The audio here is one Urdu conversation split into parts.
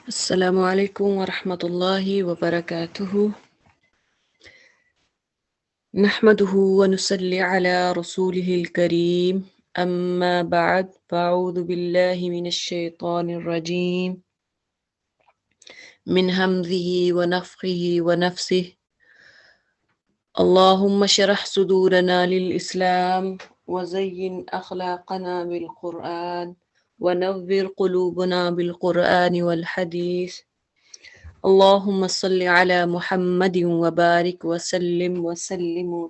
السلام علیکم ورحمۃ اللہ وبرکاتہ نحمده ونصلي على رسوله الكريم اما بعد فاعوذ بالله من الشيطان الرجيم من همزه ونفخه ونفسه اللهم اشرح صدورنا للإسلام وزين أخلاقنا بالقرآن ونور قلوبنا بالقرآن والحديث اللهم صل على محمد وبارك وسلم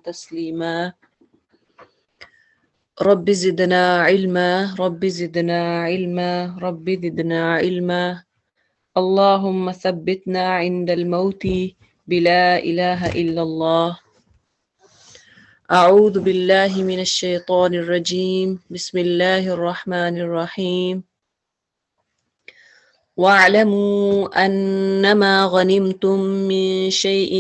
تسليما رب زدنا علما رب زدنا علما رب زدنا علما اللهم ثبتنا عند الموت بلا إله إلا الله أعوذ بالله من الشيطان الرجيم بسم الله الرحمن الرحيم واعلموا أنما غنمتم من شيء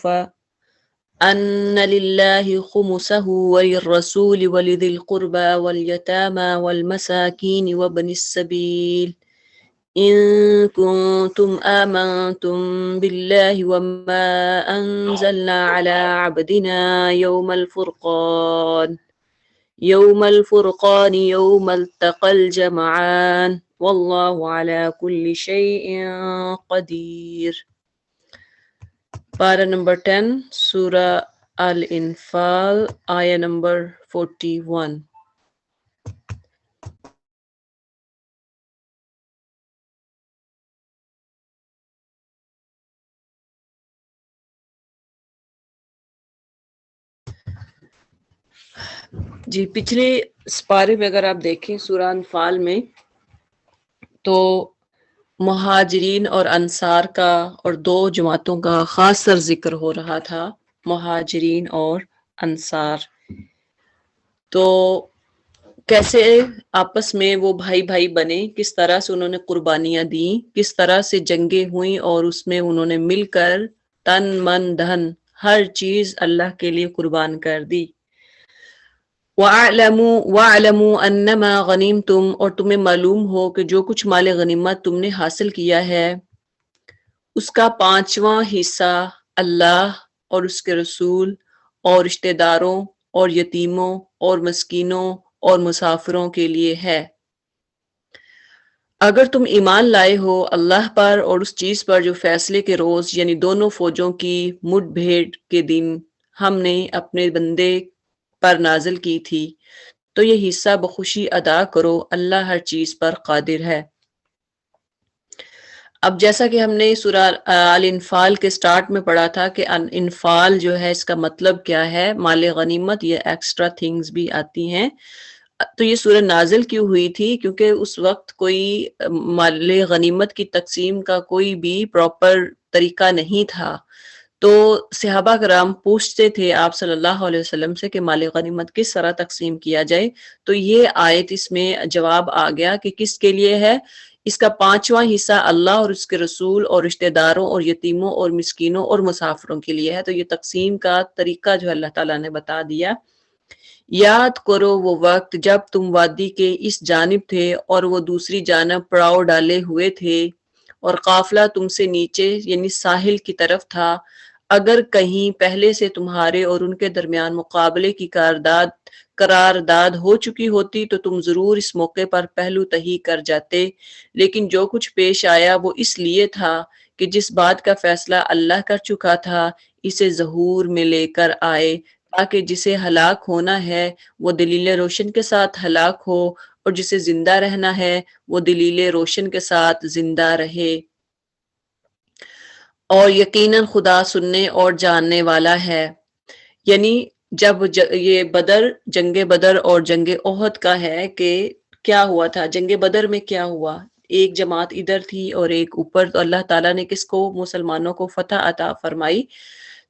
فأن لله خمسه وللرسول ولذي القربى واليتامى والمساكين وابن السبيل إن كنتم آمنتم بالله وما أنزلنا على عبدنا يوم الفرقان يوم التقى الجمعان والله على كل شيء قدير. Para number 10, Surah Al-Infal, ayah number 41. جی پچھلے سپارے میں اگر آپ دیکھیں سورہ انفال میں تو مہاجرین اور انصار کا اور دو جماعتوں کا خاص سر ذکر ہو رہا تھا، مہاجرین اور انصار. تو کیسے آپس میں وہ بھائی بھائی بنے، کس طرح سے انہوں نے قربانیاں دیں، کس طرح سے جنگیں ہوئیں اور اس میں انہوں نے مل کر تن من دھن ہر چیز اللہ کے لیے قربان کر دی. وَاعْلَمُوا أَنَّمَا غَنِمْتُمْ، اور تمہیں معلوم ہو کہ جو کچھ مال غنیمت تم نے حاصل کیا ہے اس کا 5واں حصہ اللہ اور اس کے رسول اور رشتہ داروں اور یتیموں اور مسکینوں اور مسافروں کے لیے ہے. اگر تم ایمان لائے ہو اللہ پر اور اس چیز پر جو فیصلے کے روز یعنی دونوں فوجوں کی مٹ بھیڑ کے دن ہم نے اپنے بندے پر نازل کی تھی، تو یہ حصہ بخوشی ادا کرو، اللہ ہر چیز پر قادر ہے. اب جیسا کہ ہم نے سورہ الانفال کے سٹارٹ میں پڑھا تھا کہ انفال جو ہے اس کا مطلب کیا ہے، مال غنیمت، یہ ایکسٹرا تھنگز بھی آتی ہیں. تو یہ سورہ نازل کیوں ہوئی تھی؟ کیونکہ اس وقت کوئی مال غنیمت کی تقسیم کا کوئی بھی پراپر طریقہ نہیں تھا. تو صحابہ کرام پوچھتے تھے آپ صلی اللہ علیہ وسلم سے کہ مال غنیمت کس طرح تقسیم کیا جائے. تو یہ آیت اس میں جواب آ گیا کہ کس کے لیے ہے. اس کا 5واں حصہ اللہ اور اس کے رسول اور رشتہ داروں اور یتیموں اور مسکینوں اور مسافروں کے لیے ہے. تو یہ تقسیم کا طریقہ جو اللہ تعالیٰ نے بتا دیا. یاد کرو وہ وقت جب تم وادی کے اس جانب تھے اور وہ دوسری جانب پڑاؤ ڈالے ہوئے تھے اور قافلہ تم سے نیچے یعنی ساحل کی طرف تھا. اگر کہیں پہلے سے تمہارے اور ان کے درمیان مقابلے کی قرارداد ہو چکی ہوتی تو تم ضرور اس موقع پر پہلو تہی کر جاتے، لیکن جو کچھ پیش آیا وہ اس لیے تھا کہ جس بات کا فیصلہ اللہ کر چکا تھا اسے ظہور میں لے کر آئے، تاکہ جسے ہلاک ہونا ہے وہ دلیل روشن کے ساتھ ہلاک ہو اور جسے زندہ رہنا ہے وہ دلیل روشن کے ساتھ زندہ رہے. اور یقیناً خدا سننے اور جاننے والا ہے. یعنی جب یہ جنگ بدر اور جنگ احد کا ہے کہ کیا ہوا تھا. جنگ بدر میں کیا ہوا، ایک جماعت ادھر تھی اور ایک اوپر. تو اللہ تعالیٰ نے کس کو؟ مسلمانوں کو فتح عطا فرمائی.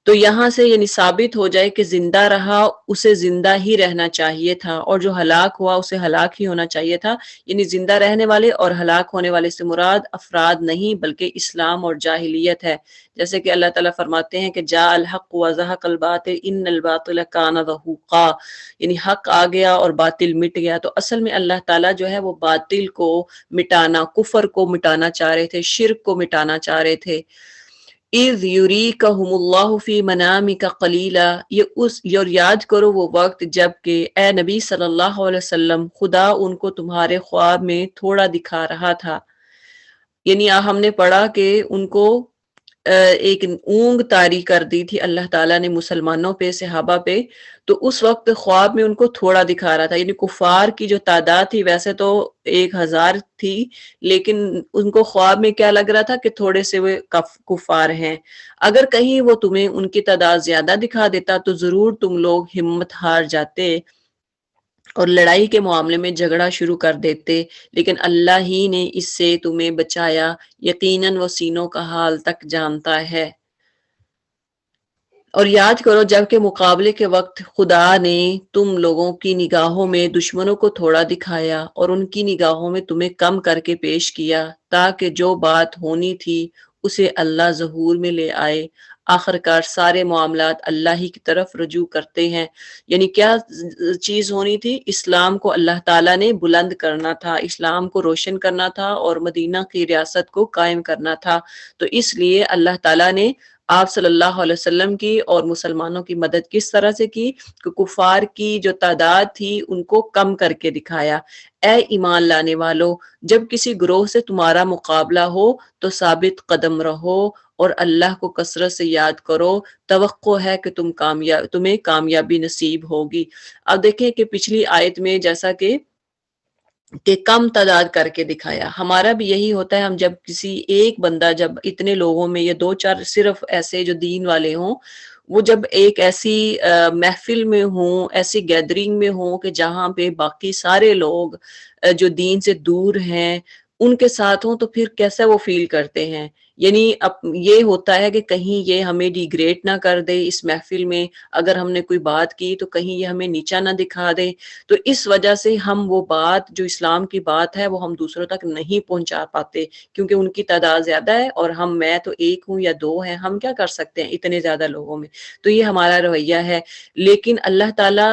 تو یہاں سے یعنی ثابت ہو جائے کہ زندہ رہا اسے زندہ ہی رہنا چاہیے تھا، اور جو ہلاک ہوا اسے ہلاک ہی ہونا چاہیے تھا۔ یعنی زندہ رہنے والے اور ہلاک ہونے والے سے مراد افراد نہیں بلکہ اسلام اور جاہلیت ہے، جیسے کہ اللہ تعالیٰ فرماتے ہیں کہ جاء الحق وزهق الباطل ان الباطل کان زہوقا، یعنی حق آ گیا اور باطل مٹ گیا۔ تو اصل میں اللہ تعالیٰ جو ہے وہ باطل کو مٹانا، کفر کو مٹانا چاہ رہے تھے، شرک کو مٹانا چاہ رہے تھے۔ اذ یریکہم اللہ فی منامک قلیلا، اور یاد کرو وہ وقت جب کہ اے نبی صلی اللہ علیہ وسلم خدا ان کو تمہارے خواب میں تھوڑا دکھا رہا تھا۔ یعنی ہم نے پڑھا کہ ان کو ایک اونگ طاری کر دی تھی اللہ تعالیٰ نے مسلمانوں پہ، صحابہ پہ، تو اس وقت خواب میں ان کو تھوڑا دکھا رہا تھا۔ یعنی کفار کی جو تعداد تھی ویسے تو 1000 تھی، لیکن ان کو خواب میں کیا لگ رہا تھا کہ تھوڑے سے وہ کفار ہیں۔ اگر کہیں وہ تمہیں ان کی تعداد زیادہ دکھا دیتا تو ضرور تم لوگ ہمت ہار جاتے اور لڑائی کے معاملے میں جھگڑا شروع کر دیتے، لیکن اللہ ہی نے اس سے تمہیں بچایا، یقیناً وہ سینوں کا حال تک جانتا ہے۔ اور یاد کرو جب کہ مقابلے کے وقت خدا نے تم لوگوں کی نگاہوں میں دشمنوں کو تھوڑا دکھایا اور ان کی نگاہوں میں تمہیں کم کر کے پیش کیا، تاکہ جو بات ہونی تھی اسے اللہ ظہور میں لے آئے۔ آخرکار سارے معاملات اللہ ہی کی طرف رجوع کرتے ہیں۔ یعنی کیا چیز ہونی تھی؟ اسلام کو اللہ تعالیٰ نے بلند کرنا تھا، اسلام کو روشن کرنا تھا اور مدینہ کی ریاست کو قائم کرنا تھا۔ تو اس لیے اللہ تعالیٰ نے آپ صلی اللہ علیہ وسلم کی اور مسلمانوں کی مدد کس طرح سے کی کہ کفار کی جو تعداد تھی ان کو کم کر کے دکھایا۔ اے ایمان لانے والو، جب کسی گروہ سے تمہارا مقابلہ ہو تو ثابت قدم رہو اور اللہ کو کثرت سے یاد کرو، توقع ہے کہ تمہیں کامیابی نصیب ہوگی۔ اب دیکھیں کہ پچھلی آیت میں جیسا کہ کم تعداد کر کے دکھایا، ہمارا بھی یہی ہوتا ہے۔ ہم جب کسی ایک بندہ جب اتنے لوگوں میں یا 2-4 صرف ایسے جو دین والے ہوں، وہ جب ایک ایسی محفل میں ہوں، ایسی گیدرنگ میں ہوں کہ جہاں پہ باقی سارے لوگ جو دین سے دور ہیں ان کے ساتھ ہوں، تو پھر کیسا وہ فیل کرتے ہیں۔ یعنی اب یہ ہوتا ہے کہ کہیں یہ ہمیں ڈیگریڈ نہ کر دے اس محفل میں، اگر ہم نے کوئی بات کی تو کہیں یہ ہمیں نیچا نہ دکھا دے۔ تو اس وجہ سے ہم وہ بات جو اسلام کی بات ہے وہ ہم دوسروں تک نہیں پہنچا پاتے، کیونکہ ان کی تعداد زیادہ ہے اور میں تو ایک ہوں یا 2 ہیں، ہم کیا کر سکتے ہیں اتنے زیادہ لوگوں میں۔ تو یہ ہمارا رویہ ہے۔ لیکن اللہ تعالیٰ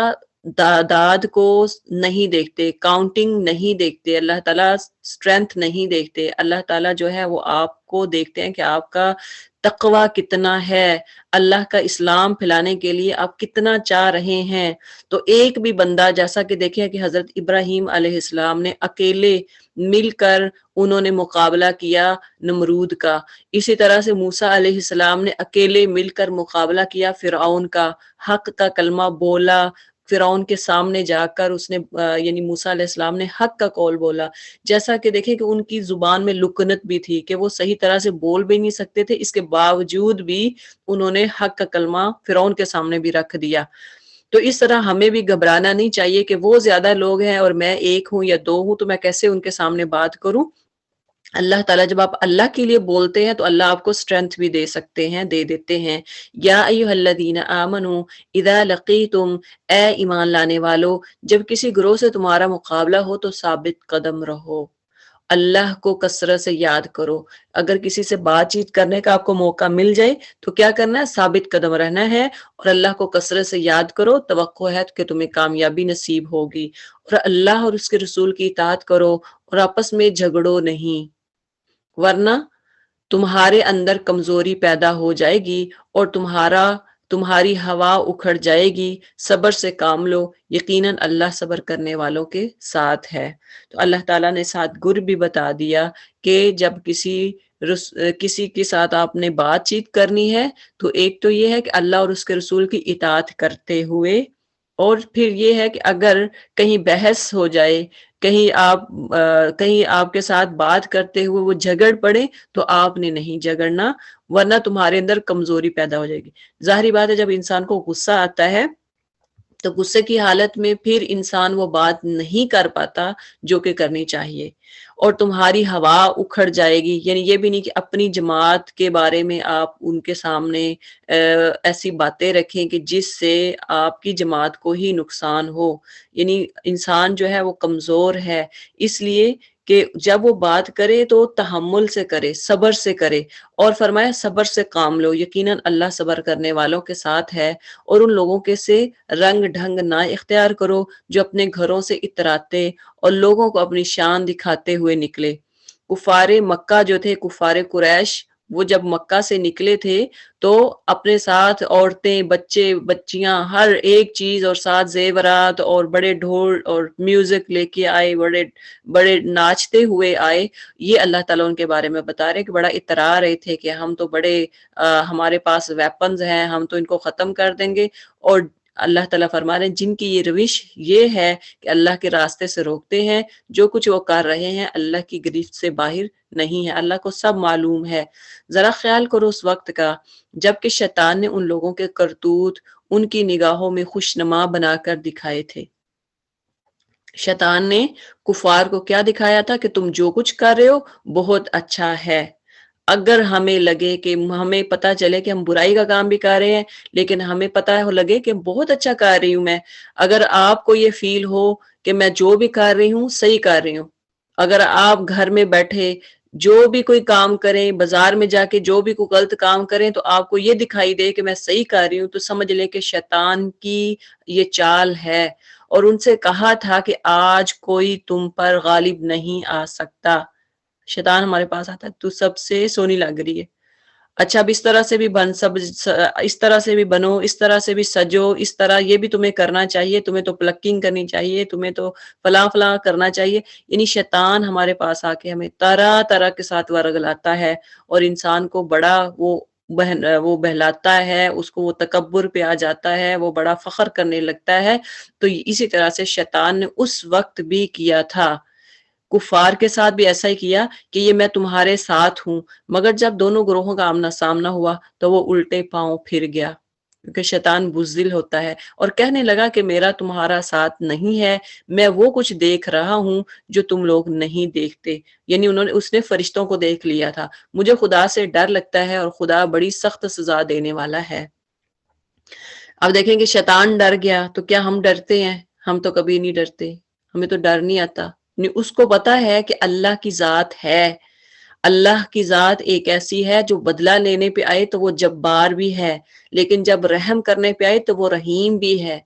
تعداد کو نہیں دیکھتے، کاؤنٹنگ نہیں دیکھتے، اللہ تعالیٰ اسٹرینتھ نہیں دیکھتے، اللہ تعالیٰ جو ہے وہ آپ کو دیکھتے ہیں کہ آپ کا تقوی کتنا ہے، اللہ کا اسلام پھیلانے کے لیے آپ کتنا چاہ رہے ہیں۔ تو ایک بھی بندہ، جیسا کہ دیکھیں کہ حضرت ابراہیم علیہ السلام نے اکیلے مل کر انہوں نے مقابلہ کیا نمرود کا، اسی طرح سے موسیٰ علیہ السلام نے اکیلے مل کر مقابلہ کیا فرعون کا، حق کا کلمہ بولا، فرعون کے سامنے جا کر اس نے یعنی موسیٰ علیہ السلام نے حق کا قول بولا۔ جیسا کہ دیکھیں کہ ان کی زبان میں لکنت بھی تھی کہ وہ صحیح طرح سے بول بھی نہیں سکتے تھے، اس کے باوجود بھی انہوں نے حق کا کلمہ فرعون کے سامنے بھی رکھ دیا۔ تو اس طرح ہمیں بھی گھبرانا نہیں چاہیے کہ وہ زیادہ لوگ ہیں اور میں 1 ہوں یا 2 ہوں تو میں کیسے ان کے سامنے بات کروں۔ اللہ تعالیٰ جب آپ اللہ کے لیے بولتے ہیں تو اللہ آپ کو اسٹرینتھ بھی دے سکتے ہیں، دے دیتے ہیں۔ یا ایھا الذین آمنوا اذا لقیتم، اے ایمان لانے والو جب کسی گروہ سے تمہارا مقابلہ ہو تو ثابت قدم رہو، اللہ کو کثرت سے یاد کرو۔ اگر کسی سے بات چیت کرنے کا آپ کو موقع مل جائے تو کیا کرنا ہے؟ ثابت قدم رہنا ہے اور اللہ کو کثرت سے یاد کرو، توقع ہے کہ تمہیں کامیابی نصیب ہوگی۔ اور اللہ اور اس کے رسول کی اطاعت کرو اور آپس میں جھگڑو نہیں، ورنہ تمہارے اندر کمزوری پیدا ہو جائے گی اور تمہاری ہوا اکھڑ جائے گی۔ صبر سے کام لو، یقیناً اللہ صبر کرنے والوں کے ساتھ ہے۔ تو اللہ تعالیٰ نے ساتھ گر بھی بتا دیا کہ جب کسی کے ساتھ آپ نے بات چیت کرنی ہے تو ایک تو یہ ہے کہ اللہ اور اس کے رسول کی اطاعت کرتے ہوئے، اور پھر یہ ہے کہ اگر کہیں بحث ہو جائے، کہیں آپ کے ساتھ بات کرتے ہوئے وہ جھگڑ پڑے تو آپ نے نہیں جھگڑنا، ورنہ تمہارے اندر کمزوری پیدا ہو جائے گی۔ ظاہری بات ہے جب انسان کو غصہ آتا ہے تو غصے کی حالت میں پھر انسان وہ بات نہیں کر پاتا جو کہ کرنی چاہیے، اور تمہاری ہوا اکھڑ جائے گی۔ یعنی یہ بھی نہیں کہ اپنی جماعت کے بارے میں آپ ان کے سامنے ایسی باتیں رکھیں کہ جس سے آپ کی جماعت کو ہی نقصان ہو۔ یعنی انسان جو ہے وہ کمزور ہے، اس لیے کہ جب وہ بات کرے تو تحمل سے کرے، صبر سے کرے، اور فرمایا صبر سے کام لو، یقیناً اللہ صبر کرنے والوں کے ساتھ ہے۔ اور ان لوگوں کے سے رنگ ڈھنگ نہ اختیار کرو جو اپنے گھروں سے اتراتے اور لوگوں کو اپنی شان دکھاتے ہوئے نکلے۔ کفار مکہ جو تھے، کفار قریش، وہ جب مکہ سے نکلے تھے تو اپنے ساتھ عورتیں، بچے، بچیاں، ہر ایک چیز، اور ساتھ زیورات اور بڑے ڈھول اور میوزک لے کے آئے، بڑے بڑے ناچتے ہوئے آئے۔ یہ اللہ تعالیٰ ان کے بارے میں بتا رہے کہ بڑا اترا رہے تھے کہ ہم تو بڑے ہمارے پاس ویپنز ہیں، ہم تو ان کو ختم کر دیں گے۔ اور اللہ تعالیٰ فرما رہے ہیں جن کی یہ روش یہ ہے کہ اللہ کے راستے سے روکتے ہیں، جو کچھ وہ کر رہے ہیں اللہ کی گرفت سے باہر نہیں ہے، اللہ کو سب معلوم ہے۔ ذرا خیال کرو اس وقت کا جب کہ شیطان نے ان لوگوں کے کرتوت ان کی نگاہوں میں خوشنما بنا کر دکھائے تھے۔ شیطان نے کفار کو کیا دکھایا تھا کہ تم جو کچھ کر رہے ہو بہت اچھا ہے۔ اگر ہمیں لگے کہ ہمیں پتہ چلے کہ ہم برائی کا کام بھی کر رہے ہیں لیکن ہمیں پتہ لگے کہ بہت اچھا کر رہی ہوں میں، اگر آپ کو یہ فیل ہو کہ میں جو بھی کر رہی ہوں صحیح کر رہی ہوں، اگر آپ گھر میں بیٹھے جو بھی کوئی کام کریں، بازار میں جا کے جو بھی کوئی غلط کام کریں تو آپ کو یہ دکھائی دے کہ میں صحیح کر رہی ہوں، تو سمجھ لیں کہ شیطان کی یہ چال ہے۔ اور ان سے کہا تھا کہ آج کوئی تم پر غالب نہیں آ سکتا۔ شیطان ہمارے پاس آتا ہے تو سب سے سونی لگ رہی ہے، اچھا اب اس طرح سے بھی بن، سب اس طرح سے بھی بنو، اس طرح سے بھی سجو، اس طرح یہ بھی تمہیں کرنا چاہیے، تمہیں تو پلکنگ کرنی چاہیے، تمہیں تو فلاں فلاں کرنا چاہیے۔ یعنی شیطان ہمارے پاس آ کے ہمیں طرح طرح کے ساتھ ورگلاتا ہے اور انسان کو بڑا وہ بہلاتا ہے، اس کو وہ تکبر پہ آ جاتا ہے، وہ بڑا فخر کرنے لگتا ہے۔ تو اسی طرح سے شیطان نے اس وقت بھی کیا تھا، کفار کے ساتھ بھی ایسا ہی کیا کہ یہ میں تمہارے ساتھ ہوں، مگر جب دونوں گروہوں کا آمنا سامنا ہوا تو وہ الٹے پاؤں پھر گیا، کیونکہ شیطان بزدل ہوتا ہے، اور کہنے لگا کہ میرا تمہارا ساتھ نہیں ہے، میں وہ کچھ دیکھ رہا ہوں جو تم لوگ نہیں دیکھتے۔ یعنی اس نے فرشتوں کو دیکھ لیا تھا۔ مجھے خدا سے ڈر لگتا ہے اور خدا بڑی سخت سزا دینے والا ہے۔ اب دیکھیں کہ شیطان ڈر گیا تو کیا ہم ڈرتے ہیں؟ ہم تو کبھی نہیں ڈرتے، ہمیں تو ڈر نہیں آتا۔ اس کو پتا ہے کہ اللہ کی ذات ہے، اللہ کی ذات ایک ایسی ہے جو بدلہ لینے پہ آئے تو وہ جبار بھی ہے، لیکن جب رحم کرنے پہ آئے تو وہ رحیم بھی ہے۔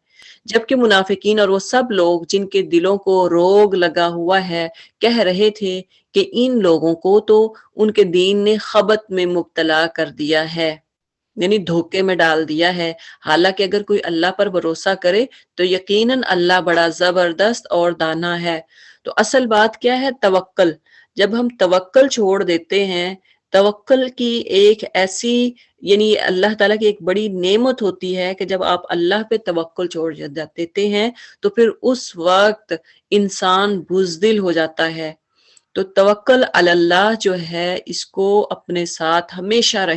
جبکہ منافقین اور وہ سب لوگ جن کے دلوں کو روگ لگا ہوا ہے کہہ رہے تھے کہ ان لوگوں کو تو ان کے دین نے خبط میں مبتلا کر دیا ہے، یعنی دھوکے میں ڈال دیا ہے۔ حالانکہ اگر کوئی اللہ پر بھروسہ کرے تو یقیناً اللہ بڑا زبردست اور دانا ہے۔ تو اصل بات کیا ہے؟ توکل۔ جب ہم توکل چھوڑ دیتے ہیں، توکل کی ایک ایسی، یعنی اللہ تعالیٰ کی ایک بڑی نعمت ہوتی ہے کہ جب آپ اللہ پہ توکل چھوڑ دیتے ہیں تو پھر اس وقت انسان بزدل ہو جاتا ہے۔ تو توکل علی اللہ جو ہے اس کو اپنے ساتھ ہمیشہ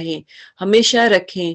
ہمیشہ رکھیں۔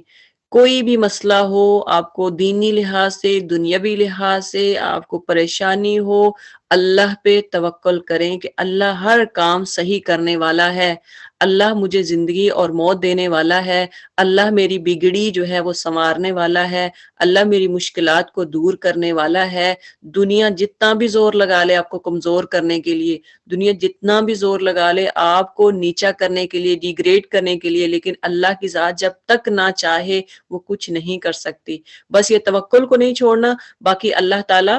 کوئی بھی مسئلہ ہو، آپ کو دینی لحاظ سے، دنیاوی لحاظ سے آپ کو پریشانی ہو، اللہ پہ توکل کریں کہ اللہ ہر کام صحیح کرنے والا ہے، اللہ مجھے زندگی اور موت دینے والا ہے، اللہ میری بگڑی جو ہے وہ سنوارنے والا ہے، اللہ میری مشکلات کو دور کرنے والا ہے۔ دنیا جتنا بھی زور لگا لے آپ کو کمزور کرنے کے لیے، دنیا جتنا بھی زور لگا لے آپ کو نیچا کرنے کے لیے، ڈیگریڈ کرنے کے لیے، لیکن اللہ کی ذات جب تک نہ چاہے وہ کچھ نہیں کر سکتی۔ بس یہ توکل کو نہیں چھوڑنا، باقی اللہ تعالیٰ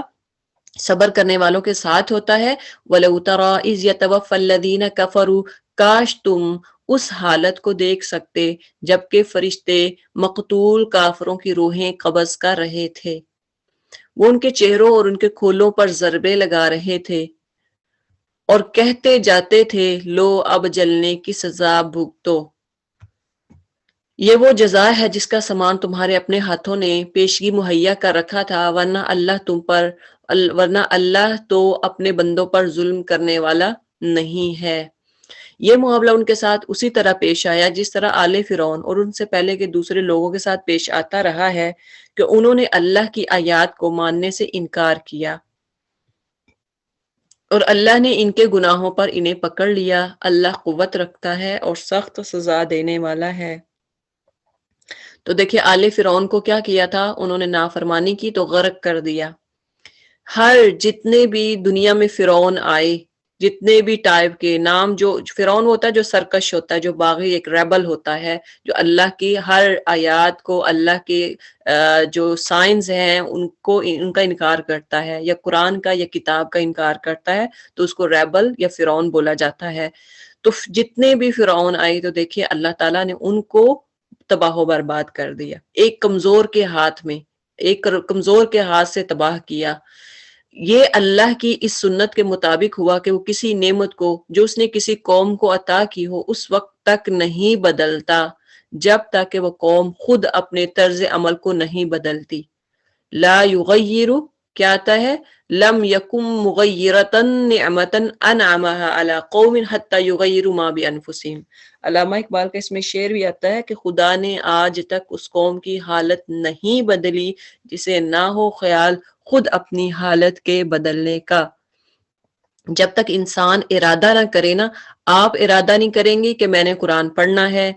صبر کرنے والوں کے ساتھ ہوتا ہے۔ وَلَوْ تَرَىٰ إِذْ يَتَوَفَّى الَّذِينَ كَفَرُوا، کاش تم اس حالت کو دیکھ سکتے جبکہ فرشتے مقتول کافروں کی روحیں قبض کر رہے تھے، وہ ان کے چہروں اور ان کے کھولوں پر ضربے لگا رہے تھے اور کہتے جاتے تھے لو اب جلنے کی سزا بھگتو، یہ وہ جزا ہے جس کا سامان تمہارے اپنے ہاتھوں نے پیشگی مہیا کر رکھا تھا، ورنہ اللہ تو اپنے بندوں پر ظلم کرنے والا نہیں ہے۔ یہ معاملہ ان کے ساتھ اسی طرح پیش آیا جس طرح آل فرعون اور ان سے پہلے کے دوسرے لوگوں کے ساتھ پیش آتا رہا ہے کہ انہوں نے اللہ کی آیات کو ماننے سے انکار کیا اور اللہ نے ان کے گناہوں پر انہیں پکڑ لیا۔ اللہ قوت رکھتا ہے اور سخت سزا دینے والا ہے۔ تو دیکھیے آل فرعون کو کیا کیا تھا، انہوں نے نافرمانی کی تو غرق کر دیا۔ ہر جتنے بھی دنیا میں فرعون آئے، جتنے بھی ٹائپ کے نام، جو فرعون ہوتا ہے جو سرکش ہوتا ہے، جو باغی ایک ریبل ہوتا ہے، جو اللہ کی ہر آیات کو، اللہ کے جو سائنز ہیں ان کا انکار کرتا ہے، یا قرآن کا یا کتاب کا انکار کرتا ہے، تو اس کو ریبل یا فرعون بولا جاتا ہے۔ تو جتنے بھی فرعون آئے تو دیکھیے اللہ تعالیٰ نے ان کو تباہ و برباد کر دیا، ایک کمزور کے ہاتھ میں، ایک کمزور کے ہاتھ سے تباہ کیا۔ یہ اللہ کی اس سنت کے مطابق ہوا کہ وہ کسی نعمت کو جو اس نے کسی قوم کو عطا کی ہو اس وقت تک نہیں بدلتا جب تک کہ وہ قوم خود اپنے طرز عمل کو نہیں بدلتی۔ لا یغیر کیا آتا ہے، لم یکم مغیرتا نعمتا انعمها علی قوم حتی یغیروا ما بانفسہم۔ علامہ اقبال کا اس میں شعر بھی آتا ہے کہ خدا نے آج تک اس قوم کی حالت نہیں بدلی جسے نہ ہو خیال خود اپنی حالت کے بدلنے کا۔ جب تک انسان ارادہ نہ کرے نا، آپ ارادہ نہیں کریں گے کہ میں نے قرآن پڑھنا ہے،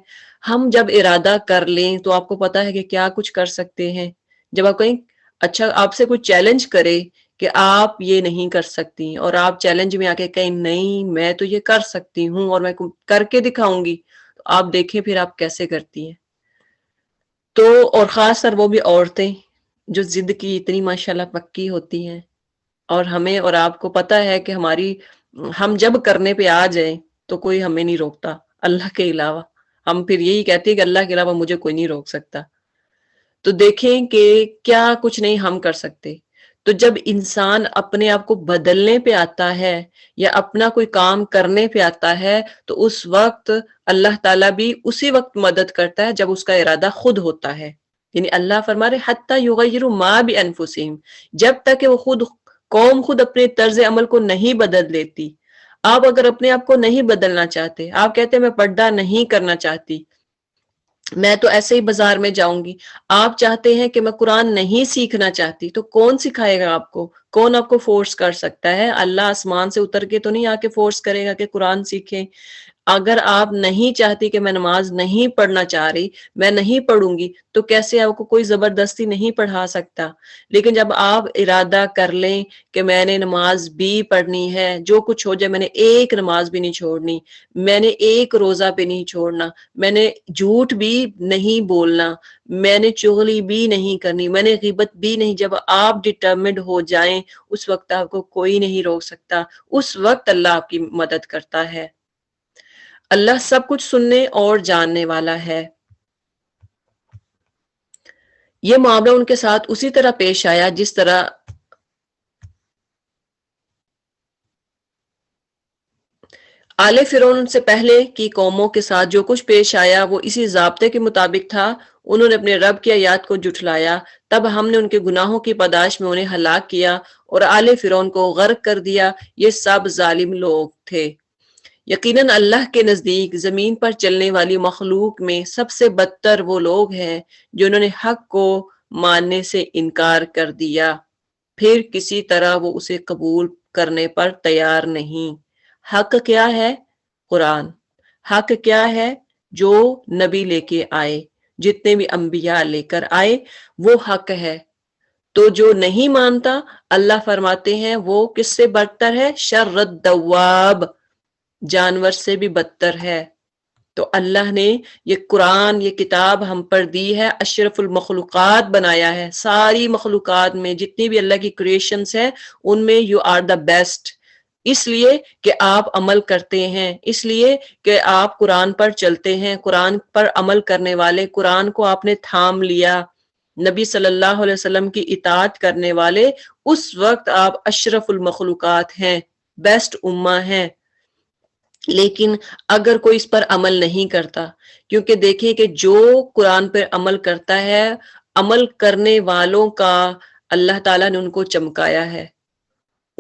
ہم جب ارادہ کر لیں تو آپ کو پتا ہے کہ کیا کچھ کر سکتے ہیں۔ جب آپ کہیں اچھا آپ سے کوئی چیلنج کرے کہ آپ یہ نہیں کر سکتی اور آپ چیلنج میں آ کے کہیں نہیں میں تو یہ کر سکتی ہوں اور میں کر کے دکھاؤں گی، تو آپ دیکھیں پھر آپ کیسے کرتی ہیں۔ تو اور خاص طر وہ بھی عورتیں جو ضد کی اتنی ماشاءاللہ پکی ہوتی ہیں، اور ہمیں اور آپ کو پتا ہے کہ ہم جب کرنے پہ آ جائیں تو کوئی ہمیں نہیں روکتا اللہ کے علاوہ، ہم پھر یہی کہتے ہیں کہ اللہ کے علاوہ مجھے کوئی نہیں روک سکتا۔ تو دیکھیں کہ کیا کچھ نہیں ہم کر سکتے۔ تو جب انسان اپنے آپ کو بدلنے پہ آتا ہے یا اپنا کوئی کام کرنے پہ آتا ہے تو اس وقت اللہ تعالیٰ بھی اسی وقت مدد کرتا ہے جب اس کا ارادہ خود ہوتا ہے۔ یعنی اللہ فرما رہے حتی یغیروا ما بانفسہم، جب تک کہ وہ قوم خود اپنے طرز عمل کو نہیں بدل لیتی۔ آپ اگر اپنے آپ کو نہیں بدلنا چاہتے، آپ کہتے ہیں میں پردہ نہیں کرنا چاہتی، میں تو ایسے ہی بازار میں جاؤں گی، آپ چاہتے ہیں کہ میں قرآن نہیں سیکھنا چاہتی، تو کون سکھائے گا آپ کو؟ کون آپ کو فورس کر سکتا ہے؟ اللہ آسمان سے اتر کے تو نہیں آ کے فورس کرے گا کہ قرآن سیکھیں۔ اگر آپ نہیں چاہتی کہ میں نماز نہیں پڑھنا چاہ رہی، میں نہیں پڑھوں گی، تو کیسے آپ کو کوئی زبردستی نہیں پڑھا سکتا۔ لیکن جب آپ ارادہ کر لیں کہ میں نے نماز بھی پڑھنی ہے، جو کچھ ہو جائے میں نے ایک نماز بھی نہیں چھوڑنی، میں نے ایک روزہ بھی نہیں چھوڑنا، میں نے جھوٹ بھی نہیں بولنا، میں نے چغلی بھی نہیں کرنی، میں نے غیبت بھی نہیں، جب آپ ڈٹرمنڈ ہو جائیں اس وقت آپ کو کوئی نہیں روک سکتا، اس وقت اللہ آپ کی مدد کرتا ہے۔ اللہ سب کچھ سننے اور جاننے والا ہے۔ یہ معاملہ ان کے ساتھ اسی طرح پیش آیا جس طرح آل فرعون سے پہلے کی قوموں کے ساتھ جو کچھ پیش آیا وہ اسی ضابطے کے مطابق تھا۔ انہوں نے اپنے رب کی آیات کو جھٹلایا، تب ہم نے ان کے گناہوں کی پاداش میں انہیں ہلاک کیا اور آل فرعون کو غرق کر دیا۔ یہ سب ظالم لوگ تھے۔ یقیناً اللہ کے نزدیک زمین پر چلنے والی مخلوق میں سب سے بدتر وہ لوگ ہیں جنہوں نے حق کو ماننے سے انکار کر دیا، پھر کسی طرح وہ اسے قبول کرنے پر تیار نہیں۔ حق کیا ہے؟ قرآن۔ حق کیا ہے؟ جو نبی لے کے آئے، جتنے بھی انبیاء لے کر آئے وہ حق ہے۔ تو جو نہیں مانتا اللہ فرماتے ہیں وہ کس سے بدتر ہے؟ شر الدواب، جانور سے بھی بدتر ہے۔ تو اللہ نے یہ قرآن، یہ کتاب ہم پر دی ہے، اشرف المخلوقات بنایا ہے۔ ساری مخلوقات میں جتنی بھی اللہ کی کریشنز ہیں ان میں یو آر دا بیسٹ، اس لیے کہ آپ عمل کرتے ہیں، اس لیے کہ آپ قرآن پر چلتے ہیں، قرآن پر عمل کرنے والے، قرآن کو آپ نے تھام لیا، نبی صلی اللہ علیہ وسلم کی اطاعت کرنے والے، اس وقت آپ اشرف المخلوقات ہیں، بیسٹ امہ ہیں۔ لیکن اگر کوئی اس پر عمل نہیں کرتا، کیونکہ دیکھیں کہ جو قرآن پر عمل کرتا ہے، عمل کرنے والوں کا اللہ تعالیٰ نے ان کو چمکایا ہے،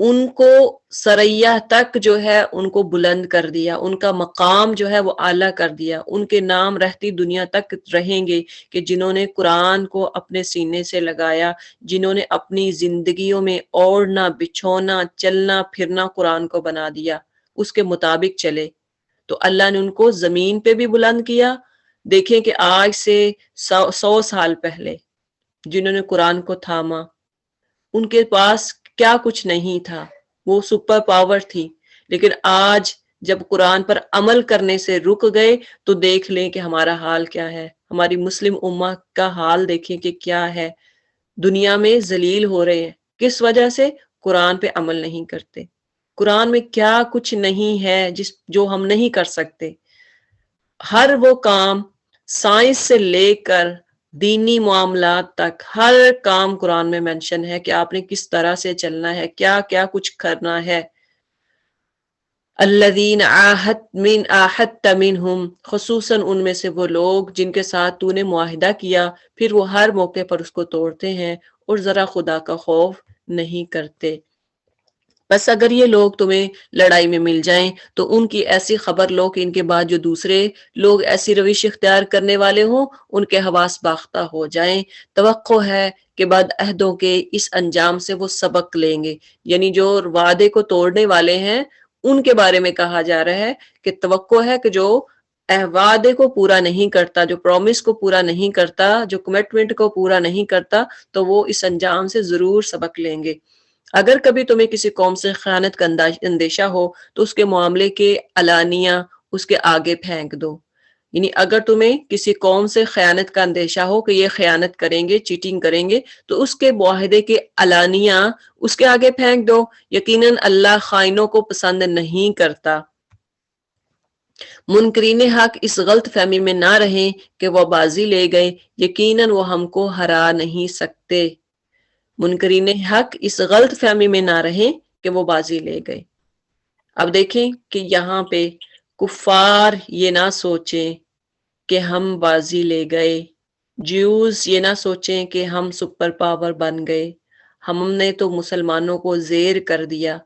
ان کو سریا تک جو ہے ان کو بلند کر دیا، ان کا مقام جو ہے وہ اعلیٰ کر دیا، ان کے نام رہتی دنیا تک رہیں گے کہ جنہوں نے قرآن کو اپنے سینے سے لگایا، جنہوں نے اپنی زندگیوں میں اوڑھنا بچھونا چلنا پھرنا قرآن کو بنا دیا، اس کے مطابق چلے، تو اللہ نے ان کو زمین پہ بھی بلند کیا۔ دیکھیں کہ آج سے 100 سال پہلے جنہوں نے قرآن کو تھاما، ان کے پاس کیا کچھ نہیں تھا، وہ سپر پاور تھی، لیکن آج جب قرآن پر عمل کرنے سے رک گئے تو دیکھ لیں کہ ہمارا حال کیا ہے، ہماری مسلم امہ کا حال دیکھیں کہ کیا ہے، دنیا میں ذلیل ہو رہے ہیں۔ کس وجہ سے؟ قرآن پہ عمل نہیں کرتے۔ قرآن میں کیا کچھ نہیں ہے جو ہم نہیں کر سکتے، ہر وہ کام سائنس سے لے کر دینی معاملات تک ہر کام قرآن میں مینشن ہے کہ آپ نے کس طرح سے چلنا ہے، کیا کیا کچھ کرنا ہے۔ الذین عاہدت منہم، خصوصاً ان میں سے وہ لوگ جن کے ساتھ تو نے معاہدہ کیا، پھر وہ ہر موقع پر اس کو توڑتے ہیں اور ذرا خدا کا خوف نہیں کرتے۔ بس اگر یہ لوگ تمہیں لڑائی میں مل جائیں تو ان کی ایسی خبر لو کہ ان کے بعد جو دوسرے لوگ ایسی روش اختیار کرنے والے ہوں ان کے حواس باختہ ہو جائیں۔ توقع ہے کہ بعد عہدوں کے اس انجام سے وہ سبق لیں گے، یعنی جو وعدے کو توڑنے والے ہیں ان کے بارے میں کہا جا رہا ہے کہ توقع ہے کہ جو وعدے کو پورا نہیں کرتا، جو پرومس کو پورا نہیں کرتا، جو کمٹمنٹ کو پورا نہیں کرتا، تو وہ اس انجام سے ضرور سبق لیں گے۔ اگر کبھی تمہیں کسی قوم سے خیانت کا اندیشہ ہو تو اس کے معاملے کے علانیہ اس کے آگے پھینک دو، یعنی اگر تمہیں کسی قوم سے خیانت کا اندیشہ ہو کہ یہ خیانت کریں گے، چیٹنگ کریں گے، تو اس کے معاہدے کے علانیہ اس کے آگے پھینک دو۔ یقیناً اللہ خائنوں کو پسند نہیں کرتا۔ منکرین حق اس غلط فہمی میں نہ رہیں کہ وہ بازی لے گئے، یقیناً وہ ہم کو ہرا نہیں سکتے۔ منکرین حق اس غلط فہمی میں نہ رہیں کہ وہ بازی لے گئے۔ اب دیکھیں کہ یہاں پہ کفار یہ نہ سوچیں کہ ہم بازی لے گئے، جیوز یہ نہ سوچیں کہ ہم سپر پاور بن گئے، ہم نے تو مسلمانوں کو زیر کر دیا۔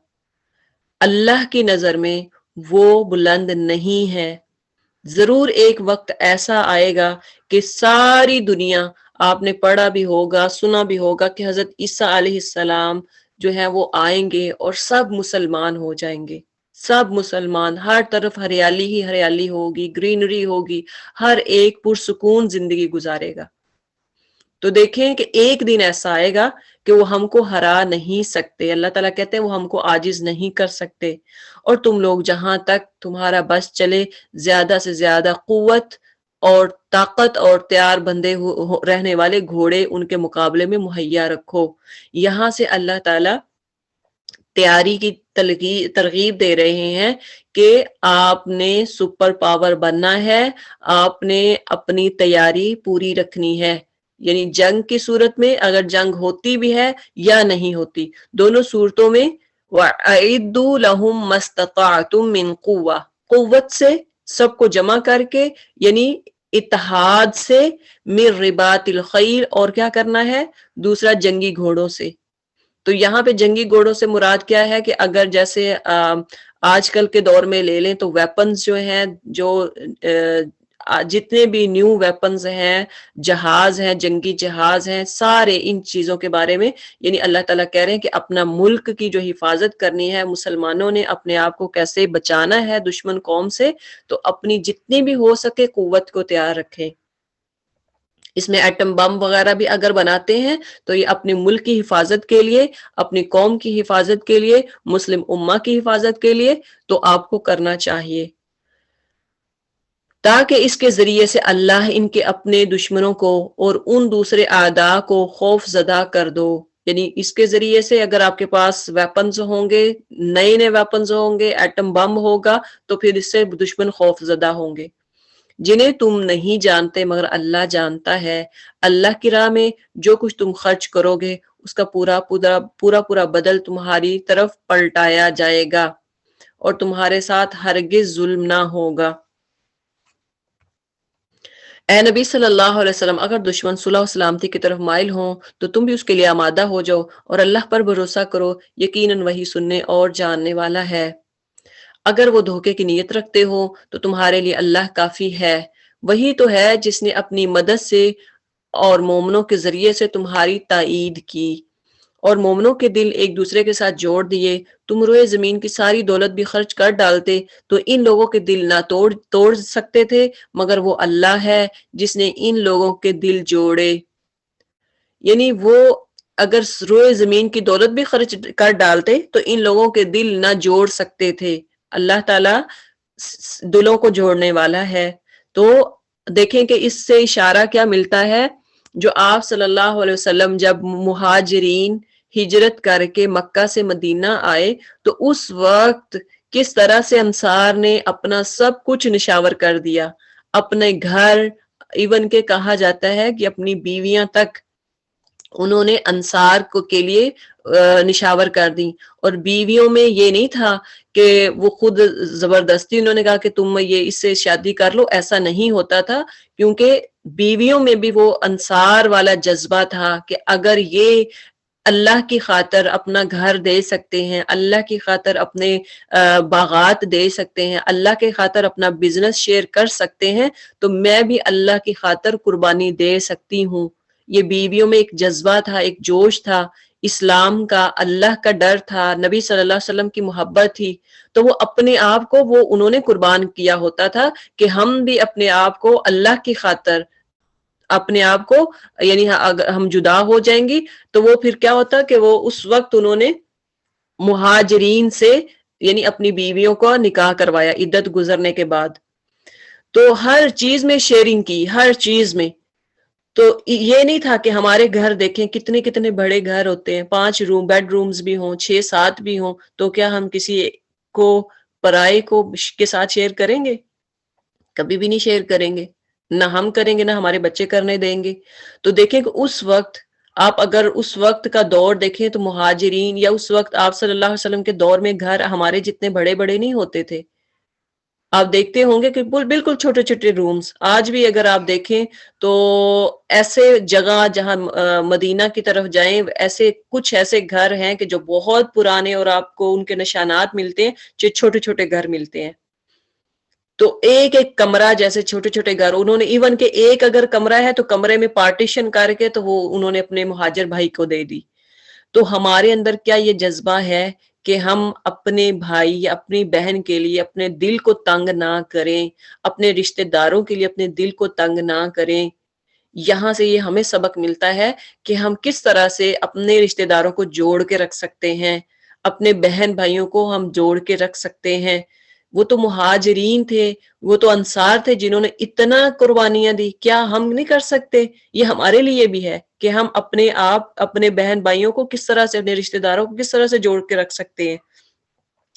اللہ کی نظر میں وہ بلند نہیں ہے۔ ضرور ایک وقت ایسا آئے گا کہ ساری دنیا، آپ نے پڑھا بھی ہوگا سنا بھی ہوگا کہ حضرت عیسیٰ علیہ السلام جو ہے وہ آئیں گے اور سب مسلمان ہو جائیں گے، سب مسلمان، ہر طرف ہریالی ہی ہریالی ہوگی، گرینری ہوگی، ہر ایک پرسکون زندگی گزارے گا۔ تو دیکھیں کہ ایک دن ایسا آئے گا کہ وہ ہم کو ہرا نہیں سکتے، اللہ تعالیٰ کہتے ہیں وہ ہم کو عاجز نہیں کر سکتے، اور تم لوگ جہاں تک تمہارا بس چلے زیادہ سے زیادہ قوت اور طاقت اور تیار بندے رہنے والے گھوڑے ان کے مقابلے میں مہیا رکھو۔ یہاں سے اللہ تعالیٰ تیاری کی ترغیب دے رہے ہیں کہ آپ نے سپر پاور بننا ہے، آپ نے اپنی تیاری پوری رکھنی ہے، یعنی جنگ کی صورت میں اگر جنگ ہوتی بھی ہے یا نہیں ہوتی، دونوں صورتوں میں وَأَعِدُّوا لَهُم مَّا اسْتَطَعْتُم مِّن قُوَّةٍ، قوت سے سب کو جمع کر کے، یعنی اتحاد سے، من رباط الخیل، اور کیا کرنا ہے دوسرا جنگی گھوڑوں سے۔ تو یہاں پہ جنگی گھوڑوں سے مراد کیا ہے کہ اگر جیسے آج کل کے دور میں لے لیں تو ویپنز جو ہیں، جو جتنے بھی نیو ویپنز ہیں، جہاز ہیں، جنگی جہاز ہیں، سارے ان چیزوں کے بارے میں، یعنی اللہ تعالیٰ کہہ رہے ہیں کہ اپنا ملک کی جو حفاظت کرنی ہے، مسلمانوں نے اپنے آپ کو کیسے بچانا ہے دشمن قوم سے، تو اپنی جتنی بھی ہو سکے قوت کو تیار رکھیں۔ اس میں ایٹم بم وغیرہ بھی اگر بناتے ہیں تو یہ اپنے ملک کی حفاظت کے لیے، اپنی قوم کی حفاظت کے لیے، مسلم امہ کی حفاظت کے لیے تو آپ کو کرنا چاہیے، تاکہ اس کے ذریعے سے اللہ ان کے اپنے دشمنوں کو اور ان دوسرے اعداء کو خوف زدہ کر دو۔ یعنی اس کے ذریعے سے اگر آپ کے پاس ویپنز ہوں گے، نئے نئے ویپنز ہوں گے، ایٹم بم ہوگا، تو پھر اس سے دشمن خوف زدہ ہوں گے، جنہیں تم نہیں جانتے مگر اللہ جانتا ہے۔ اللہ کی راہ میں جو کچھ تم خرچ کرو گے اس کا پورا بدل تمہاری طرف پلٹایا جائے گا اور تمہارے ساتھ ہرگز ظلم نہ ہوگا۔ اے نبی صلی اللہ علیہ وسلم، اگر دشمن صلح و سلامتی کی طرف مائل ہوں تو تم بھی اس کے لیے آمادہ ہو جاؤ اور اللہ پر بھروسہ کرو، یقیناً وہی سننے اور جاننے والا ہے۔ اگر وہ دھوکے کی نیت رکھتے ہو تو تمہارے لیے اللہ کافی ہے، وہی تو ہے جس نے اپنی مدد سے اور مومنوں کے ذریعے سے تمہاری تائید کی اور مومنوں کے دل ایک دوسرے کے ساتھ جوڑ دیے۔ تم روئے زمین کی ساری دولت بھی خرچ کر ڈالتے تو ان لوگوں کے دل نہ توڑ سکتے تھے، مگر وہ اللہ ہے جس نے ان لوگوں کے دل جوڑے۔ یعنی وہ اگر روئے زمین کی دولت بھی خرچ کر ڈالتے تو ان لوگوں کے دل نہ جوڑ سکتے تھے۔ اللہ تعالیٰ دلوں کو جوڑنے والا ہے۔ تو دیکھیں کہ اس سے اشارہ کیا ملتا ہے، جو آپ صلی اللہ علیہ وسلم جب مہاجرین ہجرت کر کے مکہ سے مدینہ آئے تو اس وقت کس طرح سے انصار نے اپنا سب کچھ نشاور کر دیا، اپنے گھر، ایون کہ کہا جاتا ہے کہ اپنی بیویاں تک انہوں نے انصار کو کے لیے نشاور کر دی۔ اور بیویوں میں یہ نہیں تھا کہ وہ خود زبردستی انہوں نے کہا کہ تم یہ اس سے شادی کر لو، ایسا نہیں ہوتا تھا، کیونکہ بیویوں میں بھی وہ انصار والا جذبہ تھا کہ اگر یہ اللہ کی خاطر اپنا گھر دے سکتے ہیں، اللہ کی خاطر اپنے باغات دے سکتے ہیں، اللہ کی خاطر اپنا بزنس شیئر کر سکتے ہیں، تو میں بھی اللہ کی خاطر قربانی دے سکتی ہوں۔ یہ بیویوں میں ایک جذبہ تھا، ایک جوش تھا، اسلام کا، اللہ کا ڈر تھا، نبی صلی اللہ علیہ وسلم کی محبت تھی، تو وہ اپنے آپ کو انہوں نے قربان کیا ہوتا تھا کہ ہم بھی اپنے آپ کو اللہ کی خاطر اپنے آپ کو، یعنی اگر ہم جدا ہو جائیں گی تو وہ پھر کیا ہوتا کہ وہ اس وقت انہوں نے مہاجرین سے یعنی اپنی بیویوں کو نکاح کروایا عدت گزرنے کے بعد، تو ہر چیز میں شیئرنگ کی، ہر چیز میں۔ تو یہ نہیں تھا کہ ہمارے گھر دیکھیں کتنے کتنے بڑے گھر ہوتے ہیں، 5 بیڈ رومز بھی ہوں، 6-7 بھی ہوں، تو کیا ہم کسی کو پرائے کو کے ساتھ شیئر کریں گے؟ کبھی بھی نہیں شیئر کریں گے، نہ ہم کریں گے نہ ہمارے بچے کرنے دیں گے۔ تو دیکھیں کہ اس وقت آپ اگر اس وقت کا دور دیکھیں تو مہاجرین یا اس وقت آپ صلی اللہ علیہ وسلم کے دور میں گھر ہمارے جتنے بڑے بڑے نہیں ہوتے تھے۔ آپ دیکھتے ہوں گے کہ بالکل چھوٹے چھوٹے رومز، آج بھی اگر آپ دیکھیں تو ایسے جگہ جہاں مدینہ کی طرف جائیں، ایسے کچھ ایسے گھر ہیں کہ جو بہت پرانے اور آپ کو ان کے نشانات ملتے ہیں، جو چھوٹے چھوٹے گھر ملتے ہیں۔ تو ایک ایک کمرہ، جیسے چھوٹے چھوٹے گھر، انہوں نے ایون کہ ایک اگر کمرہ ہے تو کمرے میں پارٹیشن کر کے تو وہ انہوں نے اپنے مہاجر بھائی کو دے دی۔ تو ہمارے اندر کیا یہ جذبہ ہے کہ ہم اپنے بھائی یا اپنی بہن کے لیے اپنے دل کو تنگ نہ کریں، اپنے رشتہ داروں کے لیے اپنے دل کو تنگ نہ کریں؟ یہاں سے یہ ہمیں سبق ملتا ہے کہ ہم کس طرح سے اپنے رشتہ داروں کو جوڑ کے رکھ سکتے ہیں، اپنے بہن بھائیوں کو ہم جوڑ کے رکھ سکتے ہیں۔ وہ تو مہاجرین تھے، وہ تو انصار تھے جنہوں نے اتنا قربانیاں دی، کیا ہم نہیں کر سکتے؟ یہ ہمارے لیے بھی ہے کہ ہم اپنے آپ اپنے بہن بھائیوں کو کس طرح سے، اپنے رشتہ داروں کو کس طرح سے جوڑ کے رکھ سکتے ہیں۔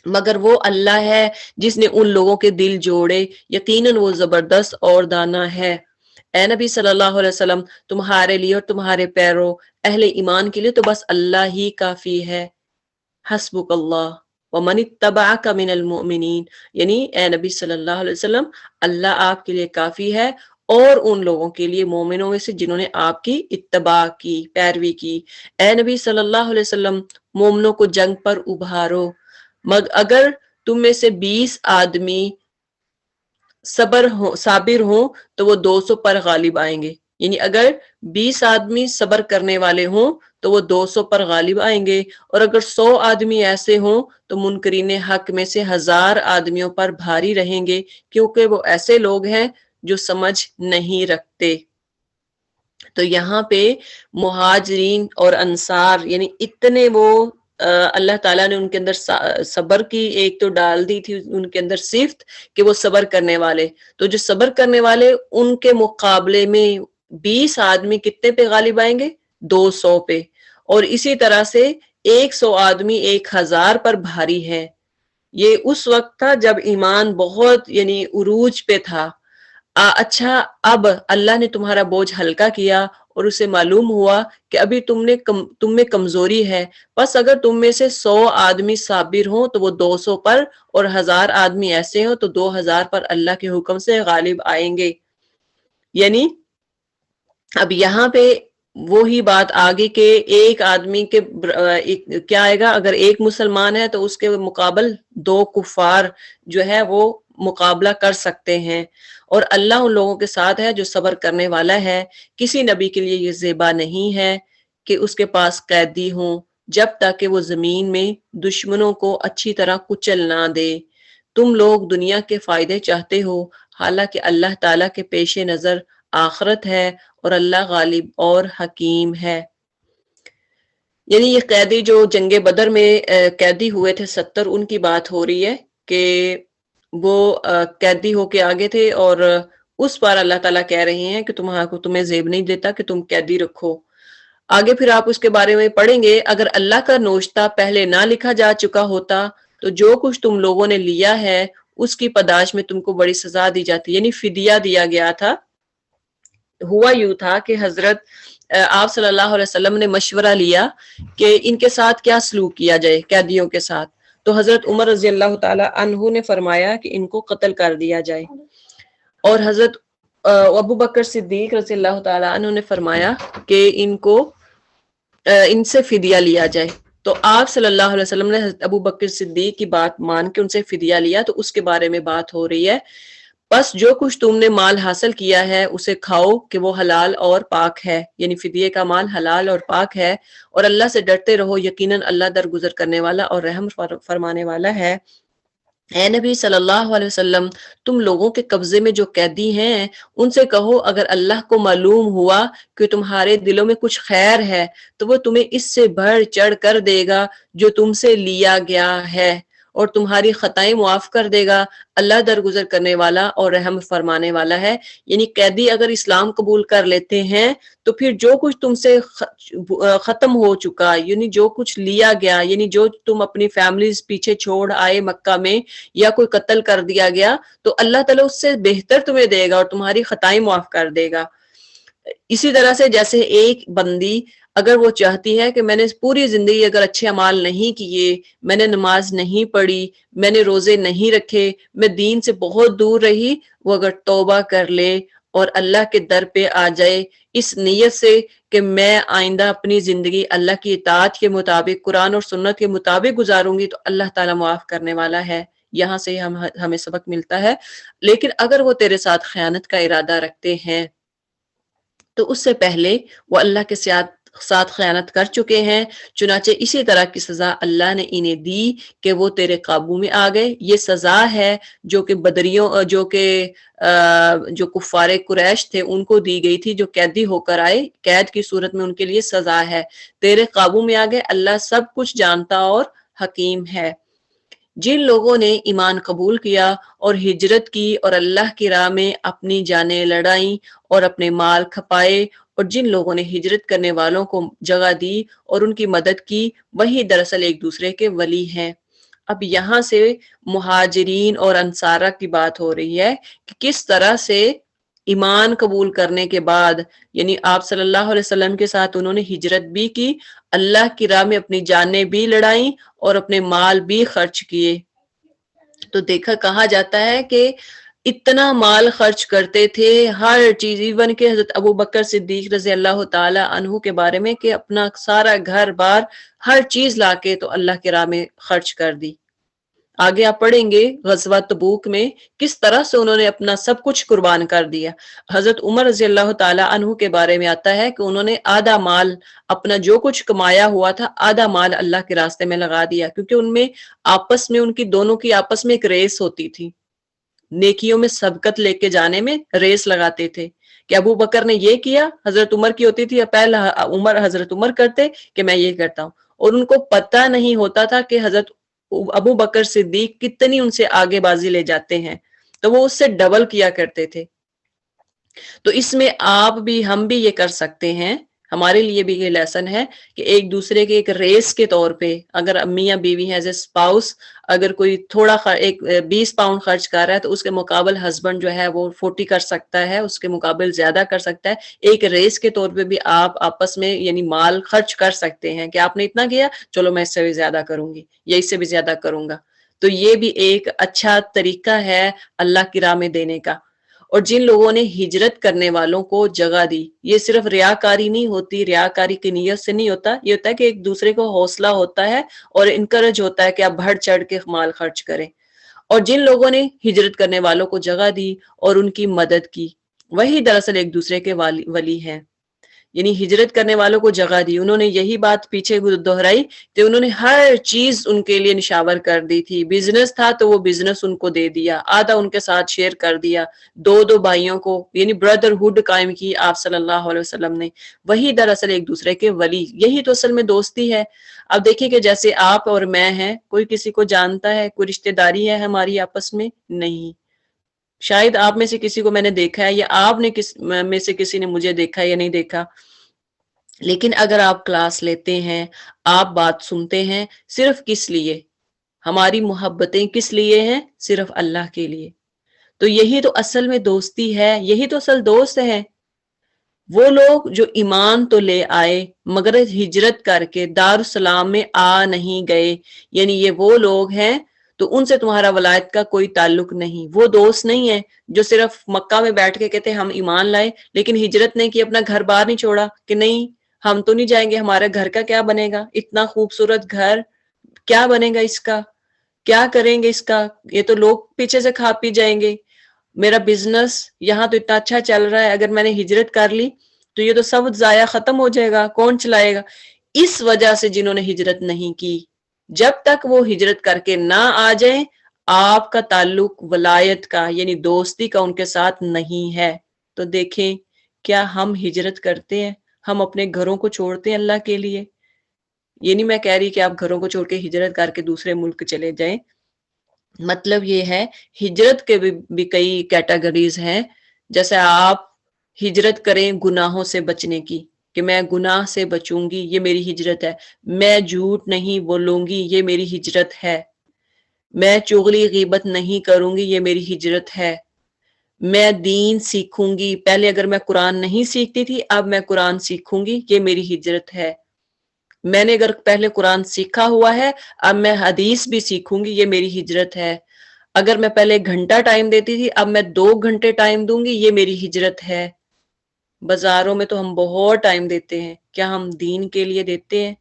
مگر وہ اللہ ہے جس نے ان لوگوں کے دل جوڑے، یقیناً وہ زبردست اور دانا ہے۔ اے نبی صلی اللہ علیہ وسلم، تمہارے لیے اور تمہارے پیرو اہل ایمان کے لیے تو بس اللہ ہی کافی ہے۔ حسبک اللہ ومن اتبعک من المؤمنین، یعنی اے نبی صلی اللہ علیہ وسلم، اللہ آپ کے لیے کافی ہے اور ان لوگوں کے لیے مومنوں میں سے جنہوں نے آپ کی اتباع کی، پیروی کی۔ اے نبی صلی اللہ علیہ وسلم، مومنوں کو جنگ پر ابھارو، اگر تم میں سے 20 آدمی صابر ہوں تو وہ 200 پر غالب آئیں گے، یعنی اگر 20 آدمی صبر کرنے والے ہوں تو وہ 200 پر غالب آئیں گے، اور اگر 100 آدمی ایسے ہوں تو منکرین حق میں سے 1000 آدمیوں پر بھاری رہیں گے، کیونکہ وہ ایسے لوگ ہیں جو سمجھ نہیں رکھتے۔ تو یہاں پہ مہاجرین اور انصار یعنی اتنے وہ اللہ تعالیٰ نے ان کے اندر صبر کی ایک تو ڈال دی تھی ان کے اندر صفت کہ وہ صبر کرنے والے، تو جو صبر کرنے والے ان کے مقابلے میں 20 آدمی کتنے پہ غالب آئیں گے؟ 200 پہ، اور اسی طرح سے 100 آدمی 1000 پر بھاری ہے۔ یہ اس وقت تھا جب ایمان بہت یعنی عروج پہ تھا۔ اچھا، اب اللہ نے تمہارا بوجھ ہلکا کیا اور اسے معلوم ہوا کہ ابھی تم میں کمزوری ہے، بس اگر تم میں سے 100 آدمی صابر ہوں تو وہ 200 پر، اور 1000 آدمی ایسے ہوں تو 2000 پر اللہ کے حکم سے غالب آئیں گے۔ یعنی اب یہاں پہ وہی بات آگے کہ ایک آدمی کے کیا آئے گا، اگر ایک مسلمان ہے تو اس کے مقابل دو کفار جو ہے وہ مقابلہ کر سکتے ہیں، اور اللہ ان لوگوں کے ساتھ ہے جو صبر کرنے والا ہے۔ کسی نبی کے لیے یہ زیبا نہیں ہے کہ اس کے پاس قیدی ہوں جب تک کہ وہ زمین میں دشمنوں کو اچھی طرح کچل نہ دے۔ تم لوگ دنیا کے فائدے چاہتے ہو، حالانکہ اللہ تعالیٰ کے پیش نظر آخرت ہے اور اللہ غالب اور حکیم ہے۔ یعنی یہ قیدی جو جنگ بدر میں قیدی ہوئے تھے 70، ان کی بات ہو رہی ہے کہ وہ قیدی ہو کے آگے تھے، اور اس پر اللہ تعالیٰ کہہ رہے ہیں کہ تمہیں زیب نہیں دیتا کہ تم قیدی رکھو۔ آگے پھر آپ اس کے بارے میں پڑھیں گے، اگر اللہ کا نوشتہ پہلے نہ لکھا جا چکا ہوتا تو جو کچھ تم لوگوں نے لیا ہے اس کی پاداش میں تم کو بڑی سزا دی جاتی، یعنی فدیہ دیا گیا تھا۔ ہوا یوں تھا کہ حضرت آپ صلی اللہ علیہ وسلم نے مشورہ لیا کہ ان کے ساتھ کیا سلوک کیا جائے، قیدیوں کے ساتھ، تو حضرت عمر رضی اللہ تعالی عنہ نے فرمایا کہ ان کو قتل کر دیا جائے، اور حضرت ابو بکر صدیق رضی اللہ تعالی عنہ نے فرمایا کہ ان سے فدیہ لیا جائے۔ تو آپ صلی اللہ علیہ وسلم نے حضرت ابو بکر صدیق کی بات مان کے ان سے فدیہ لیا، تو اس کے بارے میں بات ہو رہی ہے۔ بس جو کچھ تم نے مال حاصل کیا ہے اسے کھاؤ کہ وہ حلال اور پاک ہے، یعنی فدیے کا مال حلال اور پاک ہے، اور اللہ سے ڈرتے رہو، یقیناً اللہ درگزر کرنے والا اور رحم فرمانے والا ہے۔ اے نبی صلی اللہ علیہ وسلم، تم لوگوں کے قبضے میں جو قیدی ہیں ان سے کہو اگر اللہ کو معلوم ہوا کہ تمہارے دلوں میں کچھ خیر ہے تو وہ تمہیں اس سے بڑھ چڑھ کر دے گا جو تم سے لیا گیا ہے، اور تمہاری خطائیں معاف کر دے گا، اللہ درگزر کرنے والا اور رحم فرمانے والا ہے۔ یعنی قیدی اگر اسلام قبول کر لیتے ہیں تو پھر جو کچھ تم سے ختم ہو چکا، یعنی جو کچھ لیا گیا، یعنی جو تم اپنی فیملیز پیچھے چھوڑ آئے مکہ میں، یا کوئی قتل کر دیا گیا، تو اللہ تعالیٰ اس سے بہتر تمہیں دے گا اور تمہاری خطائیں معاف کر دے گا۔ اسی طرح سے جیسے ایک بندی اگر وہ چاہتی ہے کہ میں نے پوری زندگی اگر اچھے اعمال نہیں کیے، میں نے نماز نہیں پڑھی، میں نے روزے نہیں رکھے، میں دین سے بہت دور رہی، وہ اگر توبہ کر لے اور اللہ کے در پہ آ جائے اس نیت سے کہ میں آئندہ اپنی زندگی اللہ کی اطاعت کے مطابق، قرآن اور سنت کے مطابق گزاروں گی، تو اللہ تعالیٰ معاف کرنے والا ہے۔ یہاں سے ہمیں سبق ملتا ہے۔ لیکن اگر وہ تیرے ساتھ خیانت کا ارادہ رکھتے ہیں تو اس سے پہلے وہ اللہ کے ساتھ خیانت کر چکے ہیں، چنانچہ اسی طرح کی سزا اللہ نے انہیں دی کہ وہ تیرے قابو میں آ گئے۔ یہ سزا ہے جو کہ بدریوں جو کفار قریش تھے ان کو دی گئی تھی، جو قیدی ہو کر آئے، قید کی صورت میں ان کے لیے سزا ہے۔ تیرے قابو میں آ گئے، اللہ سب کچھ جانتا اور حکیم ہے۔ جن لوگوں نے ایمان قبول کیا اور ہجرت کی اور اللہ کی راہ میں اپنی جانیں لڑائیں اور اپنے مال کھپائے، اور جن لوگوں نے ہجرت کرنے والوں کو جگہ دی اور ان کی مدد کی، وہی دراصل ایک دوسرے کے ولی ہیں۔ اب یہاں سے مہاجرین اور انصارہ کی بات ہو رہی ہے کہ کس طرح سے ایمان قبول کرنے کے بعد، یعنی آپ صلی اللہ علیہ وسلم کے ساتھ انہوں نے ہجرت بھی کی، اللہ کی راہ میں اپنی جانیں بھی لڑائیں اور اپنے مال بھی خرچ کیے۔ تو دیکھا، کہا جاتا ہے کہ اتنا مال خرچ کرتے تھے ہر چیز، ایون کہ حضرت ابو بکر صدیق رضی اللہ تعالی عنہ کے بارے میں کہ اپنا سارا گھر بار ہر چیز لا کے تو اللہ کی راہ میں خرچ کر دی۔ آگے آپ پڑھیں گے غزوہ تبوک میں کس طرح سے انہوں نے اپنا سب کچھ قربان کر دیا۔ حضرت عمر رضی اللہ تعالی عنہ کے بارے میں آتا ہے کہ انہوں نے آدھا مال، اپنا جو کچھ کمایا ہوا تھا آدھا مال اللہ کے راستے میں لگا دیا، کیونکہ ان میں آپس میں ان کی دونوں کی آپس میں ایک ریس ہوتی تھی، نیکیوں میں سبقت لے کے جانے میں ریس لگاتے تھے کہ ابو بکر نے یہ کیا، حضرت عمر کی ہوتی تھی، پہلا حضرت عمر کرتے کہ میں یہ کرتا ہوں، اور ان کو پتہ نہیں ہوتا تھا کہ حضرت ابو بکر صدیق کتنی ان سے آگے بازی لے جاتے ہیں، تو وہ اس سے ڈبل کیا کرتے تھے۔ تو اس میں آپ بھی، ہم بھی یہ کر سکتے ہیں، ہمارے لیے بھی یہ لیسن ہے کہ ایک دوسرے کے ایک ریس کے طور پہ اگر میاں بیوی ہیں، ایز اے اسپاؤس، اگر کوئی تھوڑا 20 پاؤنڈ خرچ کر رہا ہے تو اس کے مقابل ہسبینڈ جو ہے وہ 40 کر سکتا ہے، اس کے مقابل زیادہ کر سکتا ہے۔ ایک ریس کے طور پہ بھی آپ آپس میں یعنی مال خرچ کر سکتے ہیں کہ آپ نے اتنا کیا، چلو میں اس سے بھی زیادہ کروں گی یا اس سے بھی زیادہ کروں گا۔ تو یہ بھی ایک اچھا طریقہ ہے اللہ کی راہ میں دینے کا۔ اور جن لوگوں نے ہجرت کرنے والوں کو جگہ دی. یہ صرف ریاکاری نہیں ہوتی، ریاکاری کی نیت سے نہیں ہوتا، یہ ہوتا ہے کہ ایک دوسرے کو حوصلہ ہوتا ہے اور انکرج ہوتا ہے کہ آپ بڑھ چڑھ کے مال خرچ کریں. اور جن لوگوں نے ہجرت کرنے والوں کو جگہ دی اور ان کی مدد کی، وہی دراصل ایک دوسرے کے ولی ہیں. یعنی ہجرت کرنے والوں کو جگہ دی، انہوں نے یہی بات پیچھے دہرائی کہ انہوں نے ہر چیز ان کے لیے نشاور کر دی تھی. بزنس تھا تو وہ بزنس ان کو دے دیا، آدھا ان کے ساتھ شیئر کر دیا. دو بھائیوں کو یعنی بردرہڈ قائم کی آپ صلی اللہ علیہ وسلم نے. وہی دراصل ایک دوسرے کے ولی، یہی تو اصل میں دوستی ہے. اب دیکھیں کہ جیسے آپ اور میں ہیں، کوئی کسی کو جانتا ہے، کوئی رشتہ داری ہے ہماری آپس میں؟ نہیں. شاید آپ میں سے کسی کو میں نے دیکھا ہے یا آپ نے میں سے کسی نے مجھے دیکھا ہے یا نہیں دیکھا. لیکن اگر آپ کلاس لیتے ہیں، آپ بات سنتے ہیں، صرف کس لیے؟ ہماری محبتیں کس لیے ہیں؟ صرف اللہ کے لیے. تو یہی تو اصل میں دوستی ہے، یہی تو اصل دوست ہے. وہ لوگ جو ایمان تو لے آئے مگر ہجرت کر کے دارالسلام میں آ نہیں گئے، یعنی یہ وہ لوگ ہیں تو ان سے تمہارا ولایت کا کوئی تعلق نہیں. وہ دوست نہیں ہے جو صرف مکہ میں بیٹھ کے کہتے ہم ایمان لائے لیکن ہجرت نہیں کی، اپنا گھر بار نہیں چھوڑا کہ نہیں ہم تو نہیں جائیں گے، ہمارے گھر کا کیا بنے گا، اتنا خوبصورت گھر کیا بنے گا، اس کا کیا کریں گے، اس کا یہ تو لوگ پیچھے سے کھا پی جائیں گے. میرا بزنس یہاں تو اتنا اچھا چل رہا ہے، اگر میں نے ہجرت کر لی تو یہ تو سب ضائع ختم ہو جائے گا، کون چلائے گا. اس وجہ سے جنہوں نے ہجرت نہیں کی، جب تک وہ ہجرت کر کے نہ آ جائیں آپ کا تعلق ولایت کا یعنی دوستی کا ان کے ساتھ نہیں ہے. تو دیکھیں کیا ہم ہجرت کرتے ہیں، ہم اپنے گھروں کو چھوڑتے ہیں اللہ کے لیے. یہ نہیں میں کہہ رہی کہ آپ گھروں کو چھوڑ کے ہجرت کر کے دوسرے ملک چلے جائیں، مطلب یہ ہے ہجرت کے بھی کئی کیٹیگریز ہیں. جیسے آپ ہجرت کریں گناہوں سے بچنے کی کہ میں گناہ سے بچوں گی، یہ میری ہجرت ہے. میں جھوٹ نہیں بولوں گی، یہ میری ہجرت ہے. میں چغلی غیبت نہیں کروں گی، یہ میری ہجرت ہے. میں دین سیکھوں گی، پہلے اگر میں قرآن نہیں سیکھتی تھی اب میں قرآن سیکھوں گی، یہ میری ہجرت ہے. میں نے اگر پہلے قرآن سیکھا ہوا ہے اب میں حدیث بھی سیکھوں گی، یہ میری ہجرت ہے. اگر میں پہلے 1 گھنٹہ ٹائم دیتی تھی اب میں 2 گھنٹے ٹائم دوں گی، یہ میری ہجرت ہے. بازاروں میں تو ہم بہت ٹائم دیتے ہیں، کیا ہم دین کے لیے دیتے ہیں؟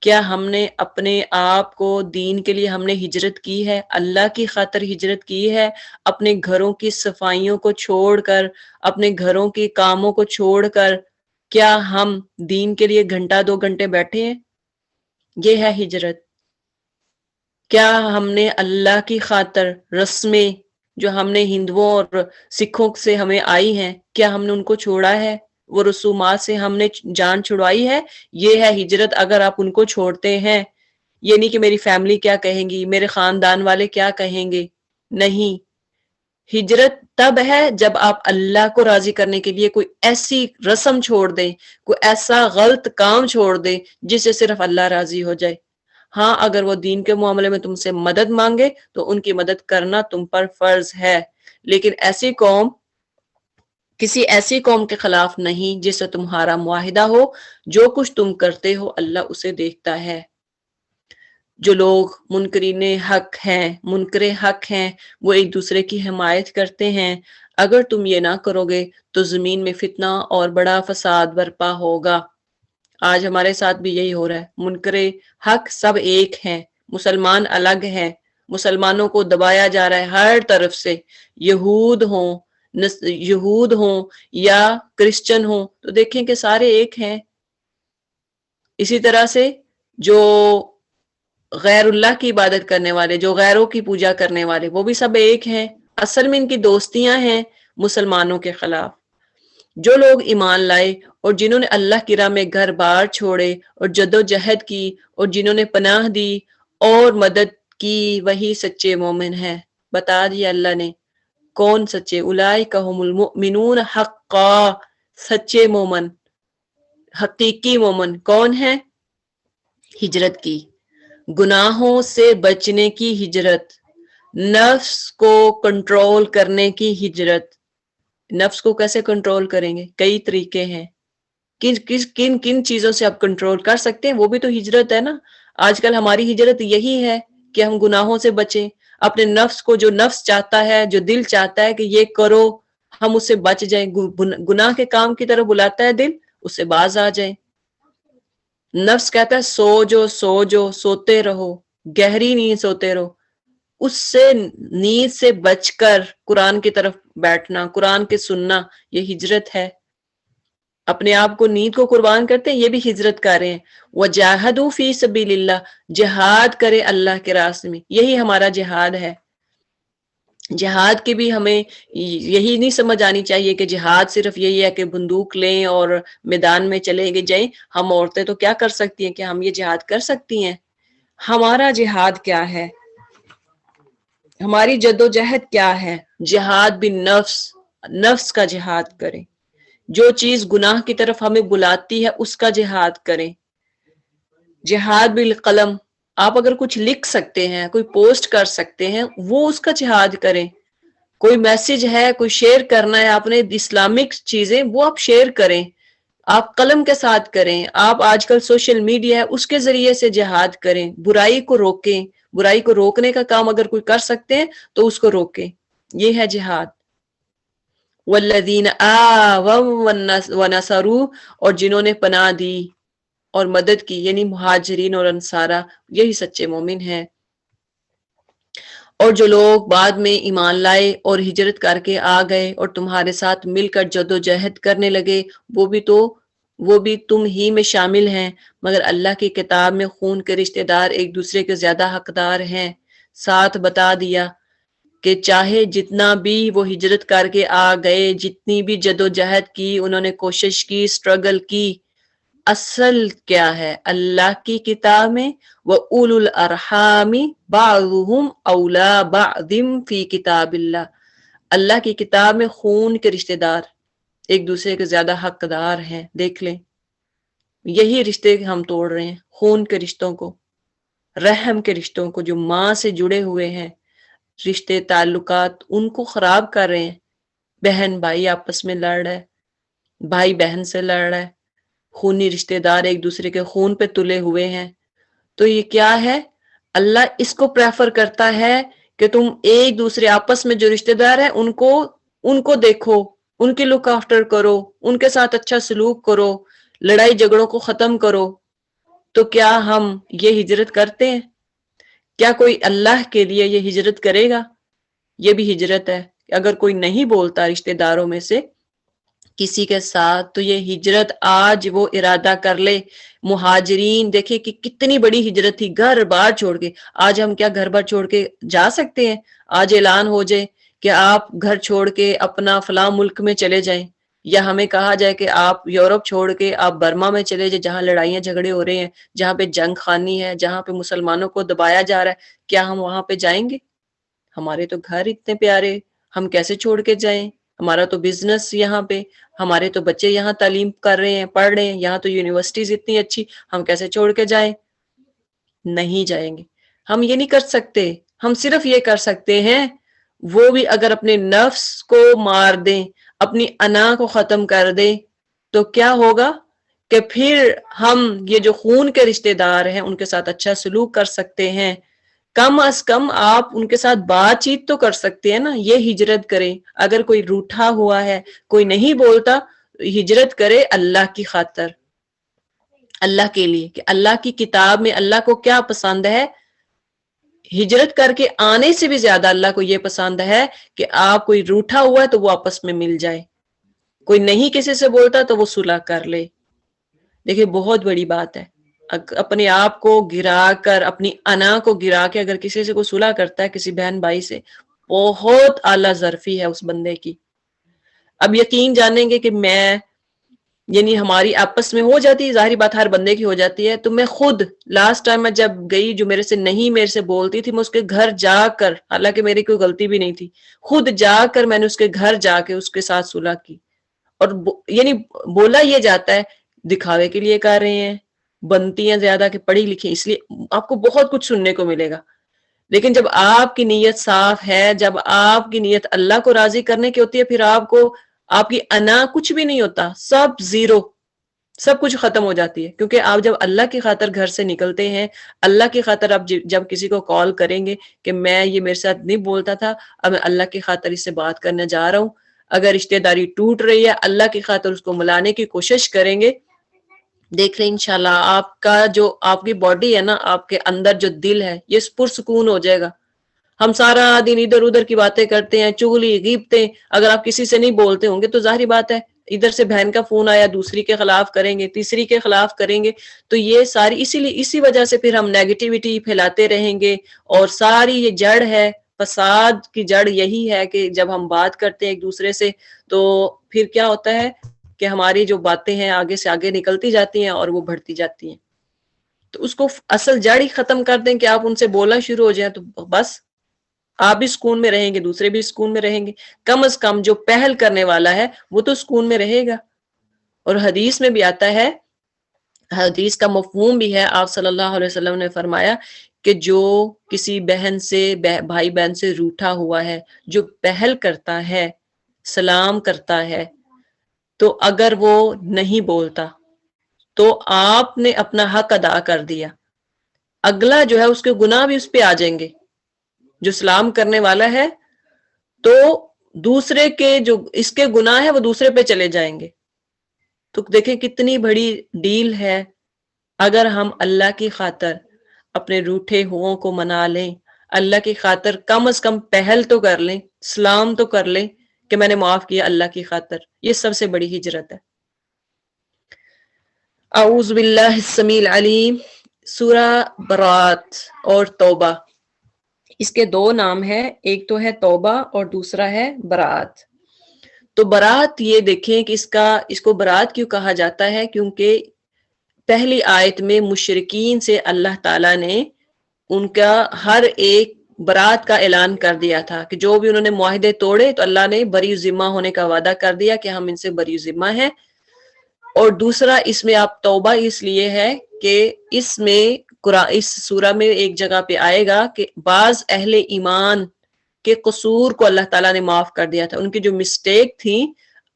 کیا ہم نے اپنے آپ کو دین کے لیے ہم نے ہجرت کی ہے، اللہ کی خاطر ہجرت کی ہے؟ اپنے گھروں کی صفائیوں کو چھوڑ کر، اپنے گھروں کے کاموں کو چھوڑ کر کیا ہم دین کے لیے 1 گھنٹہ 2 گھنٹے بیٹھے ہیں؟ یہ ہے ہجرت. کیا ہم نے اللہ کی خاطر رسمیں جو ہم نے ہندوؤں اور سکھوں سے ہمیں آئی ہیں، کیا ہم نے ان کو چھوڑا ہے؟ وہ رسومات سے ہم نے جان چھڑوائی ہے؟ یہ ہے ہجرت. اگر آپ ان کو چھوڑتے ہیں، یہ نہیں کہ میری فیملی کیا کہیں گی، میرے خاندان والے کیا کہیں گے، نہیں. ہجرت تب ہے جب آپ اللہ کو راضی کرنے کے لیے کوئی ایسی رسم چھوڑ دیں، کوئی ایسا غلط کام چھوڑ دیں جس سے صرف اللہ راضی ہو جائے. ہاں اگر وہ دین کے معاملے میں تم سے مدد مانگے تو ان کی مدد کرنا تم پر فرض ہے، لیکن ایسی قوم کسی ایسی قوم کے خلاف نہیں جس سے تمہارا معاہدہ ہو. جو کچھ تم کرتے ہو اللہ اسے دیکھتا ہے. جو لوگ منکرین حق ہیں، منکر حق ہیں، وہ ایک دوسرے کی حمایت کرتے ہیں. اگر تم یہ نہ کرو گے تو زمین میں فتنہ اور بڑا فساد برپا ہوگا. آج ہمارے ساتھ بھی یہی ہو رہا ہے. منکر حق سب ایک ہیں، مسلمان الگ ہیں. مسلمانوں کو دبایا جا رہا ہے ہر طرف سے، یہود ہوں یا کرسچن ہوں تو دیکھیں کہ سارے ایک ہیں. اسی طرح سے جو غیر اللہ کی عبادت کرنے والے، جو غیروں کی پوجا کرنے والے، وہ بھی سب ایک ہیں. اصل میں ان کی دوستیاں ہیں مسلمانوں کے خلاف. جو لوگ ایمان لائے اور جنہوں نے اللہ کی راہ میں گھر بار چھوڑے اور جد و جہد کی اور جنہوں نے پناہ دی اور مدد کی، وہی سچے مومن ہیں. بتا دیا اللہ نے کون سچے، اولئک هم المؤمنون حقا. سچے مومن، حقیقی مومن کون ہیں؟ ہجرت کی، گناہوں سے بچنے کی ہجرت، نفس کو کنٹرول کرنے کی ہجرت. نفس کو کیسے کنٹرول کریں گے؟ کئی طریقے ہیں. کن کن چیزوں سے آپ کنٹرول کر سکتے ہیں، وہ بھی تو ہجرت ہے نا. آج کل ہماری ہجرت یہی ہے کہ ہم گناہوں سے بچیں. اپنے نفس کو، جو نفس چاہتا ہے، جو دل چاہتا ہے کہ یہ کرو، ہم اس سے بچ جائیں، گناہ کے کام کی طرف بلاتا ہے دل، اس سے باز آ جائیں۔ نفس کہتا ہے سو جو سوتے رہو، گہری نیند سوتے رہو، اس سے نیند سے بچ کر قرآن کی طرف بیٹھنا، قرآن کے سننا، یہ ہجرت ہے۔ اپنے آپ کو نیند کو قربان کرتے ہیں، یہ بھی ہجرت کر رہے ہیں۔ وَجَاهَدُوا فِي سَبِيلِ اللَّهِ، جہاد کرے اللہ کے راستے میں، یہی ہمارا جہاد ہے۔ جہاد کی بھی ہمیں یہی نہیں سمجھ آنی چاہیے کہ جہاد صرف یہی ہے کہ بندوق لیں اور میدان میں چلے گے جائیں۔ ہم عورتیں تو کیا کر سکتی ہیں کہ ہم یہ جہاد کر سکتی ہیں؟ ہمارا جہاد کیا ہے؟ ہماری جدوجہد کیا ہے؟ جہاد بالنفس، نفس کا جہاد کریں۔ جو چیز گناہ کی طرف ہمیں بلاتی ہے اس کا جہاد کریں۔ جہاد بالقلم، آپ اگر کچھ لکھ سکتے ہیں، کوئی پوسٹ کر سکتے ہیں، وہ اس کا جہاد کریں۔ کوئی میسج ہے، کوئی شیئر کرنا ہے آپ نے اسلامک چیزیں، وہ آپ شیئر کریں، آپ قلم کے ساتھ کریں۔ آپ آج کل سوشل میڈیا ہے، اس کے ذریعے سے جہاد کریں، برائی کو روکیں، برائی کو روکنے کا کام اگر کوئی کر سکتے ہیں تو اس کو روکیں، یہ ہے جہاد۔ والذین آووا ونصروا، اور جنہوں نے پناہ دی اور مدد کی، یعنی مہاجرین اور انصارہ، یہی سچے مومن ہیں۔ اور جو لوگ بعد میں ایمان لائے اور ہجرت کر کے آ گئے اور تمہارے ساتھ مل کر جدوجہد کرنے لگے، وہ بھی تم ہی میں شامل ہیں، مگر اللہ کی کتاب میں خون کے رشتہ دار ایک دوسرے کے زیادہ حقدار ہیں۔ ساتھ بتا دیا کہ چاہے جتنا بھی وہ ہجرت کر کے آ گئے، جتنی بھی جدوجہد کی، انہوں نے کوشش کی، سٹرگل کی، اصل کیا ہے؟ اللہ کی کتاب میں وَأُولُو الْأَرْحَامِ بَعْضُهُمْ أَوْلَىٰ بَعْضٍ فِي کتاب اللہ، اللہ کی کتاب میں خون کے رشتہ دار ایک دوسرے کے زیادہ حقدار ہیں۔ دیکھ لیں، یہی رشتے ہم توڑ رہے ہیں، خون کے رشتوں کو، رحم کے رشتوں کو، جو ماں سے جڑے ہوئے ہیں، رشتے تعلقات، ان کو خراب کر رہے ہیں۔ بہن بھائی آپس میں لڑ رہا ہے، بھائی بہن سے لڑ رہا ہے، خونی رشتہ دار ایک دوسرے کے خون پہ تلے ہوئے ہیں۔ تو یہ کیا ہے؟ اللہ اس کو پریفر کرتا ہے کہ تم ایک دوسرے آپس میں جو رشتہ دار ہیں ان کو دیکھو، ان کی لک آفٹر کرو، ان کے ساتھ اچھا سلوک کرو، لڑائی جھگڑوں کو ختم کرو۔ تو کیا ہم یہ ہجرت کرتے ہیں؟ کیا کوئی اللہ کے لیے یہ ہجرت کرے گا؟ یہ بھی ہجرت ہے۔ اگر کوئی نہیں بولتا رشتہ داروں میں سے کسی کے ساتھ، تو یہ ہجرت آج وہ ارادہ کر لے۔ مہاجرین دیکھیں کہ کتنی بڑی ہجرت تھی، گھر بار چھوڑ کے۔ آج ہم کیا گھر بار چھوڑ کے جا سکتے ہیں؟ آج اعلان ہو جائے کہ آپ گھر چھوڑ کے اپنا فلاں ملک میں چلے جائیں، یا ہمیں کہا جائے کہ آپ یورپ چھوڑ کے آپ برما میں چلے جائیں، جہاں لڑائیاں جھگڑے ہو رہے ہیں، جہاں پہ جنگ خانی ہے، جہاں پہ مسلمانوں کو دبایا جا رہا ہے، کیا ہم وہاں پہ جائیں گے؟ ہمارے تو گھر اتنے پیارے، ہم کیسے چھوڑ کے جائیں؟ ہمارا تو بزنس یہاں پہ، ہمارے تو بچے یہاں تعلیم کر رہے ہیں، پڑھ رہے ہیں، یہاں تو یونیورسٹیز اتنی اچھی، ہم کیسے چھوڑ کے جائیں؟ نہیں جائیں گے۔ ہم یہ نہیں کر سکتے، ہم صرف یہ کر سکتے ہیں، وہ بھی اگر اپنے نفس کو مار دیں، اپنی انا کو ختم کر دیں، تو کیا ہوگا کہ پھر ہم یہ جو خون کے رشتہ دار ہیں ان کے ساتھ اچھا سلوک کر سکتے ہیں۔ کم از کم آپ ان کے ساتھ بات چیت تو کر سکتے ہیں نا۔ یہ ہجرت کریں۔ اگر کوئی روٹھا ہوا ہے، کوئی نہیں بولتا، ہجرت کرے اللہ کی خاطر، اللہ کے لیے، کہ اللہ کی کتاب میں اللہ کو کیا پسند ہے۔ ہجرت کر کے آنے سے بھی زیادہ اللہ کو یہ پسند ہے کہ آپ کوئی روٹھا ہوا ہے تو وہ آپس میں مل جائے، کوئی نہیں کسی سے بولتا تو وہ صلح کر لے۔ دیکھیں بہت بڑی بات ہے، اپنے آپ کو گرا کر، اپنی انا کو گرا کے اگر کسی سے کوئی صلح کرتا ہے، کسی بہن بھائی سے، بہت اعلیٰ ظرفی ہے اس بندے کی۔ اب یقین جانیں گے کہ میں، یعنی ہماری آپس میں ہو جاتی ہے، ظاہری بات ہر بندے کی ہو جاتی ہے، تو میں خود لاسٹ ٹائم میں جب گئی، جو میرے سے بولتی تھی، میں اس کے گھر جا کر، حالانکہ میری کوئی غلطی بھی نہیں تھی، خود جا کر میں نے اس کے گھر جا کے اس کے ساتھ صلح کی۔ اور یعنی بولا یہ جاتا ہے دکھاوے کے لیے کر رہے ہیں، بنتی ہیں زیادہ کہ پڑھی لکھی، اس لیے آپ کو بہت کچھ سننے کو ملے گا۔ لیکن جب آپ کی نیت صاف ہے، جب آپ کی نیت اللہ کو راضی کرنے کی ہوتی ہے، پھر آپ کو آپ کی انا کچھ بھی نہیں ہوتا، سب زیرو، سب کچھ ختم ہو جاتی ہے۔ کیونکہ آپ جب اللہ کی خاطر گھر سے نکلتے ہیں، اللہ کی خاطر آپ جب کسی کو کال کریں گے کہ میں یہ میرے ساتھ نہیں بولتا تھا، اب میں اللہ کی خاطر اس سے بات کرنے جا رہا ہوں، اگر رشتہ داری ٹوٹ رہی ہے اللہ کی خاطر اس کو ملانے کی کوشش کریں گے، دیکھ رہے انشاءاللہ آپ کا جو آپ کی باڈی ہے نا، آپ کے اندر جو دل ہے یہ پرسکون ہو جائے گا۔ ہم سارا دن ادھر ادھر کی باتیں کرتے ہیں، چغلی غیبتیں، اگر آپ کسی سے نہیں بولتے ہوں گے تو ظاہری بات ہے ادھر سے بہن کا فون آیا دوسری کے خلاف کریں گے، تیسری کے خلاف کریں گے، تو یہ ساری اسی وجہ سے پھر ہم نیگیٹیوٹی پھیلاتے رہیں گے، اور ساری یہ جڑ ہے، فساد کی جڑ یہی ہے کہ جب ہم بات کرتے ہیں ایک دوسرے سے تو پھر کیا ہوتا ہے کہ ہماری جو باتیں ہیں آگے سے آگے نکلتی جاتی ہیں اور وہ بڑھتی جاتی ہیں۔ تو اس کو اصل جڑ ہی ختم کر دیں کہ آپ ان سے بولنا شروع ہو جائیں تو بس آپ بھی سکون میں رہیں گے، دوسرے بھی سکون میں رہیں گے، کم از کم جو پہل کرنے والا ہے وہ تو سکون میں رہے گا۔ اور حدیث میں بھی آتا ہے، حدیث کا مفہوم بھی ہے، آپ صلی اللہ علیہ وسلم نے فرمایا کہ جو کسی بہن سے بھائی بہن سے روٹھا ہوا ہے، جو پہل کرتا ہے، سلام کرتا ہے، تو اگر وہ نہیں بولتا تو آپ نے اپنا حق ادا کر دیا، اگلا جو ہے اس کے گناہ بھی اس پہ آ جائیں گے۔ جو سلام کرنے والا ہے تو دوسرے کے جو اس کے گناہ ہے وہ دوسرے پہ چلے جائیں گے۔ تو دیکھیں کتنی بڑی ڈیل ہے، اگر ہم اللہ کی خاطر اپنے روٹھے ہوں کو منا لیں، اللہ کی خاطر کم از کم پہل تو کر لیں، سلام تو کر لیں کہ میں نے معاف کیا اللہ کی خاطر، یہ سب سے بڑی ہجرت ہے۔ اعوذ باللہ السمیع العلیم، سورہ برات اور توبہ، اس کے دو نام ہیں، ایک تو ہے توبہ اور دوسرا ہے برات۔ تو برات یہ دیکھیں کہ اس کو برات کیوں کہا جاتا ہے، کیونکہ پہلی آیت میں مشرکین سے اللہ تعالیٰ نے ان کا ہر ایک برات کا اعلان کر دیا تھا کہ جو بھی انہوں نے معاہدے توڑے تو اللہ نے بری ذمہ ہونے کا وعدہ کر دیا کہ ہم ان سے بری ذمہ ہیں۔ اور دوسرا اس میں آپ توبہ اس لیے ہے کہ اس میں اس سورہ میں ایک جگہ پہ آئے گا کہ بعض اہل ایمان کے قصور کو اللہ تعالیٰ نے معاف کر دیا تھا، ان کی جو مسٹیک تھی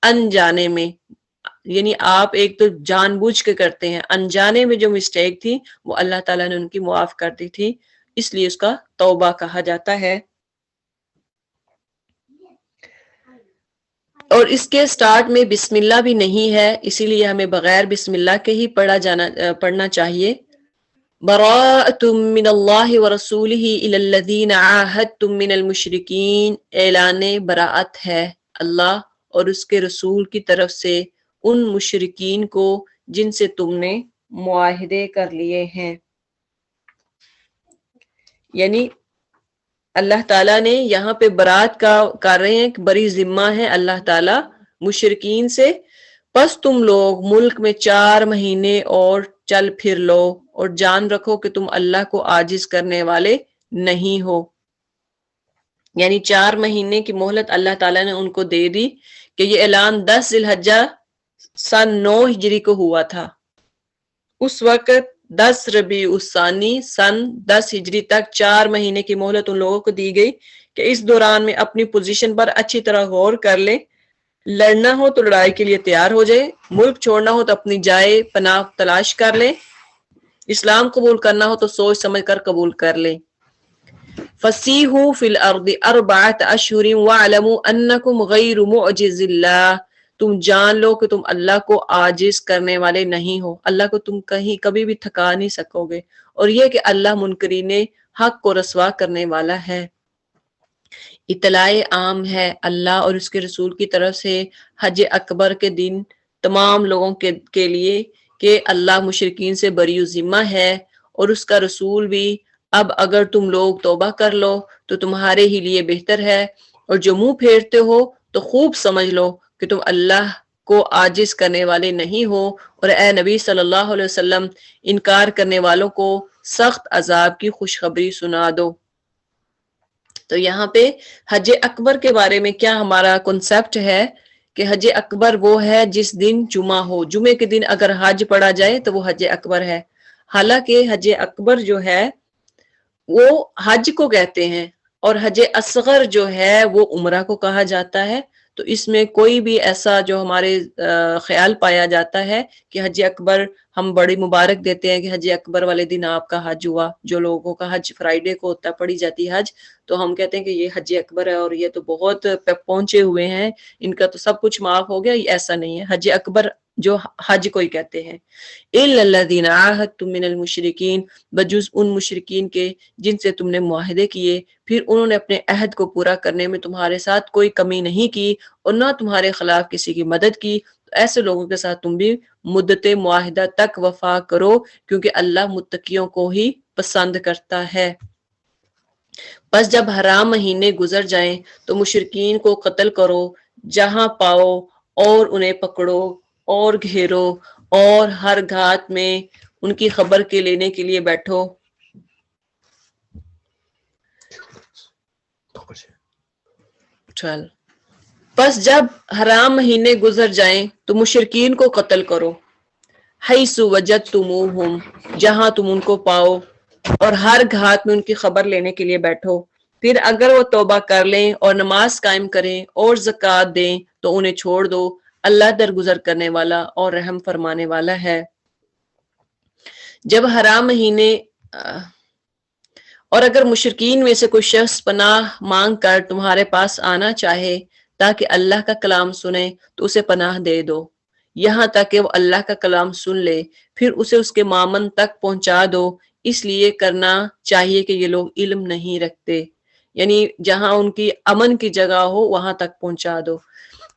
انجانے میں، یعنی آپ ایک تو جان بوجھ کے کرتے ہیں، انجانے میں جو مسٹیک تھی وہ اللہ تعالیٰ نے ان کی معاف کر دی تھی، اس لیے اس کا توبہ کہا جاتا ہے۔ اور اس کے سٹارٹ میں بسم اللہ بھی نہیں ہے، اسی لیے ہمیں بغیر بسم اللہ کے ہی پڑھنا چاہیے۔ براءۃ من اللہ ورسولہ الی الذین عاہدتم من المشرکین، اعلان براءت ہے اللہ اور اس کے رسول کی طرف سے ان مشرکین کو جن سے تم نے معاہدے کر لیے ہیں۔ یعنی اللہ تعالیٰ نے یہاں پہ برات کا کر رہے ہیں کہ بری ذمہ ہے اللہ تعالیٰ مشرکین سے، پس تم لوگ ملک میں 4 مہینے اور چل پھر لو اور جان رکھو کہ تم اللہ کو عاجز کرنے والے نہیں ہو۔ یعنی 4 مہینے کی مہلت اللہ تعالیٰ نے ان کو دے دی کہ یہ اعلان 10 ذی الحجہ سن 9 ہجری کو ہوا تھا، اس وقت 10 ربیع الثانی سن 10 ہجری تک 4 مہینے کی مہلت ان لوگوں کو دی گئی کہ اس دوران میں اپنی پوزیشن پر اچھی طرح غور کر لیں، لڑنا ہو تو لڑائی کے لیے تیار ہو جائے، ملک چھوڑنا ہو تو اپنی جائے پناہ تلاش کر لیں، اسلام قبول کرنا ہو تو سوچ سمجھ کر قبول کر لیں۔ فسیحوا فی الارض 4 اشہر واعلموا انکم غیر معجز اللہ، تم جان لو کہ تم اللہ کو عاجز کرنے والے نہیں ہو، اللہ کو تم کہیں کبھی بھی تھکا نہیں سکو گے، اور یہ کہ اللہ منکرین حق کو رسوا کرنے والا ہے۔ اطلاع عام ہے اللہ اور اس کے رسول کی طرف سے حج اکبر کے دن تمام لوگوں کے لیے کہ اللہ مشرکین سے بری ذمہ ہے، اور اس کا رسول بھی اب اگر تم لوگ توبہ کر لو تو تمہارے ہی لیے بہتر ہے، اور جو منہ پھیرتے ہو تو خوب سمجھ لو کہ تم اللہ کو عاجز کرنے والے نہیں ہو، اور اے نبی صلی اللہ علیہ وسلم انکار کرنے والوں کو سخت عذاب کی خوشخبری سنا دو۔ تو یہاں پہ حج اکبر کے بارے میں کیا ہمارا کنسپٹ ہے کہ حج اکبر وہ ہے جس دن جمعہ ہو، جمعے کے دن اگر حج پڑھا جائے تو وہ حج اکبر ہے، حالانکہ حج اکبر جو ہے وہ حج کو کہتے ہیں، اور حج اصغر جو ہے وہ عمرہ کو کہا جاتا ہے۔ تو اس میں کوئی بھی ایسا جو ہمارے خیال پایا جاتا ہے کہ حج اکبر ہم بڑی مبارک دیتے ہیں کہ حج اکبر والے دن آپ کا حج ہوا، جو لوگوں کا حج فرائیڈے کو ہوتا ہے پڑھی جاتی ہے حج، تو ہم کہتے ہیں کہ یہ حج اکبر ہے اور یہ تو بہت پہنچے ہوئے ہیں، ان کا تو سب کچھ معاف ہو گیا. ایسا نہیں ہے. حج اکبر جو حج کو ہی کہتے ہیں. اِلَّا الَّذِينَ عَاهَدتُّم مِّنَ الْمُشْرِكِينَ، بجز ان مشرکین کے جن سے تم نے معاہدے کیے، پھر انہوں نے اپنے عہد کو پورا کرنے میں تمہارے ساتھ کوئی کمی نہیں کی اور نہ تمہارے خلاف کسی کی مدد کی، تو ایسے لوگوں کے ساتھ تم بھی مدت معاہدہ تک وفا کرو، کیونکہ اللہ متقیوں کو ہی پسند کرتا ہے. بس جب حرام مہینے گزر جائیں تو مشرکین کو قتل کرو جہاں پاؤ اور انہیں پکڑو اور گھیرو اور ہر گھات میں ان کی خبر کے لینے کے لیے بیٹھو. بس جب حرام مہینے گزر جائیں تو مشرکین کو قتل کرو، حیث وجدتموہم، جہاں تم ان کو پاؤ، اور ہر گھات میں ان کی خبر لینے کے لیے بیٹھو. پھر اگر وہ توبہ کر لیں اور نماز قائم کریں اور زکوٰۃ دیں تو انہیں چھوڑ دو، اللہ درگزر کرنے والا اور رحم فرمانے والا ہے. جب حرام مہینے اور اگر مشرکین میں سے کوئی شخص پناہ مانگ کر تمہارے پاس آنا چاہے تاکہ اللہ کا کلام سنے تو اسے پناہ دے دو، یہاں تک کہ وہ اللہ کا کلام سن لے، پھر اسے اس کے مامن تک پہنچا دو. اس لیے کرنا چاہیے کہ یہ لوگ علم نہیں رکھتے، یعنی جہاں ان کی امن کی جگہ ہو وہاں تک پہنچا دو.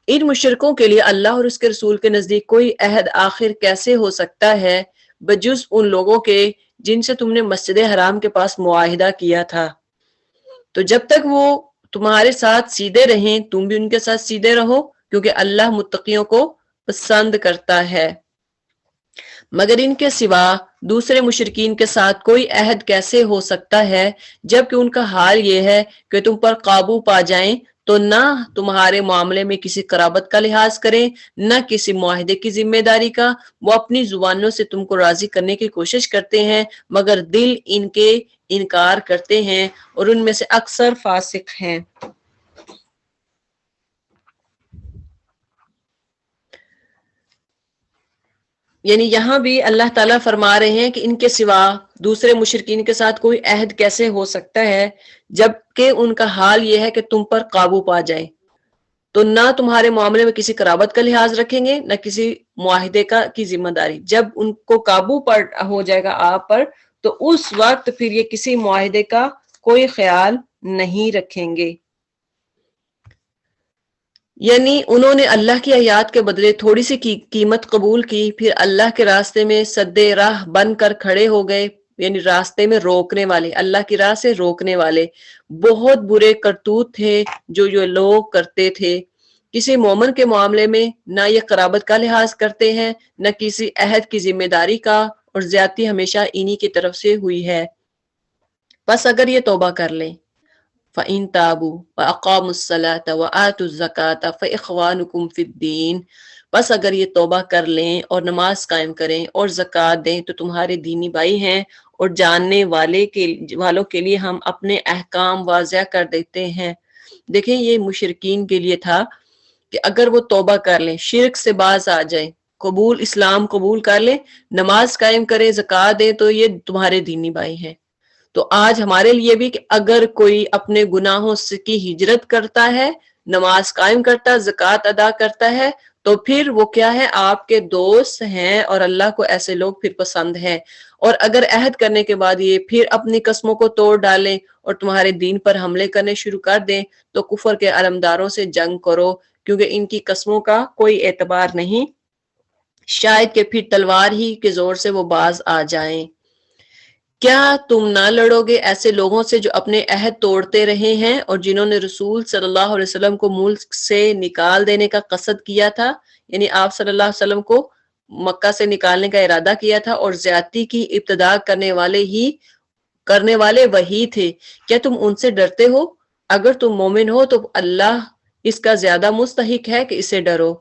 ان مشرکوں کے لیے اللہ اور اس کے رسول کے نزدیک کوئی عہد آخر کیسے ہو سکتا ہے بجز ان لوگوں کے جن سے تم نے مسجد حرام کے پاس معاہدہ کیا تھا. تو جب تک وہ تمہارے ساتھ سیدھے رہیں تم بھی ان کے ساتھ سیدھے رہو، کیونکہ اللہ متقیوں کو پسند کرتا ہے. مگر ان کے سوا دوسرے مشرکین کے ساتھ کوئی عہد کیسے ہو سکتا ہے جبکہ ان کا حال یہ ہے کہ تم پر قابو پا جائیں تو نہ تمہارے معاملے میں کسی قرابت کا لحاظ کریں نہ کسی معاہدے کی ذمہ داری کا. وہ اپنی زبانوں سے تم کو راضی کرنے کی کوشش کرتے ہیں مگر دل ان کے انکار کرتے ہیں اور ان میں سے اکثر فاسق ہیں. یعنی یہاں بھی اللہ تعالیٰ فرما رہے ہیں کہ ان کے سوا دوسرے مشرکین کے ساتھ کوئی عہد کیسے ہو سکتا ہے جبکہ ان کا حال یہ ہے کہ تم پر قابو پا جائیں، تو نہ تمہارے معاملے میں کسی قرابت کا لحاظ رکھیں گے نہ کسی معاہدے کی ذمہ داری. جب ان کو قابو پر ہو جائے گا آپ پر تو اس وقت پھر یہ کسی معاہدے کا کوئی خیال نہیں رکھیں گے. یعنی انہوں نے اللہ کی آیات کے بدلے تھوڑی سی قیمت قبول کی، پھر اللہ کے راستے میں سد راہ بن کر کھڑے ہو گئے، یعنی راستے میں روکنے والے، اللہ کی راہ سے روکنے والے. بہت برے کرتوت تھے جو یہ لوگ کرتے تھے. کسی مومن کے معاملے میں نہ یہ قرابت کا لحاظ کرتے ہیں نہ کسی عہد کی ذمہ داری کا، اور زیادتی ہمیشہ انہی کی طرف سے ہوئی ہے. بس اگر یہ توبہ کر لیں فَإِن تَابُوا وَأَقَامُوا الصَّلَاةَ وَآتُوا الزَّكَاةَ فَإِخْوَانُكُمْ فِي الدِّينِ، بس اگر یہ توبہ کر لیں اور نماز قائم کریں اور زکوٰۃ دیں تو تمہارے دینی بھائی ہیں، اور جاننے والوں کے لیے ہم اپنے احکام واضح کر دیتے ہیں. دیکھیں یہ مشرکین کے لیے تھا کہ اگر وہ توبہ کر لیں، شرک سے باز آ جائیں، اسلام قبول کر لیں، نماز قائم کریں، زکوٰۃ دیں تو یہ تمہارے دینی بھائی ہیں. تو آج ہمارے لیے بھی کہ اگر کوئی اپنے گناہوں سے کی ہجرت کرتا ہے، نماز قائم کرتا ہے، زکوٰۃ ادا کرتا ہے، تو پھر وہ کیا ہے، آپ کے دوست ہیں اور اللہ کو ایسے لوگ پھر پسند ہیں. اور اگر عہد کرنے کے بعد یہ پھر اپنی قسموں کو توڑ ڈالیں اور تمہارے دین پر حملے کرنے شروع کر دیں تو کفر کے علمداروں سے جنگ کرو، کیونکہ ان کی قسموں کا کوئی اعتبار نہیں، شاید کہ پھر تلوار ہی کے زور سے وہ باز آ جائیں. کیا تم نہ لڑو گے ایسے لوگوں سے جو اپنے عہد توڑتے رہے ہیں اور جنہوں نے رسول صلی اللہ علیہ وسلم کو ملک سے نکال دینے کا قصد کیا تھا، یعنی آپ صلی اللہ علیہ وسلم کو مکہ سے نکالنے کا ارادہ کیا تھا اور زیادتی کی ابتدا کرنے والے وہی تھے. کیا تم ان سے ڈرتے ہو؟ اگر تم مومن ہو تو اللہ اس کا زیادہ مستحق ہے کہ اسے ڈرو.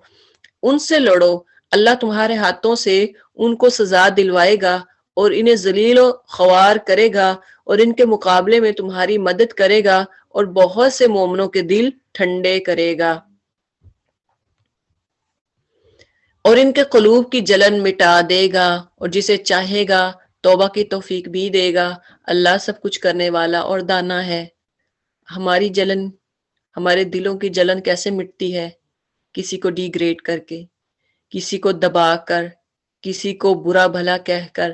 ان سے لڑو، اللہ تمہارے ہاتھوں سے ان کو سزا دلوائے گا اور انہیں ذلیل و خوار کرے گا اور ان کے مقابلے میں تمہاری مدد کرے گا اور بہت سے مومنوں کے دل ٹھنڈے کرے گا. اور ان کے قلوب کی جلن مٹا دے گا اور جسے چاہے گا توبہ کی توفیق بھی دے گا۔ اللہ سب کچھ کرنے والا اور دانا ہے۔ ہماری جلن، ہمارے دلوں کی جلن کیسے مٹتی ہے؟ کسی کو ڈی گریڈ کر کے، کسی کو دبا کر، کسی کو برا بھلا کہہ کر۔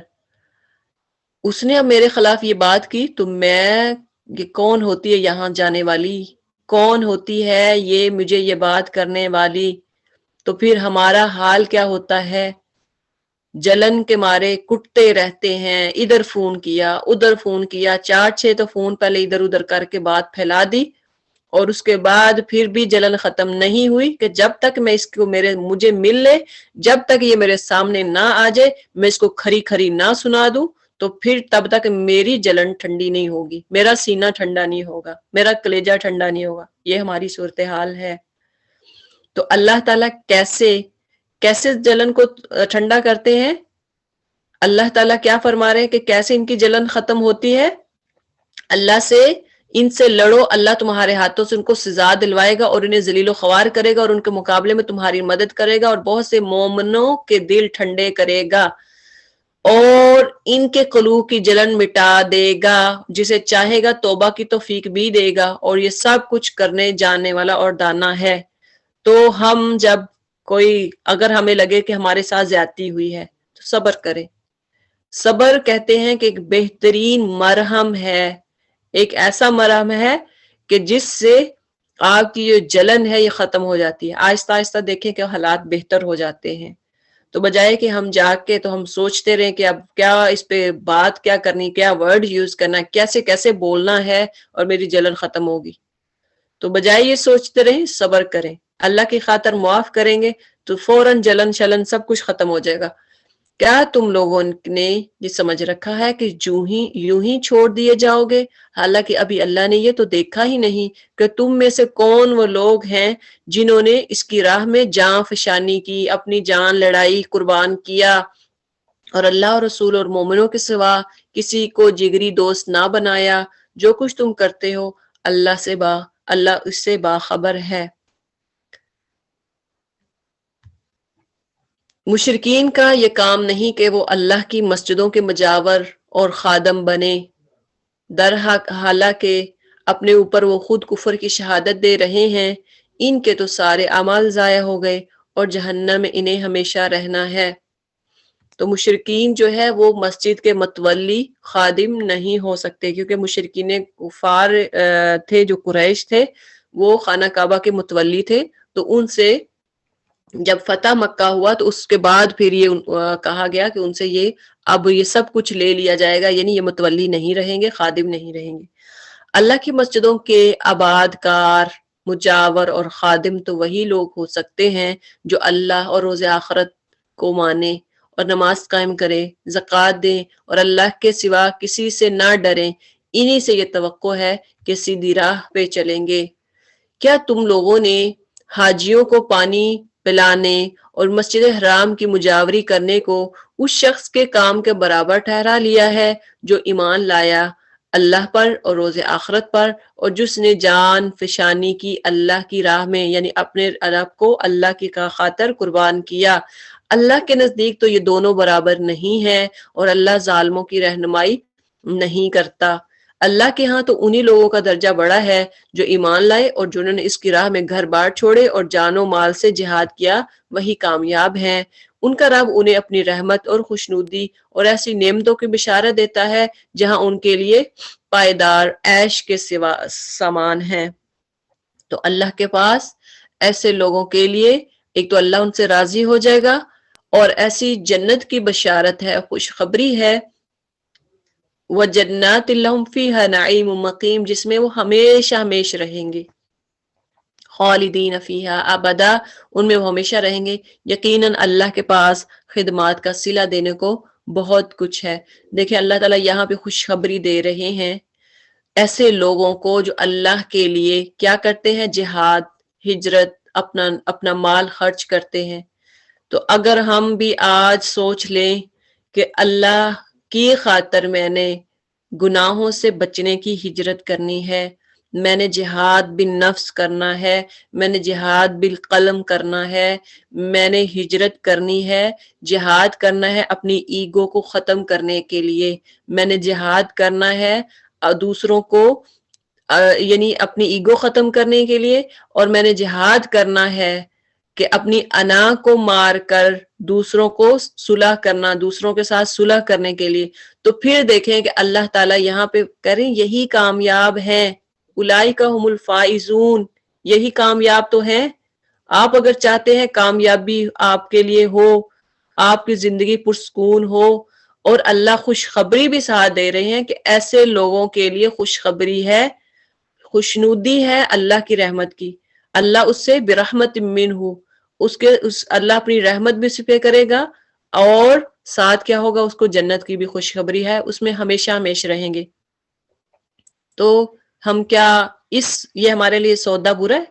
اس نے اب میرے خلاف یہ بات کی تو میں، یہ کون ہوتی ہے یہاں جانے والی؟ کون ہوتی ہے یہ مجھے یہ بات کرنے والی؟ تو پھر ہمارا حال کیا ہوتا ہے؟ جلن کے مارے کٹتے رہتے ہیں، ادھر فون کیا ادھر فون کیا، 4-6 تو فون پہلے ادھر ادھر کر کے بات پھیلا دی، اور اس کے بعد پھر بھی جلن ختم نہیں ہوئی کہ جب تک میں اس کو مجھے مل لے، جب تک یہ میرے سامنے نہ آ جائے، میں اس کو کھری کھری نہ سنا دوں، تو پھر تب تک میری جلن ٹھنڈی نہیں ہوگی، میرا سینہ ٹھنڈا نہیں ہوگا، میرا کلیجہ ٹھنڈا نہیں ہوگا۔ یہ ہماری صورتحال ہے۔ تو اللہ تعالیٰ کیسے جلن کو ٹھنڈا کرتے ہیں؟ اللہ تعالیٰ کیا فرما رہے ہیں کہ کیسے ان کی جلن ختم ہوتی ہے؟ اللہ سے ان سے لڑو، اللہ تمہارے ہاتھوں سے ان کو سزا دلوائے گا اور انہیں ذلیل و خوار کرے گا اور ان کے مقابلے میں تمہاری مدد کرے گا اور بہت سے مومنوں کے دل ٹھنڈے کرے گا اور ان کے قلوب کی جلن مٹا دے گا، جسے چاہے گا توبہ کی توفیق بھی دے گا، اور یہ سب کچھ کرنے جاننے والا اور دانا ہے۔ تو ہم جب اگر ہمیں لگے کہ ہمارے ساتھ زیادتی ہوئی ہے تو صبر کریں۔ صبر کہتے ہیں کہ ایک بہترین مرہم ہے، ایک ایسا مرہم ہے کہ جس سے آپ کی جو جلن ہے یہ ختم ہو جاتی ہے۔ آہستہ آہستہ دیکھیں کہ حالات بہتر ہو جاتے ہیں، تو بجائے کہ ہم جا کے تو ہم سوچتے رہیں کہ اب کیا اس پہ بات کیا کرنی، کیا ورڈ یوز کرنا، کیسے بولنا ہے اور میری جلن ختم ہوگی، تو بجائے یہ سوچتے رہیں صبر کریں، اللہ کی خاطر معاف کریں گے تو فوراً جلن شلن سب کچھ ختم ہو جائے گا۔ کیا تم لوگوں نے یہ سمجھ رکھا ہے کہ یوں ہی چھوڑ دیے جاؤ گے؟ حالانکہ ابھی اللہ نے یہ تو دیکھا ہی نہیں کہ تم میں سے کون وہ لوگ ہیں جنہوں نے اس کی راہ میں جان فشانی کی، اپنی جان لڑائی، قربان کیا، اور اللہ اور رسول اور مومنوں کے سوا کسی کو جگری دوست نہ بنایا۔ جو کچھ تم کرتے ہو اللہ اس سے باخبر ہے۔ مشرکین کا یہ کام نہیں کہ وہ اللہ کی مسجدوں کے مجاور اور خادم بنے، حالانکہ اپنے اوپر وہ خود کفر کی شہادت دے رہے ہیں۔ ان کے تو سارے اعمال ضائع ہو گئے اور جہنم میں انہیں ہمیشہ رہنا ہے۔ تو مشرکین جو ہے وہ مسجد کے متولی خادم نہیں ہو سکتے، کیونکہ مشرکین کفار تھے، جو قریش تھے وہ خانہ کعبہ کے متولی تھے، تو ان سے جب فتح مکہ ہوا تو اس کے بعد پھر یہ کہا گیا کہ ان سے اب یہ سب کچھ لے لیا جائے گا، یعنی یہ متولی نہیں رہیں گے، خادم نہیں رہیں گے۔ اللہ کی مسجدوں کے آباد کار، مجاور اور خادم تو وہی لوگ ہو سکتے ہیں جو اللہ اور روز آخرت کو مانے اور نماز قائم کرے، زکوٰۃ دیں اور اللہ کے سوا کسی سے نہ ڈریں۔ انہی سے یہ توقع ہے کہ سیدھی راہ پہ چلیں گے۔ کیا تم لوگوں نے حاجیوں کو پانی پلانے اور مسجد حرام کی مجاوری کرنے کو اس شخص کے کام کے برابر ٹھہرا لیا ہے جو ایمان لایا اللہ پر اور روز آخرت پر، اور جس نے جان فشانی کی اللہ کی راہ میں، یعنی اپنے رب کو اللہ کی خاطر قربان کیا؟ اللہ کے نزدیک تو یہ دونوں برابر نہیں ہے اور اللہ ظالموں کی رہنمائی نہیں کرتا۔ اللہ کے ہاں تو انہی لوگوں کا درجہ بڑا ہے جو ایمان لائے اور جنہوں نے اس کی راہ میں گھر بار چھوڑے اور جان و مال سے جہاد کیا، وہی کامیاب ہیں۔ ان کا رب انہیں اپنی رحمت اور خوشنودی اور ایسی نعمتوں کی بشارت دیتا ہے جہاں ان کے لیے پائیدار عیش کے سامان ہیں۔ تو اللہ کے پاس ایسے لوگوں کے لیے ایک تو اللہ ان سے راضی ہو جائے گا اور ایسی جنت کی بشارت ہے، خوشخبری ہے، وَجَنَّاتٍ لَهُمْ فِيهَا نَعِيمٌ مُقِيمٌ، جس میں وہ ہمیشہ ہمیشہ رہیں گے، خالدین فیہا ابدا، ان میں وہ ہمیشہ رہیں گے۔ یقیناً اللہ کے پاس خدمات کا صلہ دینے کو بہت کچھ ہے۔ دیکھیں اللہ تعالیٰ یہاں پہ خوشخبری دے رہے ہیں ایسے لوگوں کو جو اللہ کے لیے کیا کرتے ہیں، جہاد، ہجرت، اپنا مال خرچ کرتے ہیں۔ تو اگر ہم بھی آج سوچ لیں کہ اللہ کی خاطر میں نے گناہوں سے بچنے کی ہجرت کرنی ہے، میں نے جہاد بالنفس کرنا ہے، میں نے جہاد بالقلم کرنا ہے، میں نے ہجرت کرنی ہے، جہاد کرنا ہے اپنی ایگو کو ختم کرنے کے لیے، میں نے جہاد کرنا ہے دوسروں کو یعنی اپنی ایگو ختم کرنے کے لیے، اور میں نے جہاد کرنا ہے کہ اپنی انا کو مار کر دوسروں کو صلح کرنا، دوسروں کے ساتھ صلح کرنے کے لیے۔ تو پھر دیکھیں کہ اللہ تعالیٰ یہاں پہ کریں یہی کامیاب ہیں، اولئک هم الفائزون، یہی کامیاب تو ہیں۔ آپ اگر چاہتے ہیں کامیابی آپ کے لیے ہو، آپ کی زندگی پرسکون ہو، اور اللہ خوشخبری بھی ساتھ دے رہے ہیں کہ ایسے لوگوں کے لیے خوشخبری ہے، خوشنودی ہے اللہ کی رحمت کی۔ اللہ اس سے برحمت منہ، اللہ اپنی رحمت بھی اس پہ کرے گا، اور ساتھ کیا ہوگا، اس کو جنت کی بھی خوشخبری ہے، اس میں ہمیشہ ہمیشہ رہیں گے۔ تو ہم کیا یہ ہمارے لیے سودا برا ہے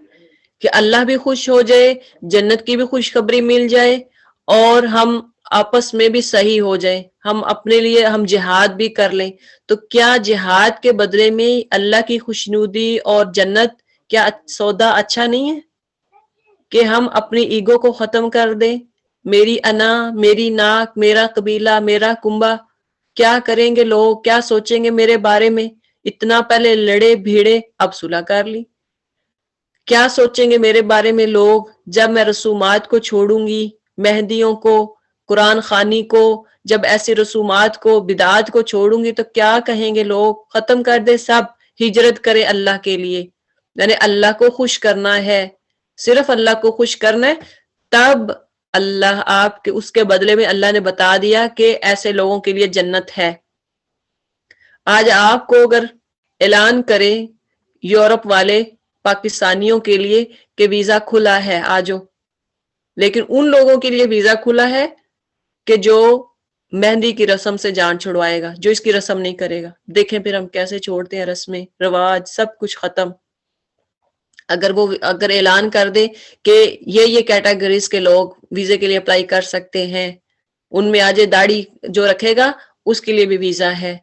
کہ اللہ بھی خوش ہو جائے، جنت کی بھی خوشخبری مل جائے، اور ہم آپس میں بھی صحیح ہو جائیں، ہم اپنے لیے ہم جہاد بھی کر لیں؟ تو کیا جہاد کے بدلے میں اللہ کی خوشنودی اور جنت کیا سودا اچھا نہیں ہے کہ ہم اپنی ایگو کو ختم کر دیں؟ میری انا، میری ناک، میرا قبیلہ، میرا کنبہ، کیا کریں گے لوگ، کیا سوچیں گے میرے بارے میں، اتنا پہلے لڑے بھیڑے اب صلح کر لی، کیا سوچیں گے میرے بارے میں لوگ جب میں رسومات کو چھوڑوں گی، مہندیوں کو، قرآن خوانی کو، جب ایسی رسومات کو، بدعات کو چھوڑوں گی تو کیا کہیں گے لوگ، ختم کر دے سب، ہجرت کرے اللہ کے لیے، یعنی اللہ کو خوش کرنا ہے، صرف اللہ کو خوش کرنا ہے۔ تب اللہ آپ کے اس کے بدلے میں اللہ نے بتا دیا کہ ایسے لوگوں کے لیے جنت ہے۔ آج آپ کو اگر اعلان کرے یورپ والے پاکستانیوں کے لیے کہ ویزا کھلا ہے آجو، لیکن ان لوگوں کے لیے ویزا کھلا ہے کہ جو مہندی کی رسم سے جان چھڑوائے گا، جو اس کی رسم نہیں کرے گا۔ دیکھیں پھر ہم کیسے چھوڑتے ہیں، رسمیں، رواج، سب کچھ ختم۔ اگر اعلان کر دے کہ یہ کیٹیگریز کے لوگ ویزے کے لیے اپلائی کر سکتے ہیں، ان میں آج داڑھی جو رکھے گا اس کے لیے بھی ویزا ہے،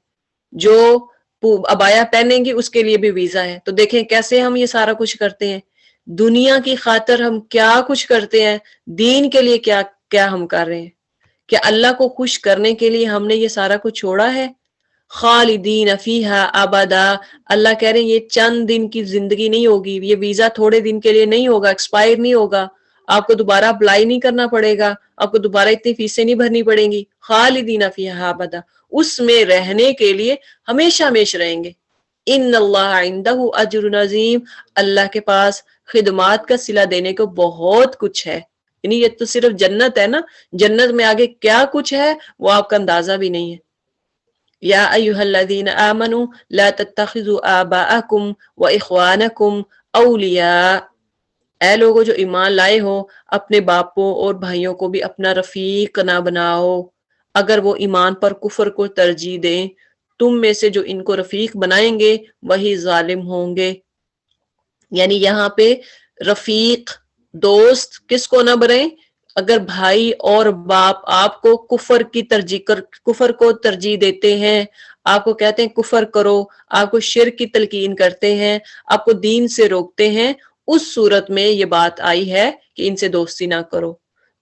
جو ابایا پہنیں گی اس کے لیے بھی ویزا ہے۔ تو دیکھیں کیسے ہم یہ سارا کچھ کرتے ہیں، دنیا کی خاطر ہم کیا کچھ کرتے ہیں، دین کے لیے کیا ہم کر رہے ہیں، کہ اللہ کو خوش کرنے کے لیے ہم نے یہ سارا کچھ چھوڑا ہے۔ خالدین فیہا ابدا، اللہ کہہ رہے ہیں یہ چند دن کی زندگی نہیں ہوگی، یہ ویزا تھوڑے دن کے لیے نہیں ہوگا، ایکسپائر نہیں ہوگا، آپ کو دوبارہ اپلائی نہیں کرنا پڑے گا، آپ کو دوبارہ اتنی فیسیں نہیں بھرنی پڑیں گی۔ خالدین فیہا ابدا، اس میں رہنے کے لیے ہمیشہ ہمیشہ رہیں گے۔ ان اللہ عندہ اجر عظیم، اللہ کے پاس خدمات کا صلہ دینے کو بہت کچھ ہے۔ یعنی یہ تو صرف جنت ہے نا، جنت میں آگے کیا کچھ ہے وہ آپ کا اندازہ بھی نہیں ہے۔ یا ایھا الذین آمنوا لا تتخذوا آباءکم واخوانکم اولیاء، اے لوگوں جو ایمان لائے ہو، اپنے باپوں اور بھائیوں کو بھی اپنا رفیق نہ بناؤ، اگر وہ ایمان پر کفر کو ترجیح دیں، تم میں سے جو ان کو رفیق بنائیں گے وہی ظالم ہوں گے۔ یعنی یہاں پہ رفیق، دوست کس کو نہ بنائیں؟ اگر بھائی اور باپ آپ کو کفر کو ترجیح دیتے ہیں، آپ کو کہتے ہیں کفر کرو، آپ کو شرک کی تلقین کرتے ہیں، آپ کو دین سے روکتے ہیں، اس صورت میں یہ بات آئی ہے کہ ان سے دوستی نہ کرو۔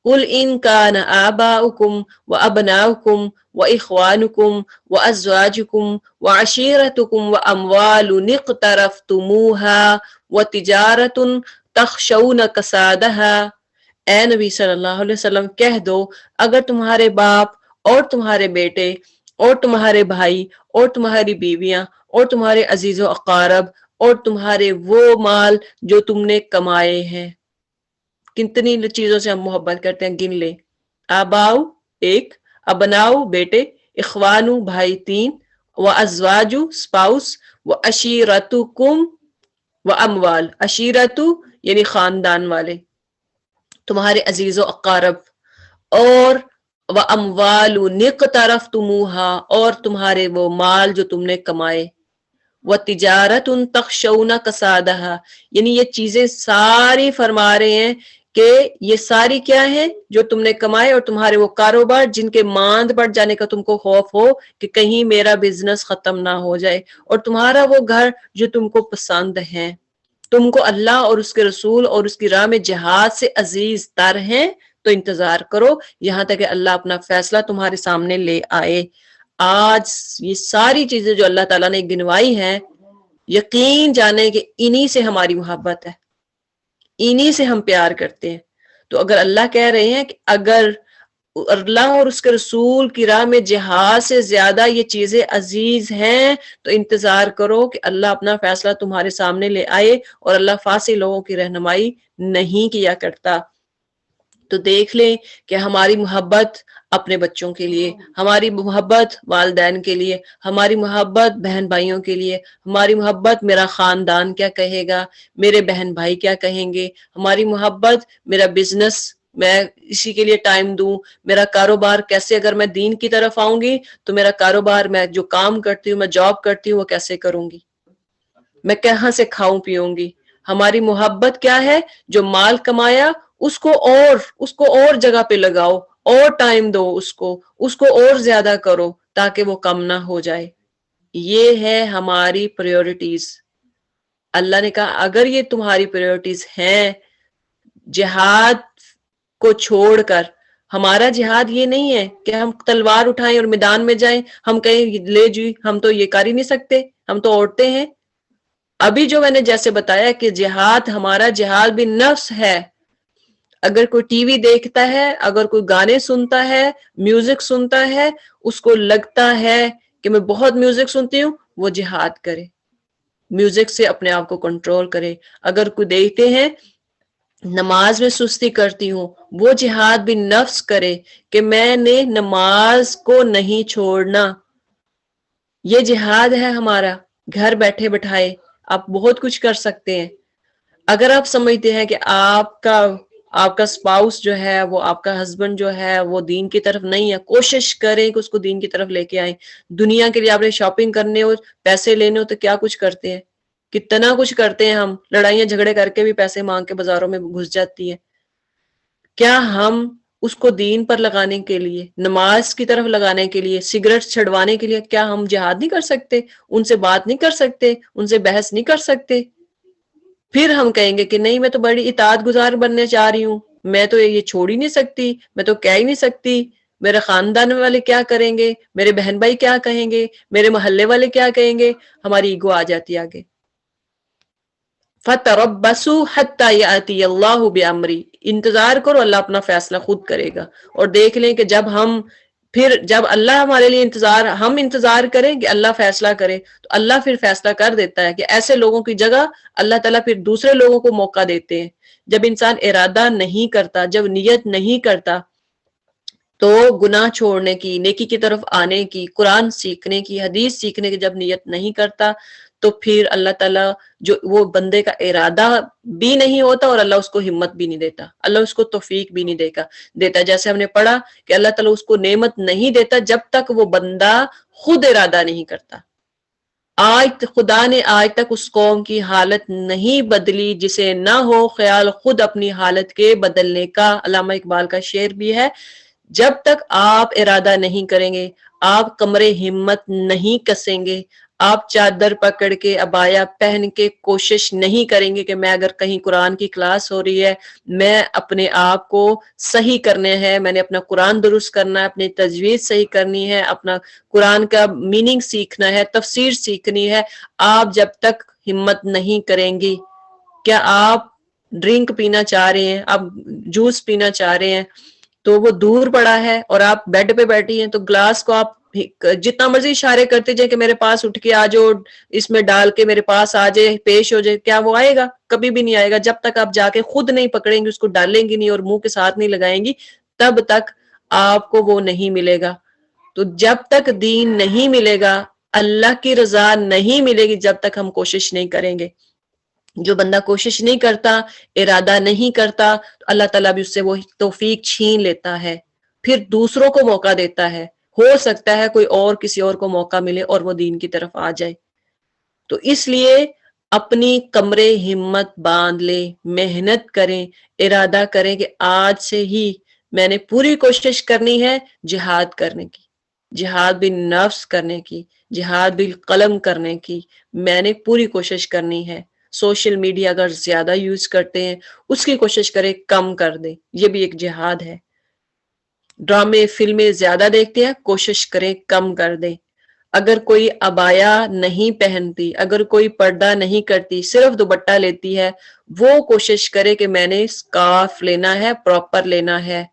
قل ان کان آباؤکم وابناؤکم واخوانکم وازواجکم وعشیرتکم واموال اقترفتموها وتجارت تخشون کسادها، اے نبی صلی اللہ علیہ وسلم کہہ دو اگر تمہارے باپ اور تمہارے بیٹے اور تمہارے بھائی اور تمہاری بیویاں اور تمہارے عزیز و اقارب اور تمہارے وہ مال جو تم نے کمائے ہیں، کتنی چیزوں سے ہم محبت کرتے ہیں، گن لے۔ آباؤ ایک، ابناؤ بیٹے، اخوانو بھائی تین، و ازواجو سپاؤس، و عشیرتکم و اموال، عشیرتو یعنی خاندان والے، تمہارے عزیز و اقارب، اور و اموال اقترفتموها اور تمہارے وہ مال جو تم نے کمائے، و تجارت تخشون کسادها، یعنی یہ چیزیں ساری فرما رہے ہیں کہ یہ ساری کیا ہے جو تم نے کمائے، اور تمہارے وہ کاروبار جن کے ماند پڑ جانے کا تم کو خوف ہو کہ کہیں میرا بزنس ختم نہ ہو جائے، اور تمہارا وہ گھر جو تم کو پسند ہے، تم کو اللہ اور اس کے رسول اور اس کی راہ میں جہاد سے عزیز تر ہیں، تو انتظار کرو یہاں تک کہ اللہ اپنا فیصلہ تمہارے سامنے لے آئے۔ آج یہ ساری چیزیں جو اللہ تعالیٰ نے گنوائی ہیں، یقین جانے کہ انہی سے ہماری محبت ہے، انہی سے ہم پیار کرتے ہیں۔ تو اگر اللہ کہہ رہے ہیں کہ اگر اللہ اور اس کے رسول کی راہ میں جہاد سے زیادہ یہ چیزیں عزیز ہیں، تو انتظار کرو کہ اللہ اپنا فیصلہ تمہارے سامنے لے آئے، اور اللہ فاسق لوگوں کی رہنمائی نہیں کیا کرتا۔ تو دیکھ لیں کہ ہماری محبت اپنے بچوں کے لیے، ہماری محبت والدین کے لیے، ہماری محبت بہن بھائیوں کے لیے، ہماری محبت میرا خاندان کیا کہے گا، میرے بہن بھائی کیا کہیں گے، ہماری محبت میرا بزنس میں اسی کے لیے ٹائم دوں، میرا کاروبار کیسے، اگر میں دین کی طرف آؤں گی تو میرا کاروبار، میں جو کام کرتی ہوں، میں جاب کرتی ہوں، وہ کیسے کروں گی، میں کہاں سے کھاؤں پیوں گی۔ ہماری محبت کیا ہے، جو مال کمایا اس کو اور جگہ پہ لگاؤ، اور ٹائم دو اس کو اور زیادہ کرو تاکہ وہ کم نہ ہو جائے۔ یہ ہے ہماری پریورٹیز۔ اللہ نے کہا اگر یہ تمہاری پریورٹیز ہیں، جہاد کو چھوڑ کر، ہمارا جہاد یہ نہیں ہے کہ ہم تلوار اٹھائیں اور میدان میں جائیں، ہم کہیں لے جی ہم تو یہ کر ہی نہیں سکتے، ہم تو عورتیں ہیں۔ ابھی جو میں نے جیسے بتایا کہ جہاد، ہمارا جہاد بھی نفس ہے۔ اگر کوئی ٹی وی دیکھتا ہے، اگر کوئی گانے سنتا ہے، میوزک سنتا ہے، اس کو لگتا ہے کہ میں بہت میوزک سنتی ہوں، وہ جہاد کرے، میوزک سے اپنے آپ کو کنٹرول کرے۔ اگر کوئی دیکھتے ہیں نماز میں سستی کرتی ہوں، وہ جہاد بھی نفس کرے کہ میں نے نماز کو نہیں چھوڑنا۔ یہ جہاد ہے ہمارا، گھر بیٹھے بٹھائے آپ بہت کچھ کر سکتے ہیں۔ اگر آپ سمجھتے ہیں کہ آپ کا سپاؤس جو ہے، وہ آپ کا ہسبینڈ جو ہے وہ دین کی طرف نہیں ہے، کوشش کریں کہ اس کو دین کی طرف لے کے آئیں۔ دنیا کے لیے آپ نے شاپنگ کرنے ہو، پیسے لینے ہو، تو کیا کچھ کرتے ہیں، کتنا کچھ کرتے ہیں ہم، لڑائیاں جھگڑے کر کے بھی پیسے مانگ کے بازاروں میں گھس جاتی ہے۔ کیا ہم اس کو دین پر لگانے کے لیے، نماز کی طرف لگانے کے لیے، سگریٹ چھڑوانے کے لیے، کیا ہم جہاد نہیں کر سکتے، ان سے بات نہیں کر سکتے، ان سے بحث نہیں کر سکتے؟ پھر ہم کہیں گے کہ نہیں میں تو بڑی اطاعت گزار بننے چاہ رہی ہوں، میں تو یہ چھوڑ ہی نہیں سکتی، میں تو کہہ ہی نہیں سکتی، میرے خاندان والے کیا کریں گے، میرے بہن بھائی کیا کہیں گے، میرے محلے والے کیا کہیں گے، ہماری ایگو آ جاتی آگے۔ فَتَرَبَّصُوا حَتَّى يَأْتِيَ اللَّهُ بِأَمْرِهِ، انتظار کرو اللہ اپنا فیصلہ خود کرے گا۔ اور دیکھ لیں کہ جب اللہ ہمارے لیے ہم انتظار کریں کہ اللہ فیصلہ کرے، تو اللہ پھر فیصلہ کر دیتا ہے کہ ایسے لوگوں کی جگہ اللہ تعالیٰ پھر دوسرے لوگوں کو موقع دیتے ہیں۔ جب انسان ارادہ نہیں کرتا، جب نیت نہیں کرتا، تو گناہ چھوڑنے کی، نیکی کی طرف آنے کی، قرآن سیکھنے کی، حدیث سیکھنے کی جب نیت نہیں کرتا، تو پھر اللہ تعالیٰ جو وہ بندے کا ارادہ بھی نہیں ہوتا، اور اللہ اس کو ہمت بھی نہیں دیتا، اللہ اس کو توفیق بھی نہیں دیتا۔ جیسے ہم نے پڑھا کہ اللہ تعالیٰ اس کو نعمت نہیں دیتا جب تک وہ بندہ خود ارادہ نہیں کرتا۔ خدا نے آج تک اس قوم کی حالت نہیں بدلی جسے نہ ہو خیال خود اپنی حالت کے بدلنے کا۔ علامہ اقبال کا شعر بھی ہے، جب تک آپ ارادہ نہیں کریں گے، آپ کمرے ہمت نہیں کسیں گے، آپ چادر پکڑ کے عبایا پہن کے کوشش نہیں کریں گے کہ میں اگر کہیں قرآن کی کلاس ہو رہی ہے، میں اپنے آپ کو صحیح کرنے ہیں، میں نے اپنا قرآن درست کرنا ہے، اپنی تجوید صحیح کرنی ہے، اپنا قرآن کا میننگ سیکھنا ہے، تفسیر سیکھنی ہے، آپ جب تک ہمت نہیں کریں گی۔ کیا آپ ڈرنک پینا چاہ رہے ہیں، آپ جوس پینا چاہ رہے ہیں، تو وہ دور پڑا ہے اور آپ بیڈ پہ بیٹھی ہیں، تو گلاس کو آپ جتنا مرضی اشارے کرتے جائیں کہ میرے پاس اٹھ کے آ جاؤ، اس میں ڈال کے میرے پاس آ جائے، پیش ہو جائے، کیا وہ آئے گا؟ کبھی بھی نہیں آئے گا۔ جب تک آپ جا کے خود نہیں پکڑیں گی، اس کو ڈالیں گی نہیں اور منہ کے ساتھ نہیں لگائیں گی، تب تک آپ کو وہ نہیں ملے گا۔ تو جب تک دین نہیں ملے گا، اللہ کی رضا نہیں ملے گی جب تک ہم کوشش نہیں کریں گے۔ جو بندہ کوشش نہیں کرتا، ارادہ نہیں کرتا، تو اللہ تعالیٰ بھی اس سے وہ توفیق چھین لیتا ہے، پھر دوسروں کو موقع دیتا ہے۔ ہو سکتا ہے کوئی اور کسی اور کو موقع ملے اور وہ دین کی طرف آ جائے۔ تو اس لیے اپنی کمرے ہمت باندھ لے، محنت کریں، ارادہ کریں کہ آج سے ہی میں نے پوری کوشش کرنی ہے جہاد کرنے کی، جہاد بن نفس کرنے کی، جہاد بالقلم کرنے کی، میں نے پوری کوشش کرنی ہے۔ سوشل میڈیا اگر زیادہ یوز کرتے ہیں اس کی کوشش کریں کم کر دیں، یہ بھی ایک جہاد ہے۔ ڈرامے فلمیں زیادہ دیکھتے ہیں، کوشش کریں کم کر دیں۔ اگر کوئی عبایا نہیں پہنتی، اگر کوئی پردہ نہیں کرتی، صرف دوپٹہ لیتی ہے، وہ کوشش کرے کہ میں نے سکارف لینا ہے، پراپر لینا ہے۔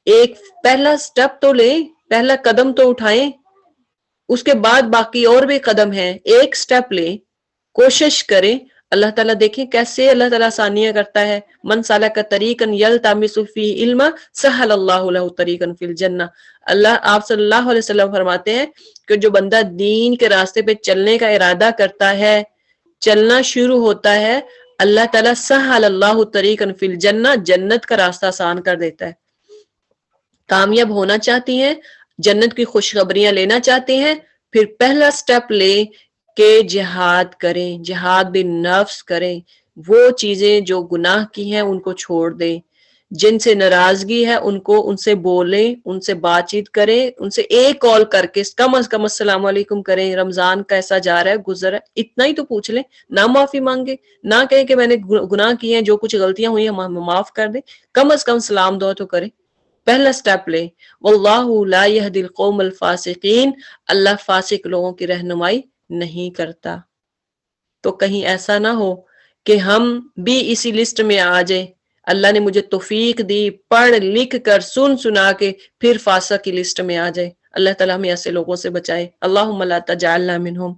ایک پہلا سٹیپ تو لیں، پہلا قدم تو اٹھائیں، اس کے بعد باقی اور بھی قدم ہیں، ایک سٹیپ لیں، کوشش کریں۔ اللہ تعالیٰ دیکھیں کیسے اللہ تعالیٰ آسانیاں کرتا ہے۔ من سلک طریقا یلتمس فیہ علما سہل اللہ لہ طریقا فی الجنہ۔ آپ صلی اللہ علیہ وسلم فرماتے ہیں کہ جو بندہ دین کے راستے پہ چلنے کا ارادہ کرتا ہے، چلنا شروع ہوتا ہے، اللہ تعالیٰ سہل اللہ طریقا فی الجنہ، جنت کا راستہ آسان کر دیتا ہے۔ کامیاب ہونا چاہتی ہیں، جنت کی خوشخبریاں لینا چاہتے ہیں، پھر پہلا سٹیپ لیں کہ جہاد کریں، جہاد بن نفس کریں۔ وہ چیزیں جو گناہ کی ہیں ان کو چھوڑ دیں، جن سے ناراضگی ہے ان سے بولیں، ان سے بات چیت کریں، ان سے ایک کال کر کے کم از کم السلام علیکم کریں، رمضان کیسا جا رہا ہے، گزر ہے، اتنا ہی تو پوچھ لیں۔ نہ معافی مانگے، نہ کہیں کہ میں نے گناہ کیے ہیں، جو کچھ غلطیاں ہوئی ہیں معاف کر دیں، کم از کم سلام دعا تو کریں، پہلا سٹیپ لیں۔ واللہ لا یہدی القوم الفاسقین، اللہ فاسق لوگوں کی رہنمائی نہیں کرتا۔ تو کہیں ایسا نہ ہو کہ ہم بھی اسی لسٹ میں آ جائیں۔ اللہ نے مجھے توفیق دی، پڑھ لکھ کر سن سنا کے پھر فاسق کی لسٹ میں آ جائے۔ اللہ تعالیٰ ہمیں ایسے لوگوں سے بچائے۔ اللہم لا تجعلنا منہم۔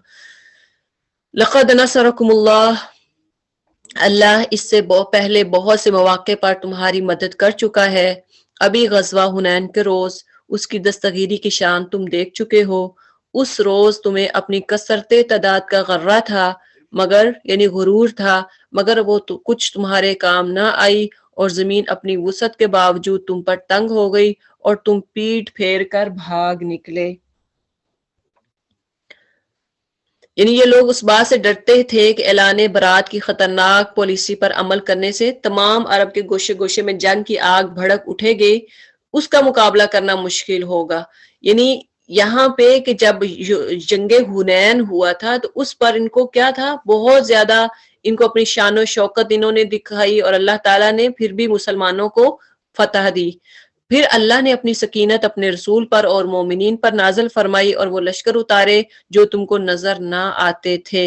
لقد نصرکم اللہ، اللہ اس سے پہلے بہت سے مواقع پر تمہاری مدد کر چکا ہے۔ ابھی غزوہ حنین کے روز اس کی دستگیری کی شان تم دیکھ چکے ہو۔ اس روز تمہیں اپنی کثرت تعداد کا غرہ تھا، مگر یعنی غرور تھا، مگر وہ کچھ تمہارے کام نہ آئی، اور زمین اپنی وسعت کے باوجود تم پر تنگ ہو گئی اور تم پیٹ پھیر کر بھاگ نکلے۔ یعنی یہ لوگ اس بات سے ڈرتے تھے کہ اعلان برات کی خطرناک پالیسی پر عمل کرنے سے تمام عرب کے گوشے گوشے میں جنگ کی آگ بھڑک اٹھے گی، اس کا مقابلہ کرنا مشکل ہوگا۔ یعنی یہاں پہ کہ جب جنگ حنین ہوا تھا تو اس پر ان کو کیا تھا، بہت زیادہ ان کو اپنی شان و شوکت انہوں نے دکھائی، اور اللہ تعالیٰ نے پھر بھی مسلمانوں کو فتح دی۔ پھر اللہ نے اپنی سکینت اپنے رسول پر اور مومنین پر نازل فرمائی، اور وہ لشکر اتارے جو تم کو نظر نہ آتے تھے،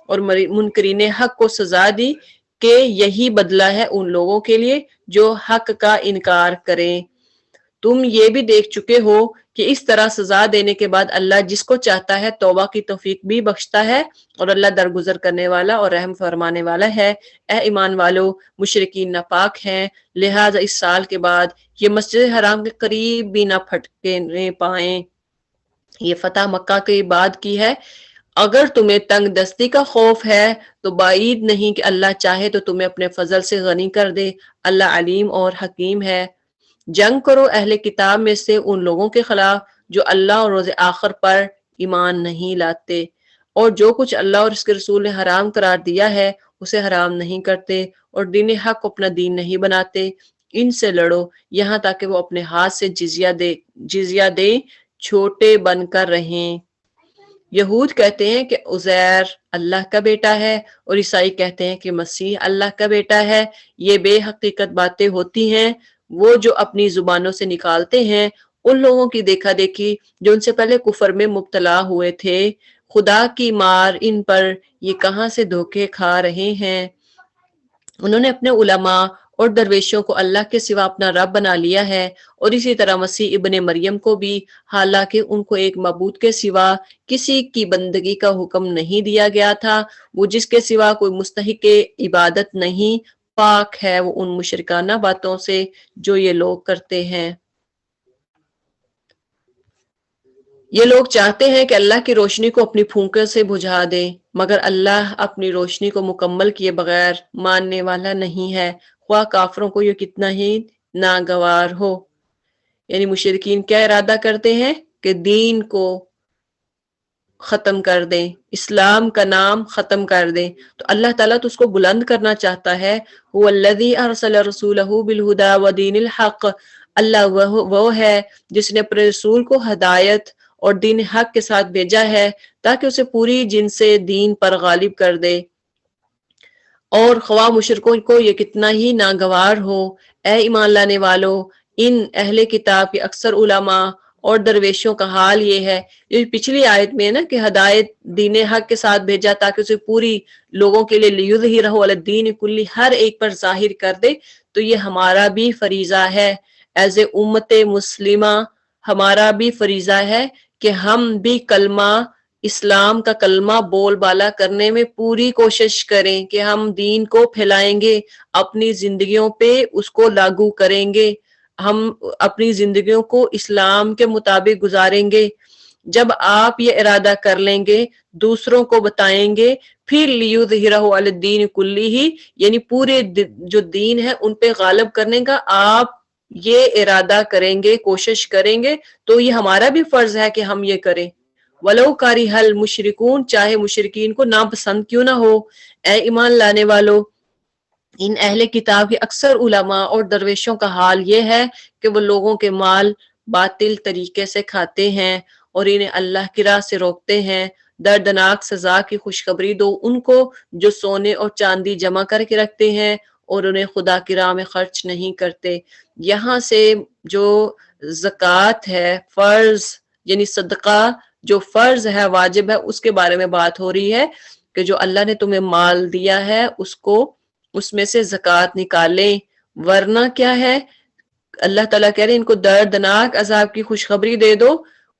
اور منکرین حق کو سزا دی کہ یہی بدلہ ہے ان لوگوں کے لیے جو حق کا انکار کریں۔ تم یہ بھی دیکھ چکے ہو کہ اس طرح سزا دینے کے بعد اللہ جس کو چاہتا ہے توبہ کی توفیق بھی بخشتا ہے، اور اللہ درگزر کرنے والا اور رحم فرمانے والا ہے۔ اے ایمان والو، مشرکین ناپاک ہیں، لہٰذا اس سال کے بعد یہ مسجد حرام کے قریب بھی نہ پھٹکنے پائیں۔ یہ فتح مکہ کے بعد کی ہے۔ اگر تمہیں تنگ دستی کا خوف ہے تو بعید نہیں کہ اللہ چاہے تو تمہیں اپنے فضل سے غنی کر دے۔ اللہ علیم اور حکیم ہے۔ جنگ کرو اہل کتاب میں سے ان لوگوں کے خلاف جو اللہ اور روز آخر پر ایمان نہیں لاتے، اور جو کچھ اللہ اور اس کے رسول نے حرام قرار دیا ہے اسے حرام نہیں کرتے، اور دین حق کو اپنا دین نہیں بناتے۔ ان سے لڑو یہاں تک کہ وہ اپنے ہاتھ سے جزیہ دیں، چھوٹے بن کر رہیں۔ یہود کہتے ہیں کہ عزیر اللہ کا بیٹا ہے، اور عیسائی کہتے ہیں کہ مسیح اللہ کا بیٹا ہے۔ یہ بے حقیقت باتیں ہوتی ہیں وہ جو اپنی زبانوں سے نکالتے ہیں ان لوگوں کی دیکھا دیکھی جو ان سے پہلے کفر میں مبتلا ہوئے تھے۔ خدا کی مار ان پر، یہ کہاں سے دھوکے کھا رہے ہیں۔ انہوں نے اپنے علماء اور درویشوں کو اللہ کے سوا اپنا رب بنا لیا ہے، اور اسی طرح مسیح ابن مریم کو بھی، حالانکہ ان کو ایک معبود کے سوا کسی کی بندگی کا حکم نہیں دیا گیا تھا، وہ جس کے سوا کوئی مستحق عبادت نہیں، پاک ہے وہ ان مشرکانہ باتوں سے جو یہ لوگ کرتے ہیں۔ یہ لوگ چاہتے ہیں کہ اللہ کی روشنی کو اپنی پھونکے سے بجھا دیں، مگر اللہ اپنی روشنی کو مکمل کیے بغیر ماننے والا نہیں ہے، خواہ کافروں کو یہ کتنا ہی ناگوار ہو۔ یعنی مشرکین کیا ارادہ کرتے ہیں کہ دین کو ختم کر دیں، اسلام کا نام ختم کر دیں، تو اللہ تعالیٰ تو اس کو بلند کرنا چاہتا ہے۔ هو الذی ارسل رسولہ بالہدی ودین الحق، اللہ وہ ہے جس نے اپنے رسول کو ہدایت اور دین حق کے ساتھ بھیجا ہے تاکہ اسے پوری جن سے دین پر غالب کر دے، اور خواہ مشرکوں کو یہ کتنا ہی ناگوار ہو۔ اے ایمان لانے والو، ان اہل کتاب کے اکثر علماء اور درویشوں کا حال یہ ہے، یہ پچھلی آیت میں ہے نا کہ ہدایت دین حق کے ساتھ بھیجا تاکہ اسے پوری لوگوں کے لیے لیظہرہ علی الدین کلی، ہر ایک پر ظاہر کر دے، تو یہ ہمارا بھی فریضہ ہے ایز اے امت مسلمہ، ہمارا بھی فریضہ ہے کہ ہم بھی کلمہ اسلام کا کلمہ بول بالا کرنے میں پوری کوشش کریں کہ ہم دین کو پھیلائیں گے، اپنی زندگیوں پہ اس کو لاگو کریں گے، ہم اپنی زندگیوں کو اسلام کے مطابق گزاریں گے۔ جب آپ یہ ارادہ کر لیں گے، دوسروں کو بتائیں گے، پھر لیظہرہ علی الدین کلہ، یعنی پورے جو دین ہے ان پہ غالب کرنے کا آپ یہ ارادہ کریں گے، کوشش کریں گے، تو یہ ہمارا بھی فرض ہے کہ ہم یہ کریں۔ وَلَوْ كَرِهَ الْمُشْرِكُونَ، چاہے مشرکین کو ناپسند کیوں نہ ہو۔ اے ایمان لانے والو، ان اہل کتاب کے اکثر علماء اور درویشوں کا حال یہ ہے کہ وہ لوگوں کے مال باطل طریقے سے کھاتے ہیں اور انہیں اللہ کی راہ سے روکتے ہیں۔ دردناک سزا کی خوشخبری دو ان کو جو سونے اور چاندی جمع کر کے رکھتے ہیں اور انہیں خدا کی راہ میں خرچ نہیں کرتے۔ یہاں سے جو زکوٰۃ ہے، فرض یعنی صدقہ جو فرض ہے، واجب ہے، اس کے بارے میں بات ہو رہی ہے کہ جو اللہ نے تمہیں مال دیا ہے اس کو، اس میں سے زکوٰۃ نکالیں، ورنہ کیا ہے، اللہ تعالیٰ کہہ رہے ہیں ان کو دردناک عذاب کی خوشخبری دے دو،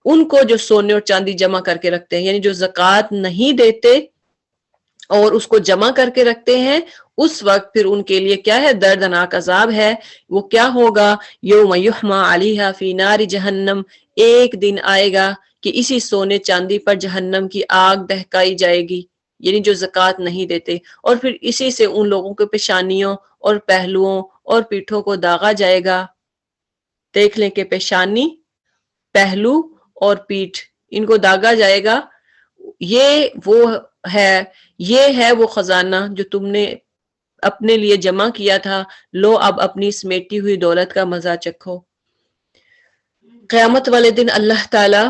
ان کو جو سونے اور چاندی جمع کر کے رکھتے ہیں، یعنی جو زکوٰۃ نہیں دیتے اور اس کو جمع کر کے رکھتے ہیں، اس وقت پھر ان کے لیے کیا ہے، دردناک عذاب ہے۔ وہ کیا ہوگا، یوم یحمى علیہا فی نار جہنم، ایک دن آئے گا کہ اسی سونے چاندی پر جہنم کی آگ دہکائی جائے گی، یعنی جو زکوٰۃ نہیں دیتے، اور پھر اسی سے ان لوگوں کے پیشانیوں اور پہلوؤں اور پیٹھوں کو داغا جائے گا۔ دیکھ لیں کہ پیشانی، پہلو اور پیٹھ، ان کو داغا جائے گا۔ یہ ہے وہ خزانہ جو تم نے اپنے لیے جمع کیا تھا، لو اب اپنی سمیٹی ہوئی دولت کا مزہ چکھو۔ قیامت والے دن اللہ تعالی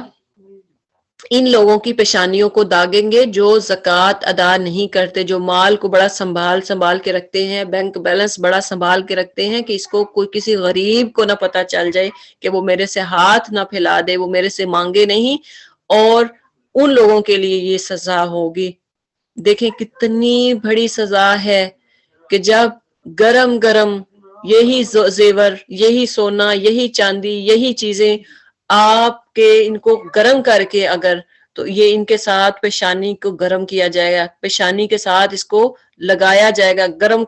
ان لوگوں کی پیشانیوں کو داغیں گے جو زکوٰۃ ادا نہیں کرتے، جو مال کو بڑا سنبھال کے رکھتے ہیں، بینک بیلنس بڑا سنبھال کے رکھتے ہیں کہ اس کو کوئی کسی غریب کو نہ پتہ چل جائے کہ وہ میرے سے ہاتھ نہ پھیلا دے، وہ میرے سے مانگے نہیں، اور ان لوگوں کے لیے یہ سزا ہوگی۔ دیکھیں کتنی بڑی سزا ہے کہ جب گرم گرم یہی زیور، یہی سونا، یہی چاندی، یہی چیزیں آپ کے ان کو گرم کر کے، اگر تو یہ ان کے ساتھ پیشانی کو گرم کیا جائے گا، پیشانی کے ساتھ اس کو لگایا جائے گا، گرم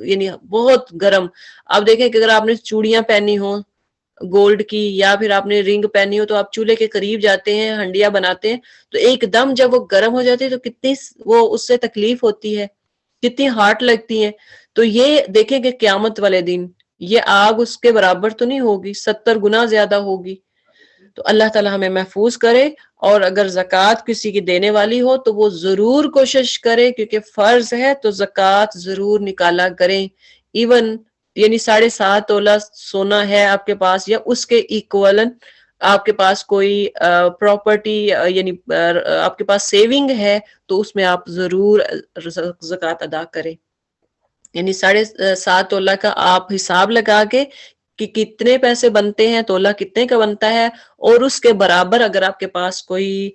یعنی بہت گرم۔ اب دیکھیں کہ اگر آپ نے چوڑیاں پہنی ہوں گولڈ کی، یا پھر آپ نے رنگ پہنی ہو، تو آپ چولہے کے قریب جاتے ہیں، ہنڈیاں بناتے ہیں، تو ایک دم جب وہ گرم ہو جاتی ہے تو کتنی وہ اس سے تکلیف ہوتی ہے، کتنی ہارٹ لگتی ہے۔ تو یہ دیکھیں کہ قیامت والے دن یہ آگ اس کے برابر تو نہیں ہوگی، 70 گنا زیادہ ہوگی۔ تو اللہ تعالی ہمیں محفوظ کرے، اور اگر زکوٰۃ کسی کی دینے والی ہو تو وہ ضرور کوشش کرے، کیونکہ فرض ہے تو زکوٰۃ ضرور نکالا کریں۔ ایون یعنی 7.5 تولہ سونا ہے آپ کے پاس، یا اس کے ایکوولن آپ کے پاس کوئی پراپرٹی یعنی آپ کے پاس سیونگ ہے، تو اس میں آپ ضرور زکوٰۃ ادا کریں۔ یعنی 7.5 تولہ کا آپ حساب لگا کے کہ کتنے پیسے بنتے ہیں، تولہ کتنے کا بنتا ہے، اور اس کے برابر اگر آپ کے پاس کوئی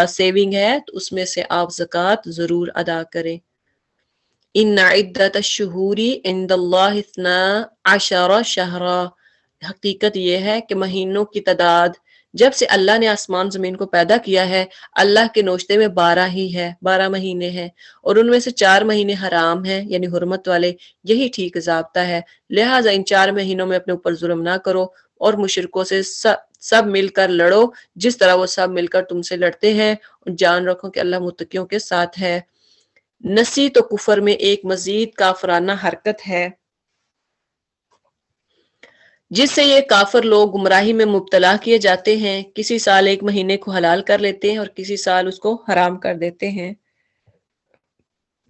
سیونگ ہے تو اس میں سے آپ زکوٰۃ ضرور ادا کریں۔ ان عدت الشہور عند اللہ 12 شہرا، حقیقت یہ ہے کہ مہینوں کی تعداد جب سے اللہ نے آسمان زمین کو پیدا کیا ہے، اللہ کے نوشتے میں 12 ہی ہے، 12 مہینے ہیں، اور ان میں سے 4 مہینے حرام ہیں یعنی حرمت والے، یہی ٹھیک ضابطہ ہے۔ لہٰذا ان 4 مہینوں میں اپنے اوپر ظلم نہ کرو، اور مشرکوں سے سب مل کر لڑو جس طرح وہ سب مل کر تم سے لڑتے ہیں، اور جان رکھو کہ اللہ متقیوں کے ساتھ ہے۔ نسی تو کفر میں ایک مزید کافرانہ حرکت ہے۔ جس سے یہ کافر لوگ گمراہی میں مبتلا کیے جاتے ہیں، کسی سال ایک مہینے کو حلال کر لیتے ہیں اور کسی سال اس کو حرام کر دیتے ہیں،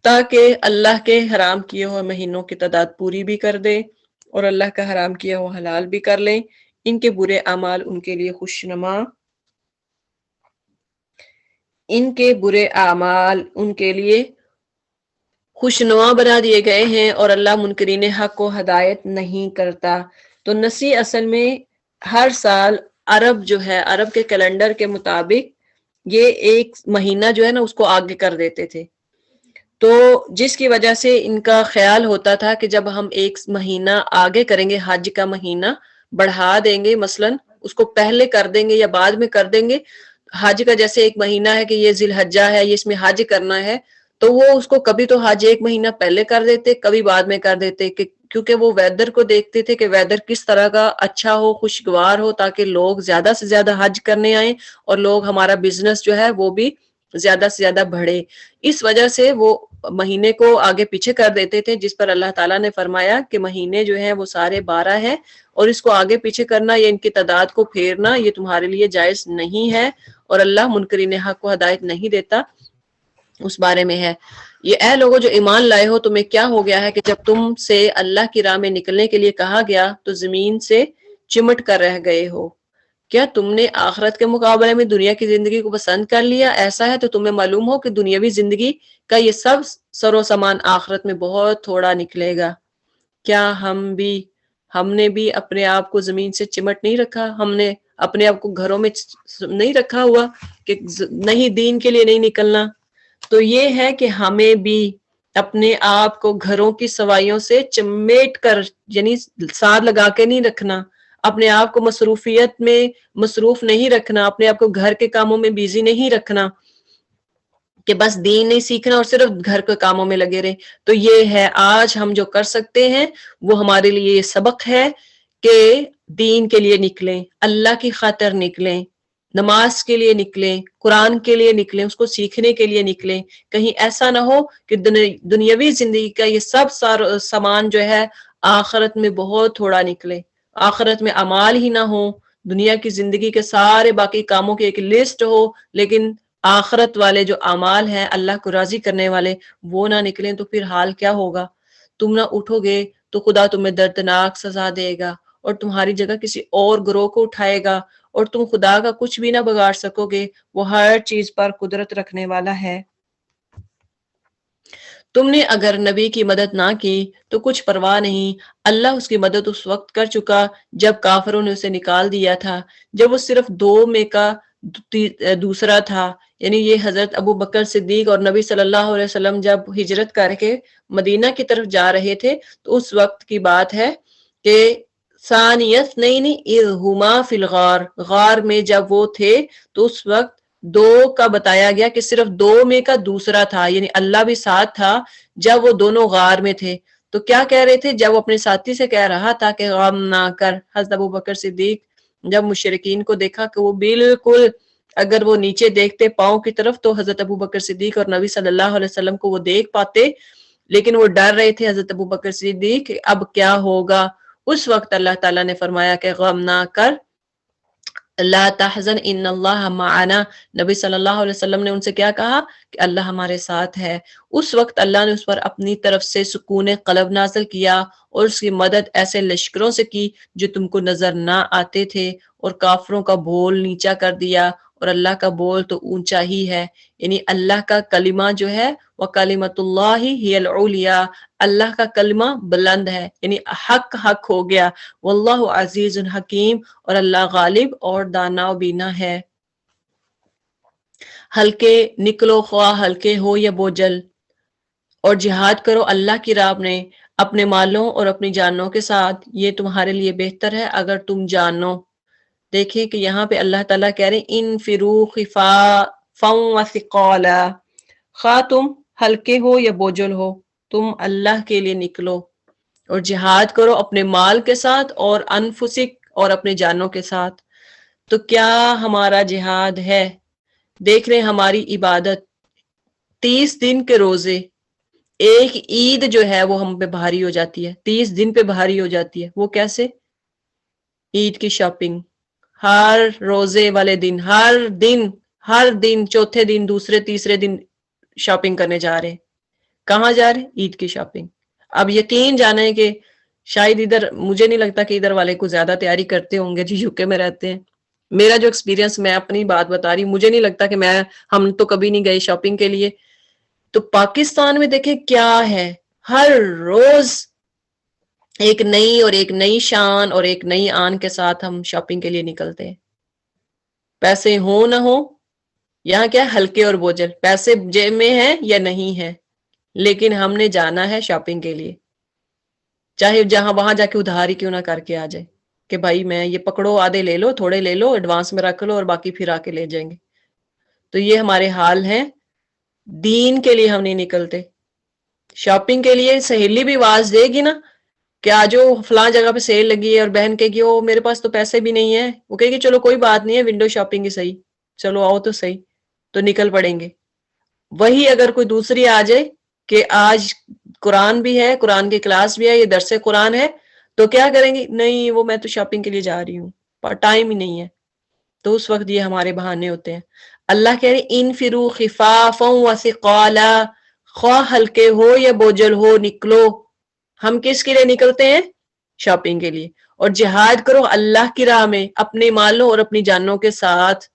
تاکہ اللہ کے حرام کیے ہوئے مہینوں کی تعداد پوری بھی کر دے اور اللہ کا حرام کیا ہوا حلال بھی کر لیں۔ ان کے برے اعمال ان کے لیے خوشنما خوشنما بنا دیے گئے ہیں، اور اللہ منکرین حق کو ہدایت نہیں کرتا۔ تو نسی اصل میں ہر سال عرب جو ہے، عرب کے کیلنڈر کے مطابق یہ ایک مہینہ جو ہے نا اس کو آگے کر دیتے تھے، تو جس کی وجہ سے ان کا خیال ہوتا تھا کہ جب ہم ایک مہینہ آگے کریں گے، حج کا مہینہ بڑھا دیں گے، مثلا اس کو پہلے کر دیں گے یا بعد میں کر دیں گے، حج کا جیسے ایک مہینہ ہے کہ یہ ذی الحجہ ہے، یہ اس میں حج کرنا ہے، تو وہ اس کو کبھی تو حج ایک مہینہ پہلے کر دیتے، کبھی بعد میں کر دیتے، کیونکہ وہ ویدر کو دیکھتے تھے کہ ویدر کس طرح کا اچھا ہو، خوشگوار ہو، تاکہ لوگ زیادہ سے زیادہ حج کرنے آئیں اور لوگ ہمارا بزنس جو ہے وہ بھی زیادہ سے زیادہ بڑھے۔ اس وجہ سے وہ مہینے کو آگے پیچھے کر دیتے تھے، جس پر اللہ تعالیٰ نے فرمایا کہ مہینے جو ہیں وہ سارے 12 ہیں، اور اس کو آگے پیچھے کرنا یا ان کی تعداد کو پھیرنا یہ تمہارے لیے جائز نہیں ہے، اور اللہ منکرین حق کو ہدایت نہیں دیتا۔ اس بارے میں ہے یہ، اے لوگوں جو ایمان لائے ہو، تمہیں کیا ہو گیا ہے کہ جب تم سے اللہ کی راہ میں نکلنے کے لیے کہا گیا تو زمین سے چمٹ کر رہ گئے ہو؟ کیا تم نے آخرت کے مقابلے میں دنیا کی زندگی کو پسند کر لیا؟ ایسا ہے تو تمہیں معلوم ہو کہ دنیاوی زندگی کا یہ سب سر و سامان آخرت میں بہت تھوڑا نکلے گا۔ کیا ہم نے بھی اپنے آپ کو زمین سے چمٹ نہیں رکھا؟ ہم نے اپنے آپ کو گھروں میں نہیں رکھا ہوا کہ نہیں دین کے لیے نہیں نکلنا؟ تو یہ ہے کہ ہمیں بھی اپنے آپ کو گھروں کی سوائیوں سے چمیٹ کر، یعنی ساتھ لگا کے نہیں رکھنا، اپنے آپ کو مصروفیت میں مصروف نہیں رکھنا، اپنے آپ کو گھر کے کاموں میں بیزی نہیں رکھنا کہ بس دین نہیں سیکھنا اور صرف گھر کے کاموں میں لگے رہے۔ تو یہ ہے آج ہم جو کر سکتے ہیں وہ ہمارے لیے یہ سبق ہے کہ دین کے لیے نکلیں، اللہ کی خاطر نکلیں، نماز کے لیے نکلیں، قرآن کے لیے نکلیں، اس کو سیکھنے کے لیے نکلیں۔ کہیں ایسا نہ ہو کہ دنیاوی زندگی کا یہ سب سامان جو ہے آخرت میں بہت تھوڑا نکلے، آخرت میں اعمال ہی نہ ہو، دنیا کی زندگی کے سارے باقی کاموں کی ایک لسٹ ہو، لیکن آخرت والے جو اعمال ہیں اللہ کو راضی کرنے والے وہ نہ نکلیں، تو پھر حال کیا ہوگا؟ تم نہ اٹھو گے تو خدا تمہیں دردناک سزا دے گا اور تمہاری جگہ کسی اور گروہ کو اٹھائے گا، اور تم خدا کا کچھ بھی نہ بگاڑ سکو گے، وہ ہر چیز پر قدرت رکھنے والا ہے۔ تم نے اگر نبی کی مدد نہ کی تو کچھ پرواہ نہیں، اللہ اس کی مدد اس وقت کر چکا جب کافروں نے اسے نکال دیا تھا، جب وہ صرف 2 میں کا دوسرا تھا، یعنی یہ حضرت ابو بکر صدیق اور نبی صلی اللہ علیہ وسلم جب ہجرت کر کے مدینہ کی طرف جا رہے تھے تو اس وقت کی بات ہے کہ ثانیت نہیں ہما فی الغار، غار میں جب وہ تھے تو اس وقت 2 کا بتایا گیا کہ صرف 2 میں کا دوسرا تھا، یعنی اللہ بھی ساتھ تھا جب وہ دونوں غار میں تھے۔ تو کیا کہہ رہے تھے؟ جب وہ اپنے ساتھی سے کہہ رہا تھا کہ غم نہ کر، حضرت ابو بکر صدیق جب مشرکین کو دیکھا کہ وہ بالکل اگر وہ نیچے دیکھتے پاؤں کی طرف تو حضرت ابو بکر صدیق اور نبی صلی اللہ علیہ وسلم کو وہ دیکھ پاتے، لیکن وہ ڈر رہے تھے حضرت ابو بکر صدیق کہ اب کیا ہوگا۔ اس وقت اللہ تعالیٰ نے فرمایا کہ غم نہ کر، لا تحزن ان اللہ معنا، نبی صلی اللہ علیہ وسلم نے ان سے کیا کہا کہ اللہ ہمارے ساتھ ہے۔ اس وقت اللہ نے اس پر اپنی طرف سے سکون قلب نازل کیا اور اس کی مدد ایسے لشکروں سے کی جو تم کو نظر نہ آتے تھے، اور کافروں کا بول نیچا کر دیا، اور اللہ کا بول تو اونچا ہی ہے، یعنی اللہ کا کلمہ جو ہے وَكَلِمَةُ اللَّهِ هِيَ الْعُلْيَا، اللہ کا کلمہ بلند ہے، یعنی حق ہو گیا۔ واللہ عزیز حکیم، اور اللہ غالب اور دانا و بینا ہے۔ ہلکے نکلو خواہ ہلکے ہو یا بوجھل، اور جہاد کرو اللہ کی راہ میں اپنے مالوں اور اپنی جانوں کے ساتھ، یہ تمہارے لیے بہتر ہے اگر تم جانو۔ دیکھیں کہ یہاں پہ اللہ تعالیٰ کہہ رہے ہیں انفروا خفافا وثقالا، خواہ تم ہلکے ہو یا بوجھل ہو، تم اللہ کے لیے نکلو اور جہاد کرو اپنے مال کے ساتھ اور انفسک اور اپنے جانوں کے ساتھ۔ تو کیا ہمارا جہاد ہے؟ دیکھ رہے ہماری عبادت، 30 دن کے روزے، ایک عید جو ہے وہ ہم پہ بھاری ہو جاتی ہے، 30 دن پہ بھاری ہو جاتی ہے۔ وہ کیسے؟ عید کی شاپنگ ہر روزے والے دن، ہر دن چوتھے دن دوسرے تیسرے دن شاپنگ کرنے جا رہے ہیں. کہاں جا رہے ہیں؟ عید کی شاپنگ. اب یقین جانا ہے کہ شاید ادھر مجھے نہیں لگتا کہ ادھر والے کو زیادہ تیاری کرتے ہوں گے جو یو کے میں رہتے ہیں. میرا جو ایکسپیرینس، میں اپنی بات بتا رہی ہوں، مجھے نہیں لگتا کہ ہم تو کبھی نہیں گئے شاپنگ کے لیے. تو پاکستان میں دیکھیں کیا ہے، ہر روز ایک نئی شان اور ایک نئی آن کے ساتھ ہم شاپنگ کے لیے نکلتے ہیں. پیسے ہوں نہ ہو، یہاں کیا ہلکے اور بوجھل، پیسے جیب میں ہیں یا نہیں ہے، لیکن ہم نے جانا ہے شاپنگ کے لیے، چاہے وہاں جا کے ادھار ہی کیوں نہ کر کے آ جائے کہ بھائی میں یہ پکڑو، آدھے لے لو، تھوڑے لے لو، ایڈوانس میں رکھ لو اور باقی پھر آ کے لے جائیں گے. تو یہ ہمارے حال ہیں. دین کے لیے ہم نہیں نکلتے. شاپنگ کے لیے سہیلی بھی آواز دے گی نا کہ آجو فلاں جگہ پہ سیل لگی ہے، اور بہن کہے گی او میرے پاس تو پیسے بھی نہیں ہیں، وہ کہے گی چلو کوئی بات نہیں ہے، ونڈو شاپنگ ہی صحیح، چلو آؤ تو صحیح، تو نکل پڑیں گے. وہی اگر کوئی دوسری آ جائے کہ آج قرآن بھی ہے، قرآن کی کلاس بھی ہے، یہ درس قرآن ہے، تو کیا کریں گی؟ نہیں وہ میں تو شاپنگ کے لیے جا رہی ہوں، ٹائم ہی نہیں ہے. تو اس وقت یہ ہمارے بہانے ہوتے ہیں. اللہ کہہ رہے انفروا خفافا وثقالا، خواہ ہلکے ہو یا بوجھل ہو نکلو. ہم کس کے لیے نکلتے ہیں؟ شاپنگ کے لیے. اور جہاد کرو اللہ کی راہ میں اپنے مالوں اور اپنی جانوں کے ساتھ.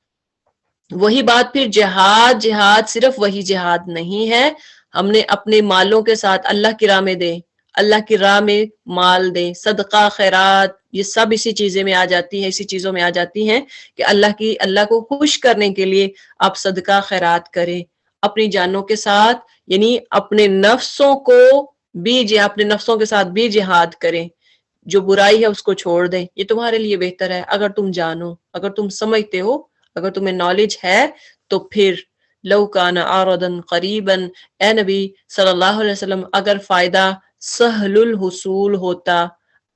وہی بات پھر جہاد صرف وہی جہاد نہیں ہے، ہم نے اپنے مالوں کے ساتھ اللہ کی راہ میں دیں، اللہ کی راہ میں مال دیں، صدقہ خیرات، یہ سب اسی چیزیں میں آ جاتی ہے، اسی چیزوں میں آ جاتی ہیں کہ اللہ کو خوش کرنے کے لیے آپ صدقہ خیرات کریں اپنی جانوں کے ساتھ، یعنی اپنے نفسوں کے ساتھ بھی جہاد کریں. جو برائی ہے اس کو چھوڑ دیں، یہ تمہارے لیے بہتر ہے اگر تم جانو، اگر تم سمجھتے ہو، اگر تمہیں نالج ہے. تو پھر لو کان عارضا قریبا، اے نبی صلی اللہ علیہ وسلم اگر فائدہ سہل الحصول ہوتا،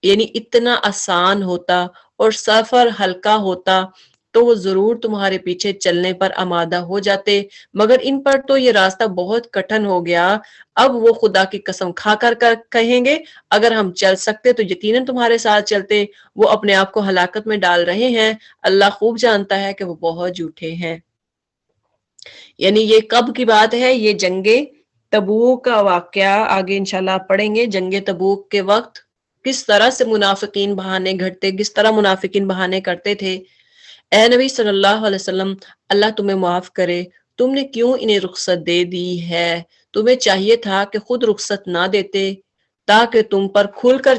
یعنی اتنا آسان ہوتا اور سفر ہلکا ہوتا، تو وہ ضرور تمہارے پیچھے چلنے پر آمادہ ہو جاتے، مگر ان پر تو یہ راستہ بہت کٹھن ہو گیا. اب وہ خدا کی قسم کھا کر کہیں گے اگر ہم چل سکتے تو یقیناً تمہارے ساتھ چلتے، وہ اپنے آپ کو ہلاکت میں ڈال رہے ہیں، اللہ خوب جانتا ہے کہ وہ بہت جھوٹے ہیں. یعنی یہ کب کی بات ہے؟ یہ جنگ تبوک کا واقعہ آگے انشاءاللہ پڑھیں گے. جنگ تبوک کے وقت کس طرح سے منافقین بہانے گھڑتے، کس طرح منافقین بہانے کرتے تھے. اے نبی صلی اللہ علیہ وسلم اللہ تمہیں معاف کرے، تم نے کیوں انہیں رخصت دے دی ہے؟ تمہیں چاہیے تھا کہ خود رخصت نہ دیتے تاکہ تم پر کھل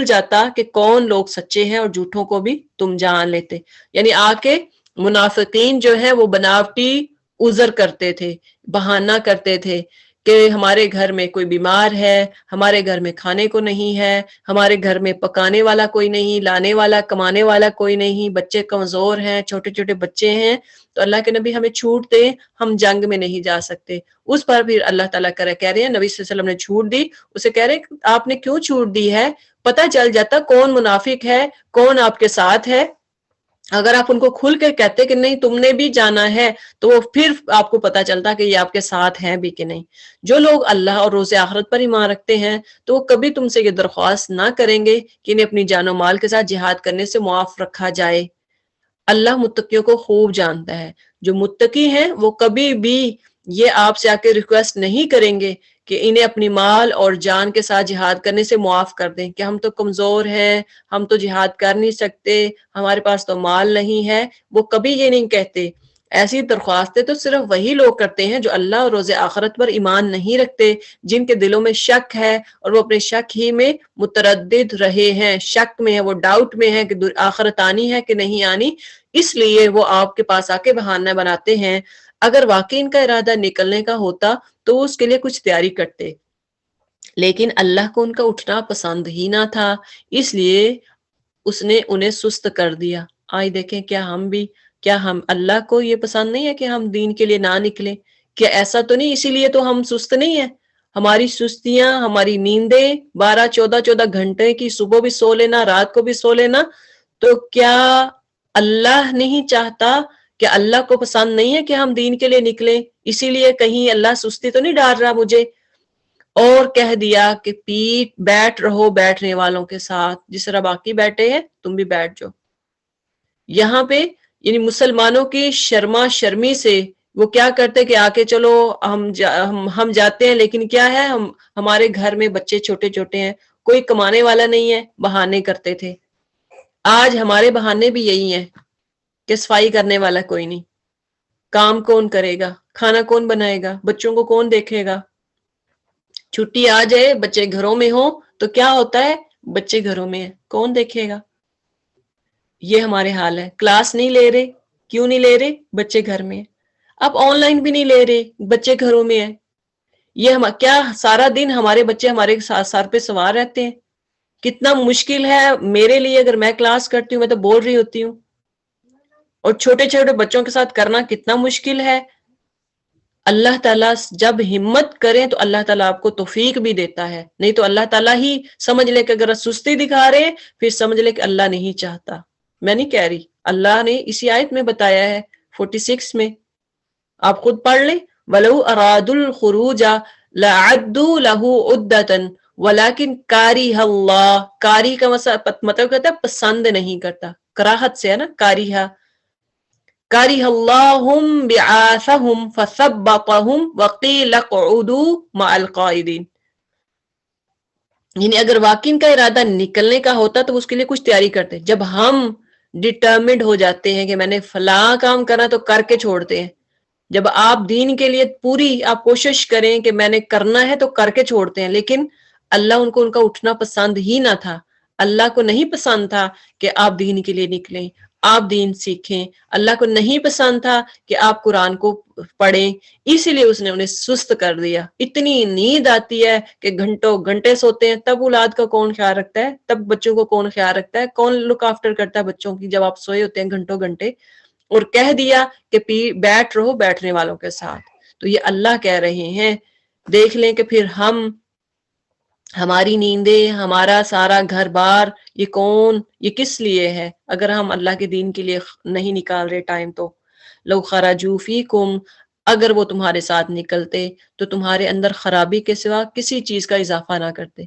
جاتا کہ کون لوگ سچے ہیں، اور جھوٹوں کو بھی تم جان لیتے. یعنی آ کے منافقین جو ہے وہ بناوٹی عذر کرتے تھے، بہانہ کرتے تھے کہ ہمارے گھر میں کوئی بیمار ہے، ہمارے گھر میں کھانے کو نہیں ہے، ہمارے گھر میں پکانے والا کوئی نہیں، لانے والا کمانے والا کوئی نہیں، بچے کمزور ہیں، چھوٹے چھوٹے بچے ہیں، تو اللہ کے نبی ہمیں چھوٹ دے، ہم جنگ میں نہیں جا سکتے. اس پر پھر اللہ تعالیٰ کہہ رہے ہیں نبی صلی اللہ علیہ وسلم نے چھوٹ دی. اسے کہہ رہے آپ نے کیوں چھوٹ دی ہے؟ پتہ چل جاتا کون منافق ہے، کون آپ کے ساتھ ہے. اگر آپ ان کو کھل کے کہتے کہ نہیں تم نے بھی جانا ہے، تو وہ پھر آپ کو پتا چلتا کہ یہ آپ کے ساتھ ہیں بھی کہ نہیں. جو لوگ اللہ اور روز آخرت پر ایمان رکھتے ہیں تو وہ کبھی تم سے یہ درخواست نہ کریں گے کہ انہیں اپنی جان و مال کے ساتھ جہاد کرنے سے معاف رکھا جائے. اللہ متقیوں کو خوب جانتا ہے. جو متقی ہیں وہ کبھی بھی یہ آپ سے آ کے ریکویسٹ نہیں کریں گے کہ انہیں اپنی مال اور جان کے ساتھ جہاد کرنے سے معاف کر دیں کہ ہم تو کمزور ہیں، ہم تو جہاد کر نہیں سکتے، ہمارے پاس تو مال نہیں ہے. وہ کبھی یہ نہیں کہتے. ایسی درخواستیں تو صرف وہی لوگ کرتے ہیں جو اللہ اور روز آخرت پر ایمان نہیں رکھتے، جن کے دلوں میں شک ہے اور وہ اپنے شک ہی میں متردد رہے ہیں، شک میں ہے، وہ ڈاؤٹ میں ہے کہ آخرت آنی ہے کہ نہیں آنی. اس لیے وہ آپ کے پاس آ کے بہانہ بناتے ہیں. اگر واقعی ان کا ارادہ نکلنے کا ہوتا تو اس کے لیے کچھ تیاری کرتے، لیکن اللہ کو ان کا اٹھنا پسند ہی نہ تھا، اس لیے اس نے انہیں سست کر دیا. آئی دیکھیں کیا ہم اللہ کو یہ پسند نہیں ہے کہ ہم دین کے لیے نہ نکلیں؟ کیا ایسا تو نہیں اسی لیے تو ہم سست نہیں ہیں؟ ہماری سستیاں، ہماری نیندیں 12-14 گھنٹے کی، صبح بھی سو لینا، رات کو بھی سو لینا، تو کیا اللہ نہیں چاہتا کہ اللہ کو پسند نہیں ہے کہ ہم دین کے لیے نکلیں؟ اسی لیے کہیں اللہ سستی تو نہیں ڈال رہا مجھے. اور کہہ دیا کہ بیٹھ رہو بیٹھنے والوں کے ساتھ، جس طرح باقی بیٹھے ہیں تم بھی بیٹھ جاؤ۔ یہاں پہ یعنی مسلمانوں کی شرما شرمی سے وہ کیا کرتے کہ آ کے چلو ہم جاتے ہیں، لیکن کیا ہے ہمارے گھر میں بچے چھوٹے چھوٹے ہیں، کوئی کمانے والا نہیں ہے، بہانے کرتے تھے۔ آج ہمارے بہانے بھی یہی ہیں کہ صفائی کرنے والا کوئی نہیں، کام کون کرے گا، کھانا کون بنائے گا، بچوں کو کون دیکھے گا۔ چھٹی آ جائے بچے گھروں میں ہوں تو کیا ہوتا ہے، بچے گھروں میں ہیں کون دیکھے گا۔ یہ ہمارے حال ہے، کلاس نہیں لے رہے، کیوں نہیں لے رہے، بچے گھر میں ہیں۔ اب آن لائن بھی نہیں لے رہے، بچے گھروں میں ہیں۔ یہ کیا سارا دن ہمارے بچے ہمارے سر پہ سوار رہتے ہیں؟ کتنا مشکل ہے میرے لیے، اگر میں کلاس کرتی ہوں میں تو بول رہی ہوتی ہوں، اور چھوٹے چھوٹے بچوں کے ساتھ کرنا کتنا مشکل ہے۔ اللہ تعالیٰ جب ہمت کریں تو اللہ تعالیٰ آپ کو توفیق بھی دیتا ہے، نہیں تو اللہ تعالیٰ ہی سمجھ لے کہ اگر سستی دکھا رہے پھر سمجھ لے کہ اللہ نہیں چاہتا۔ میں نہیں کہہ رہی، اللہ نے اسی آیت میں بتایا ہے 46 میں، آپ خود پڑھ لیں۔ وَلَوْ أَرَادُوا الْخُرُوجَ لَعَدُّوا لَهُ عُدَّةً وَلَكِنْ كَرِهَ اللَّهُ، کاری کا مطلب کہتا ہے پسند نہیں کرتا، کراہت سے ہے نا، كَرِهَ اللَّهُ بِعَاثَهُمْ فَثَبَّطَهُمْ وَقِيلَ اقْعُدُوا مَعَ الْقَاعِدِينَ۔ یعنی اگر واقعی کا ارادہ نکلنے کا ہوتا تو اس کے لیے کچھ تیاری کرتے۔ جب ہم ڈٹرمنڈ ہو جاتے ہیں کہ میں نے فلاں کام کرنا تو کر کے چھوڑتے ہیں، جب آپ دین کے لیے پوری آپ کوشش کریں کہ میں نے کرنا ہے تو کر کے چھوڑتے ہیں، لیکن اللہ ان کا اٹھنا پسند ہی نہ تھا۔ اللہ کو نہیں پسند تھا کہ آپ دین کے لیے نکلیں، آپ دین سیکھیں۔ اللہ کو نہیں پسند تھا کہ آپ قرآن کو پڑھیں، اسی لیے اس نے انہیں سست کر دیا۔ اتنی نیند آتی ہے کہ گھنٹوں گھنٹے سوتے ہیں، تب اولاد کا کون خیال رکھتا ہے، تب بچوں کو کون خیال رکھتا ہے، کون لک آفٹر کرتا ہے بچوں کی جب آپ سوئے ہوتے ہیں گھنٹوں گھنٹے۔ اور کہہ دیا کہ بیٹھ رہو بیٹھنے والوں کے ساتھ۔ تو یہ اللہ کہہ رہے ہیں، دیکھ لیں کہ پھر ہماری نیندیں، ہمارا سارا گھر بار، یہ کس لیے ہے اگر ہم اللہ کے دین کے لیے نہیں نکال رہے ٹائم تو۔ لو خرجوا فیکم، اگر وہ تمہارے ساتھ نکلتے تو تمہارے اندر خرابی کے سوا کسی چیز کا اضافہ نہ کرتے۔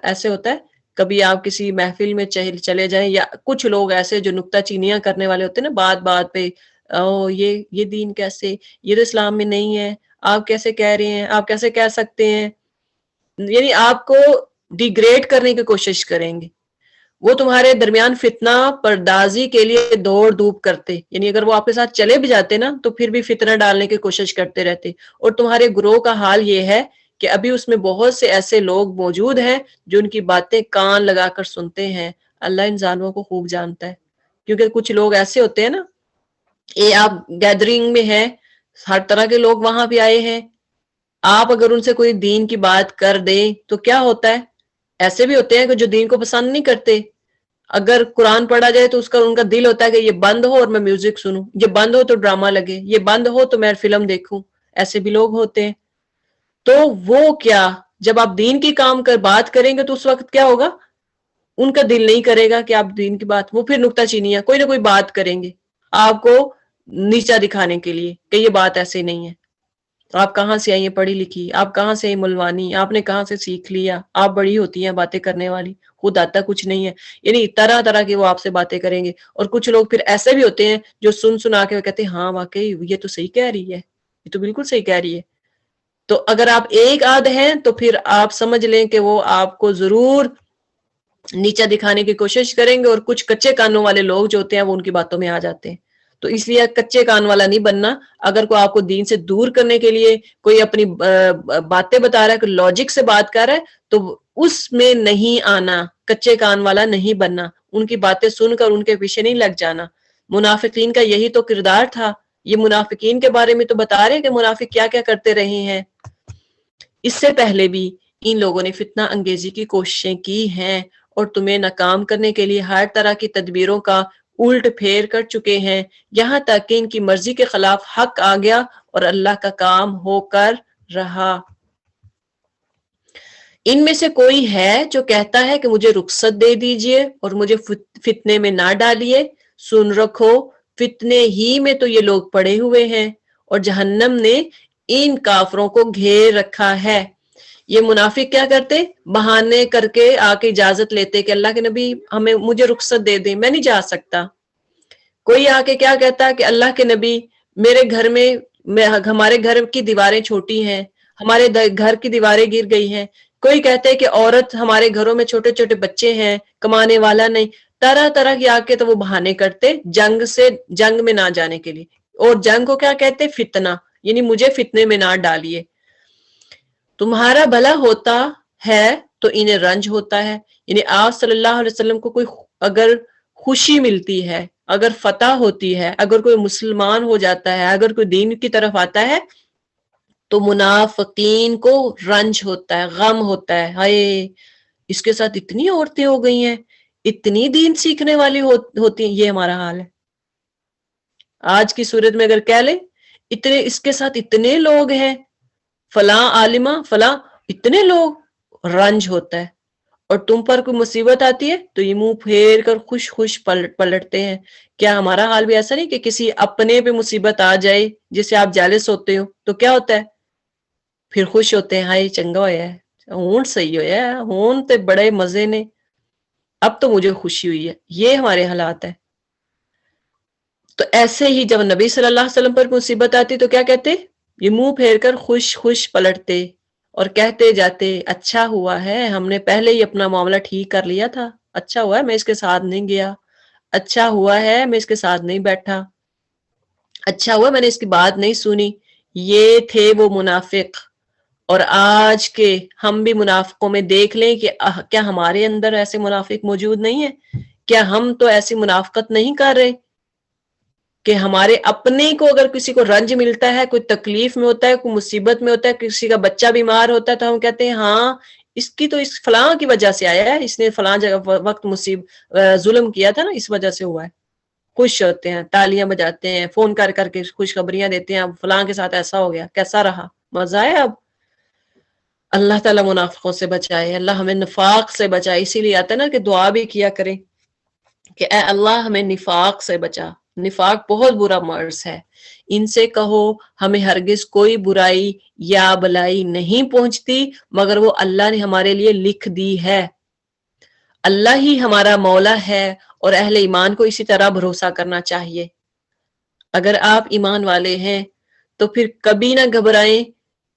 ایسے ہوتا ہے کبھی آپ کسی محفل میں چلے جائیں، یا کچھ لوگ ایسے جو نکتہ چینیاں کرنے والے ہوتے ہیں نا، بات بات پہ یہ دین کیسے، یہ تو اسلام میں نہیں ہے، آپ کیسے کہہ رہے ہیں، آپ کیسے کہہ سکتے ہیں، یعنی آپ کو ڈیگریڈ کرنے کی کوشش کریں گے۔ وہ تمہارے درمیان فتنہ پردازی کے لیے دوڑ دھوپ کرتے، یعنی اگر وہ آپ کے ساتھ چلے بھی جاتے نا تو پھر بھی فتنہ ڈالنے کی کوشش کرتے رہتے۔ اور تمہارے گروہ کا حال یہ ہے کہ ابھی اس میں بہت سے ایسے لوگ موجود ہیں جو ان کی باتیں کان لگا کر سنتے ہیں۔ اللہ ان ظالموں کو خوب جانتا ہے، کیونکہ کچھ لوگ ایسے ہوتے ہیں نا، آپ گیدرنگ میں ہیں، ہر طرح کے لوگ وہاں پہ آئے ہیں، آپ اگر ان سے کوئی دین کی بات کر دیں تو کیا ہوتا ہے، ایسے بھی ہوتے ہیں کہ جو دین کو پسند نہیں کرتے۔ اگر قرآن پڑھا جائے تو ان کا دل ہوتا ہے کہ یہ بند ہو اور میں میوزک سنوں، یہ بند ہو تو ڈرامہ لگے، یہ بند ہو تو میں فلم دیکھوں۔ ایسے بھی لوگ ہوتے ہیں۔ تو وہ کیا، جب آپ دین کی کام کر بات کریں گے تو اس وقت کیا ہوگا، ان کا دل نہیں کرے گا کہ آپ دین کی بات، وہ پھر نکتہ چینیاں کوئی نہ کوئی بات کریں گے آپ کو نیچا دکھانے کے لیے کہ یہ بات ایسے نہیں ہے، آپ کہاں سے آئی ہیں پڑھی لکھی، آپ کہاں سے ملوانی، آپ نے کہاں سے سیکھ لیا، آپ بڑی ہوتی ہیں باتیں کرنے والی، خود آتا کچھ نہیں ہے۔ یعنی طرح طرح کی وہ آپ سے باتیں کریں گے۔ اور کچھ لوگ پھر ایسے بھی ہوتے ہیں جو سنا کے کہتے ہیں ہاں واقعی یہ تو صحیح کہہ رہی ہے، یہ تو بالکل صحیح کہہ رہی ہے۔ تو اگر آپ ایک آدھ ہیں تو پھر آپ سمجھ لیں کہ وہ آپ کو ضرور نیچا دکھانے کی کوشش کریں گے، اور کچھ کچے کانوں والے لوگ جو ہوتے ہیں وہ ان کی باتوں میں آ جاتے ہیں۔ تو اس لیے کچے کان والا نہیں بننا۔ اگر کوئی آپ کو دین سے دور کرنے کے لیے کوئی اپنی باتیں بتا رہا ہے، کوئی لاجک سے بات کر رہا ہے، تو اس میں نہیں آنا، کچے کان والا نہیں بننا، ان کی باتیں سن کر ان کے پیچھے نہیں لگ جانا۔ منافقین کا یہی تو کردار تھا۔ یہ منافقین کے بارے میں تو بتا رہے ہیں کہ منافق کیا کیا کرتے رہے ہیں۔ اس سے پہلے بھی ان لوگوں نے فتنہ انگیزی کی کوششیں کی ہیں، اور تمہیں ناکام کرنے کے لیے ہر طرح کی تدبیروں کا الٹ پھیر کر چکے ہیں، یہاں تک کہ ان کی مرضی کے خلاف حق آ گیا اور اللہ کا کام ہو کر رہا۔ ان میں سے کوئی ہے جو کہتا ہے کہ مجھے رخصت دے دیجئے اور مجھے فتنے میں نہ ڈالیے، سن رکھو فتنے ہی میں تو یہ لوگ پڑے ہوئے ہیں، اور جہنم نے ان کافروں کو گھیر رکھا ہے۔ یہ منافق کیا کرتے؟ بہانے کر کے آ کے اجازت لیتے کہ اللہ کے نبی مجھے رخصت دے دیں، میں نہیں جا سکتا۔ کوئی آ کے کیا کہتا کہ اللہ کے نبی میرے گھر میں ہمارے گھر کی دیواریں چھوٹی ہیں، ہمارے گھر کی دیواریں گر گئی ہیں۔ کوئی کہتے کہ عورت ہمارے گھروں میں چھوٹے چھوٹے بچے ہیں، کمانے والا نہیں۔ طرح طرح کی آ کے تو وہ بہانے کرتے جنگ میں نہ جانے کے لیے۔ اور جنگ کو کیا کہتے؟ فتنہ، یعنی مجھے فتنے میں نہ ڈالیے۔ تمہارا بھلا ہوتا ہے تو انہیں رنج ہوتا ہے، یعنی آپ صلی اللہ علیہ وسلم کو کوئی اگر خوشی ملتی ہے، اگر فتح ہوتی ہے، اگر کوئی مسلمان ہو جاتا ہے، اگر کوئی دین کی طرف آتا ہے، تو منافقین کو رنج ہوتا ہے، غم ہوتا ہے، ہائے اس کے ساتھ اتنی عورتیں ہو گئی ہیں، اتنی دین سیکھنے والی ہوتی ہیں۔ یہ ہمارا حال ہے آج کی صورت میں۔ اگر کہہ لیں اس کے ساتھ اتنے لوگ ہیں، فلاں عالمہ فلاں، اتنے لوگ، رنج ہوتا ہے۔ اور تم پر کوئی مصیبت آتی ہے تو یہ منہ پھیر کر خوش خوش پلٹتے ہیں۔ کیا ہمارا حال بھی ایسا نہیں کہ کسی اپنے پہ مصیبت آ جائے جسے آپ جالس ہوتے ہو تو کیا ہوتا ہے؟ پھر خوش ہوتے ہیں، ہائی چنگا ہویا ہے، ہون صحیح ہویا ہے، ہون تے بڑے مزے نے، اب تو مجھے خوشی ہوئی ہے۔ یہ ہمارے حالات ہے۔ تو ایسے ہی جب نبی صلی اللہ علیہ وسلم پر مصیبت آتی تو کیا کہتے؟ یہ منہ پھیر کر خوش خوش پلٹتے اور کہتے جاتے اچھا ہوا ہے ہم نے پہلے ہی اپنا معاملہ ٹھیک کر لیا تھا، اچھا ہوا ہے میں اس کے ساتھ نہیں گیا، اچھا ہوا ہے میں اس کے ساتھ نہیں بیٹھا، اچھا ہوا میں نے اس کی بات نہیں سنی۔ یہ تھے وہ منافق۔ اور آج کے ہم بھی منافقوں میں دیکھ لیں کہ کیا ہمارے اندر ایسے منافق موجود نہیں ہیں؟ کیا ہم تو ایسی منافقت نہیں کر رہے کہ ہمارے اپنے کو اگر کسی کو رنج ملتا ہے، کوئی تکلیف میں ہوتا ہے، کوئی مصیبت میں ہوتا ہے، کسی کا بچہ بیمار ہوتا ہے، تو ہم کہتے ہیں ہاں اس کی تو اس فلاں کی وجہ سے آیا ہے، اس نے فلاں جگہ وقت ظلم کیا تھا نا، اس وجہ سے ہوا ہے۔ خوش ہوتے ہیں، تالیاں بجاتے ہیں، فون کر کر کے خوشخبریاں دیتے ہیں، اب فلاں کے ساتھ ایسا ہو گیا، کیسا رہا، مزہ ہے اب۔ اللہ تعالیٰ منافقوں سے بچائے، اللہ ہمیں نفاق سے بچائے۔ اسی لیے آتا ہے نا کہ دعا بھی کیا کریں کہ اے اللہ ہمیں نفاق سے بچا۔ نفاق بہت برا مرض ہے، ان سے کہو ہمیں ہرگز کوئی برائی یا بلائی نہیں پہنچتی مگر وہ اللہ نے ہمارے لیے لکھ دی ہے۔ اللہ ہی ہمارا مولا ہے اور اہل ایمان کو اسی طرح بھروسہ کرنا چاہیے۔ اگر آپ ایمان والے ہیں تو پھر کبھی نہ گھبرائیں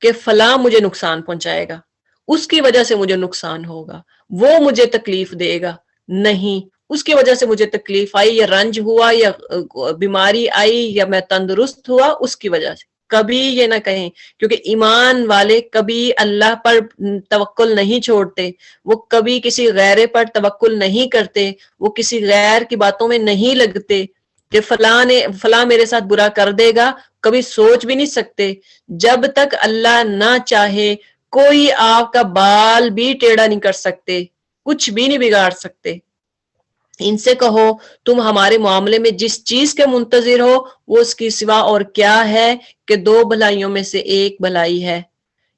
کہ فلاں مجھے نقصان پہنچائے گا، اس کی وجہ سے مجھے نقصان ہوگا، وہ مجھے تکلیف دے گا، نہیں، اس کی وجہ سے مجھے تکلیف آئی یا رنج ہوا یا بیماری آئی یا میں تندرست ہوا، اس کی وجہ سے کبھی یہ نہ کہیں، کیونکہ ایمان والے کبھی اللہ پر توکل نہیں چھوڑتے، وہ کبھی کسی غیر پر توکل نہیں کرتے، وہ کسی غیر کی باتوں میں نہیں لگتے کہ فلاں میرے ساتھ برا کر دے گا، کبھی سوچ بھی نہیں سکتے۔ جب تک اللہ نہ چاہے کوئی آپ کا بال بھی ٹیڑھا نہیں کر سکتے، کچھ بھی نہیں بگاڑ سکتے۔ ان سے کہو تم ہمارے معاملے میں جس چیز کے منتظر ہو وہ اس کی سوا اور کیا ہے کہ دو بھلائیوں میں سے ایک بھلائی ہے۔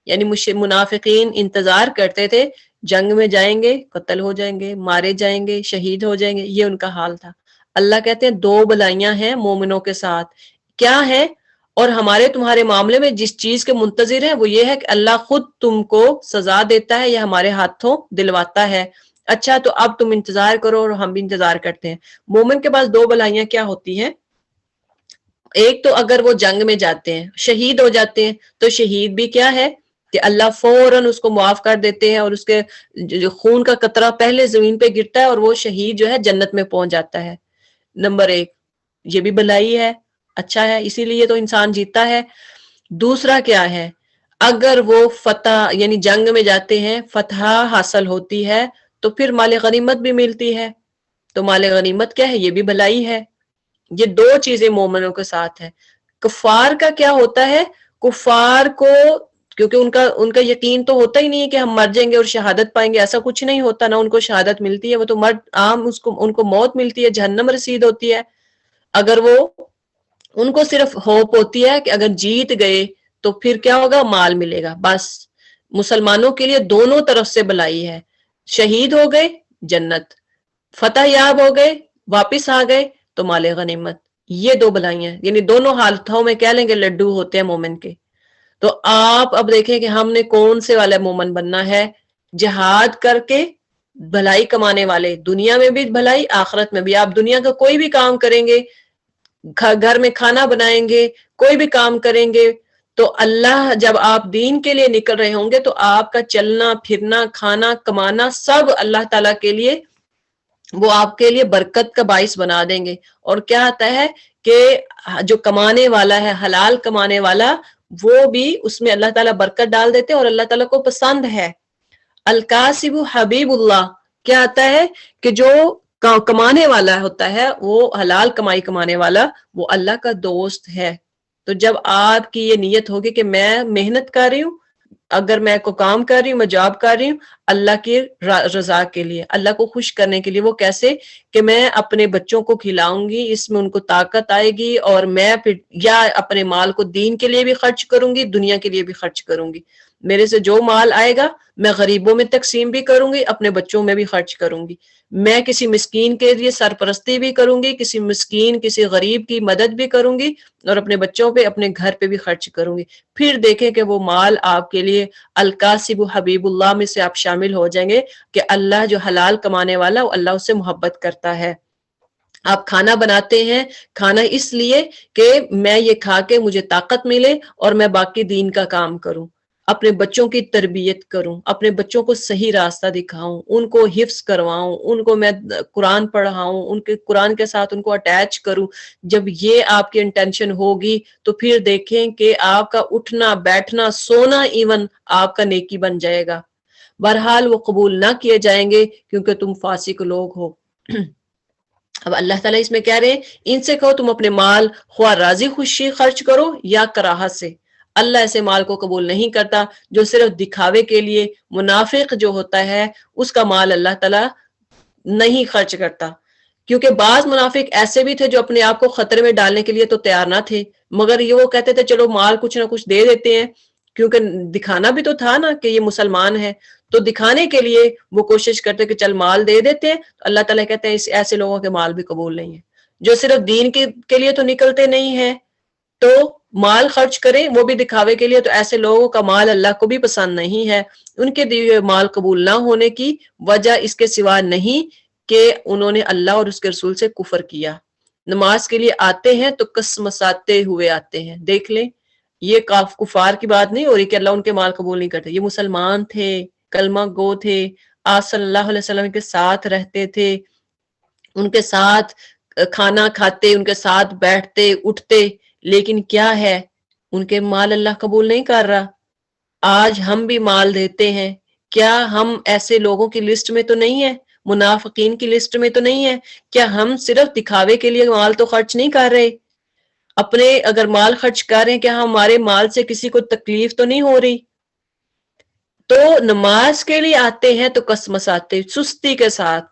یعنی منافقین انتظار کرتے تھے جنگ میں جائیں گے، قتل ہو جائیں گے، مارے جائیں گے، شہید ہو جائیں گے، یہ ان کا حال تھا۔ اللہ کہتے ہیں دو بھلائیاں ہیں مومنوں کے ساتھ، کیا ہے؟ اور ہمارے تمہارے معاملے میں جس چیز کے منتظر ہیں وہ یہ ہے کہ اللہ خود تم کو سزا دیتا ہے یا ہمارے ہاتھوں دلواتا ہے۔ اچھا تو اب تم انتظار کرو اور ہم بھی انتظار کرتے ہیں۔ مومن کے پاس دو بھلائیاں کیا ہوتی ہیں؟ ایک تو اگر وہ جنگ میں جاتے ہیں، شہید ہو جاتے ہیں، تو شہید بھی کیا ہے کہ اللہ فوراً اس کو معاف کر دیتے ہیں اور اس کے جو خون کا قطرہ پہلے زمین پہ گرتا ہے اور وہ شہید جو ہے جنت میں پہنچ جاتا ہے۔ نمبر ایک یہ بھی بھلائی ہے، اچھا ہے، اسی لیے تو انسان جیتا ہے۔ دوسرا کیا ہے؟ اگر وہ فتح یعنی جنگ میں جاتے ہیں، فتح حاصل ہوتی ہے تو پھر مال غنیمت بھی ملتی ہے، تو مال غنیمت کیا ہے؟ یہ بھی بھلائی ہے۔ یہ دو چیزیں مومنوں کے ساتھ ہے۔ کفار کا کیا ہوتا ہے؟ کفار کو کیونکہ ان کا یقین تو ہوتا ہی نہیں ہے کہ ہم مر جائیں گے اور شہادت پائیں گے، ایسا کچھ نہیں ہوتا، نہ ان کو شہادت ملتی ہے، وہ تو عام ان کو موت ملتی ہے، جہنم رسید ہوتی ہے۔ اگر وہ ان کو صرف ہوپ ہوتی ہے کہ اگر جیت گئے تو پھر کیا ہوگا؟ مال ملے گا، بس۔ مسلمانوں کے لیے دونوں طرف سے بھلائی ہے، شہید ہو گئے جنت، فتح یاب ہو گئے واپس آ گئے تو مال غنیمت، یہ دو بھلائیاں، یعنی دونوں حالتوں میں کہہ لیں گے لڈو ہوتے ہیں مومن کے۔ تو آپ اب دیکھیں کہ ہم نے کون سے والا مومن بننا ہے، جہاد کر کے بھلائی کمانے والے، دنیا میں بھی بھلائی آخرت میں بھی. آپ دنیا کا کوئی بھی کام کریں گے، گھر میں کھانا بنائیں گے، کوئی بھی کام کریں گے، تو اللہ جب آپ دین کے لیے نکل رہے ہوں گے تو آپ کا چلنا پھرنا کھانا کمانا سب اللہ تعالیٰ کے لیے، وہ آپ کے لیے برکت کا باعث بنا دیں گے. اور کیا آتا ہے کہ جو کمانے والا ہے، حلال کمانے والا، وہ بھی اس میں اللہ تعالیٰ برکت ڈال دیتے ہیں اور اللہ تعالیٰ کو پسند ہے. الکاسب حبیب اللہ، کیا آتا ہے کہ جو کمانے والا ہوتا ہے، وہ حلال کمائی کمانے والا، وہ اللہ کا دوست ہے. تو جب آپ کی یہ نیت ہوگی کہ میں محنت کر رہی ہوں، اگر میں کو کام کر رہی ہوں، میں جاب کر رہی ہوں اللہ کی رضا کے لیے، اللہ کو خوش کرنے کے لیے. وہ کیسے کہ میں اپنے بچوں کو کھلاؤں گی، اس میں ان کو طاقت آئے گی، اور میں پھر یا اپنے مال کو دین کے لیے بھی خرچ کروں گی، دنیا کے لیے بھی خرچ کروں گی. میرے سے جو مال آئے گا میں غریبوں میں تقسیم بھی کروں گی، اپنے بچوں میں بھی خرچ کروں گی. میں کسی مسکین کے لیے سرپرستی بھی کروں گی، کسی مسکین کسی غریب کی مدد بھی کروں گی، اور اپنے بچوں پہ اپنے گھر پہ بھی خرچ کروں گی. پھر دیکھیں کہ وہ مال آپ کے لیے الکاسب حبیب اللہ میں سے آپ شامل ہو جائیں گے کہ اللہ جو حلال کمانے والا، وہ اللہ اس سے محبت کرتا ہے. آپ کھانا بناتے ہیں، کھانا اس لیے کہ میں یہ کھا کے مجھے طاقت ملے اور میں باقی دین کا کام کروں، اپنے بچوں کی تربیت کروں، اپنے بچوں کو صحیح راستہ دکھاؤں، ان کو حفظ کرواؤں، ان کو میں قرآن پڑھاؤں، ان کے قرآن کے ساتھ ان کو اٹیچ کروں. جب یہ آپ کی انٹینشن ہوگی تو پھر دیکھیں کہ آپ کا اٹھنا بیٹھنا سونا ایون آپ کا نیکی بن جائے گا. بہرحال وہ قبول نہ کیے جائیں گے کیونکہ تم فاسق لوگ ہو. اب اللہ تعالیٰ اس میں کہہ رہے ہیں ان سے کہو تم اپنے مال خواہ راضی خوشی خرچ کرو یا کراہت سے. اللہ ایسے مال کو قبول نہیں کرتا جو صرف دکھاوے کے لیے. منافق جو ہوتا ہے اس کا مال اللہ تعالیٰ نہیں خرچ کرتا، کیونکہ بعض منافق ایسے بھی تھے جو اپنے آپ کو خطرے میں ڈالنے کے لیے تو تیار نہ تھے، مگر یہ وہ کہتے تھے چلو مال کچھ نہ کچھ دے دیتے ہیں، کیونکہ دکھانا بھی تو تھا نا کہ یہ مسلمان ہے. تو دکھانے کے لیے وہ کوشش کرتے کہ چل مال دے دیتے ہیں. اللہ تعالیٰ کہتے ہیں ایسے لوگوں کے مال بھی قبول نہیں ہے. جو صرف دین کے لیے تو نکلتے نہیں ہیں تو مال خرچ کریں، وہ بھی دکھاوے کے لیے، تو ایسے لوگوں کا مال اللہ کو بھی پسند نہیں ہے. ان کے دیے مال قبول نہ ہونے کی وجہ اس کے سوا نہیں کہ انہوں نے اللہ اور اس کے رسول سے کفر کیا. نماز کے لیے آتے ہیں تو کسمساتے ہوئے آتے ہیں. دیکھ لیں یہ کفار کی بات نہیں ہو رہی کہ اللہ ان کے مال قبول نہیں کرتے. یہ مسلمان تھے، کلمہ گو تھے، آپ صلی اللہ علیہ وسلم کے ساتھ رہتے تھے، ان کے ساتھ کھانا کھاتے، ان کے ساتھ بیٹھتے اٹھتے، لیکن کیا ہے ان کے مال اللہ قبول نہیں کر رہا. آج ہم بھی مال دیتے ہیں، کیا ہم ایسے لوگوں کی لسٹ میں تو نہیں ہے، منافقین کی لسٹ میں تو نہیں ہے؟ کیا ہم صرف دکھاوے کے لیے مال تو خرچ نہیں کر رہے؟ اپنے اگر مال خرچ کر رہے ہیں کیا ہمارے مال سے کسی کو تکلیف تو نہیں ہو رہی؟ تو نماز کے لیے آتے ہیں تو کسمساتے سستی کے ساتھ،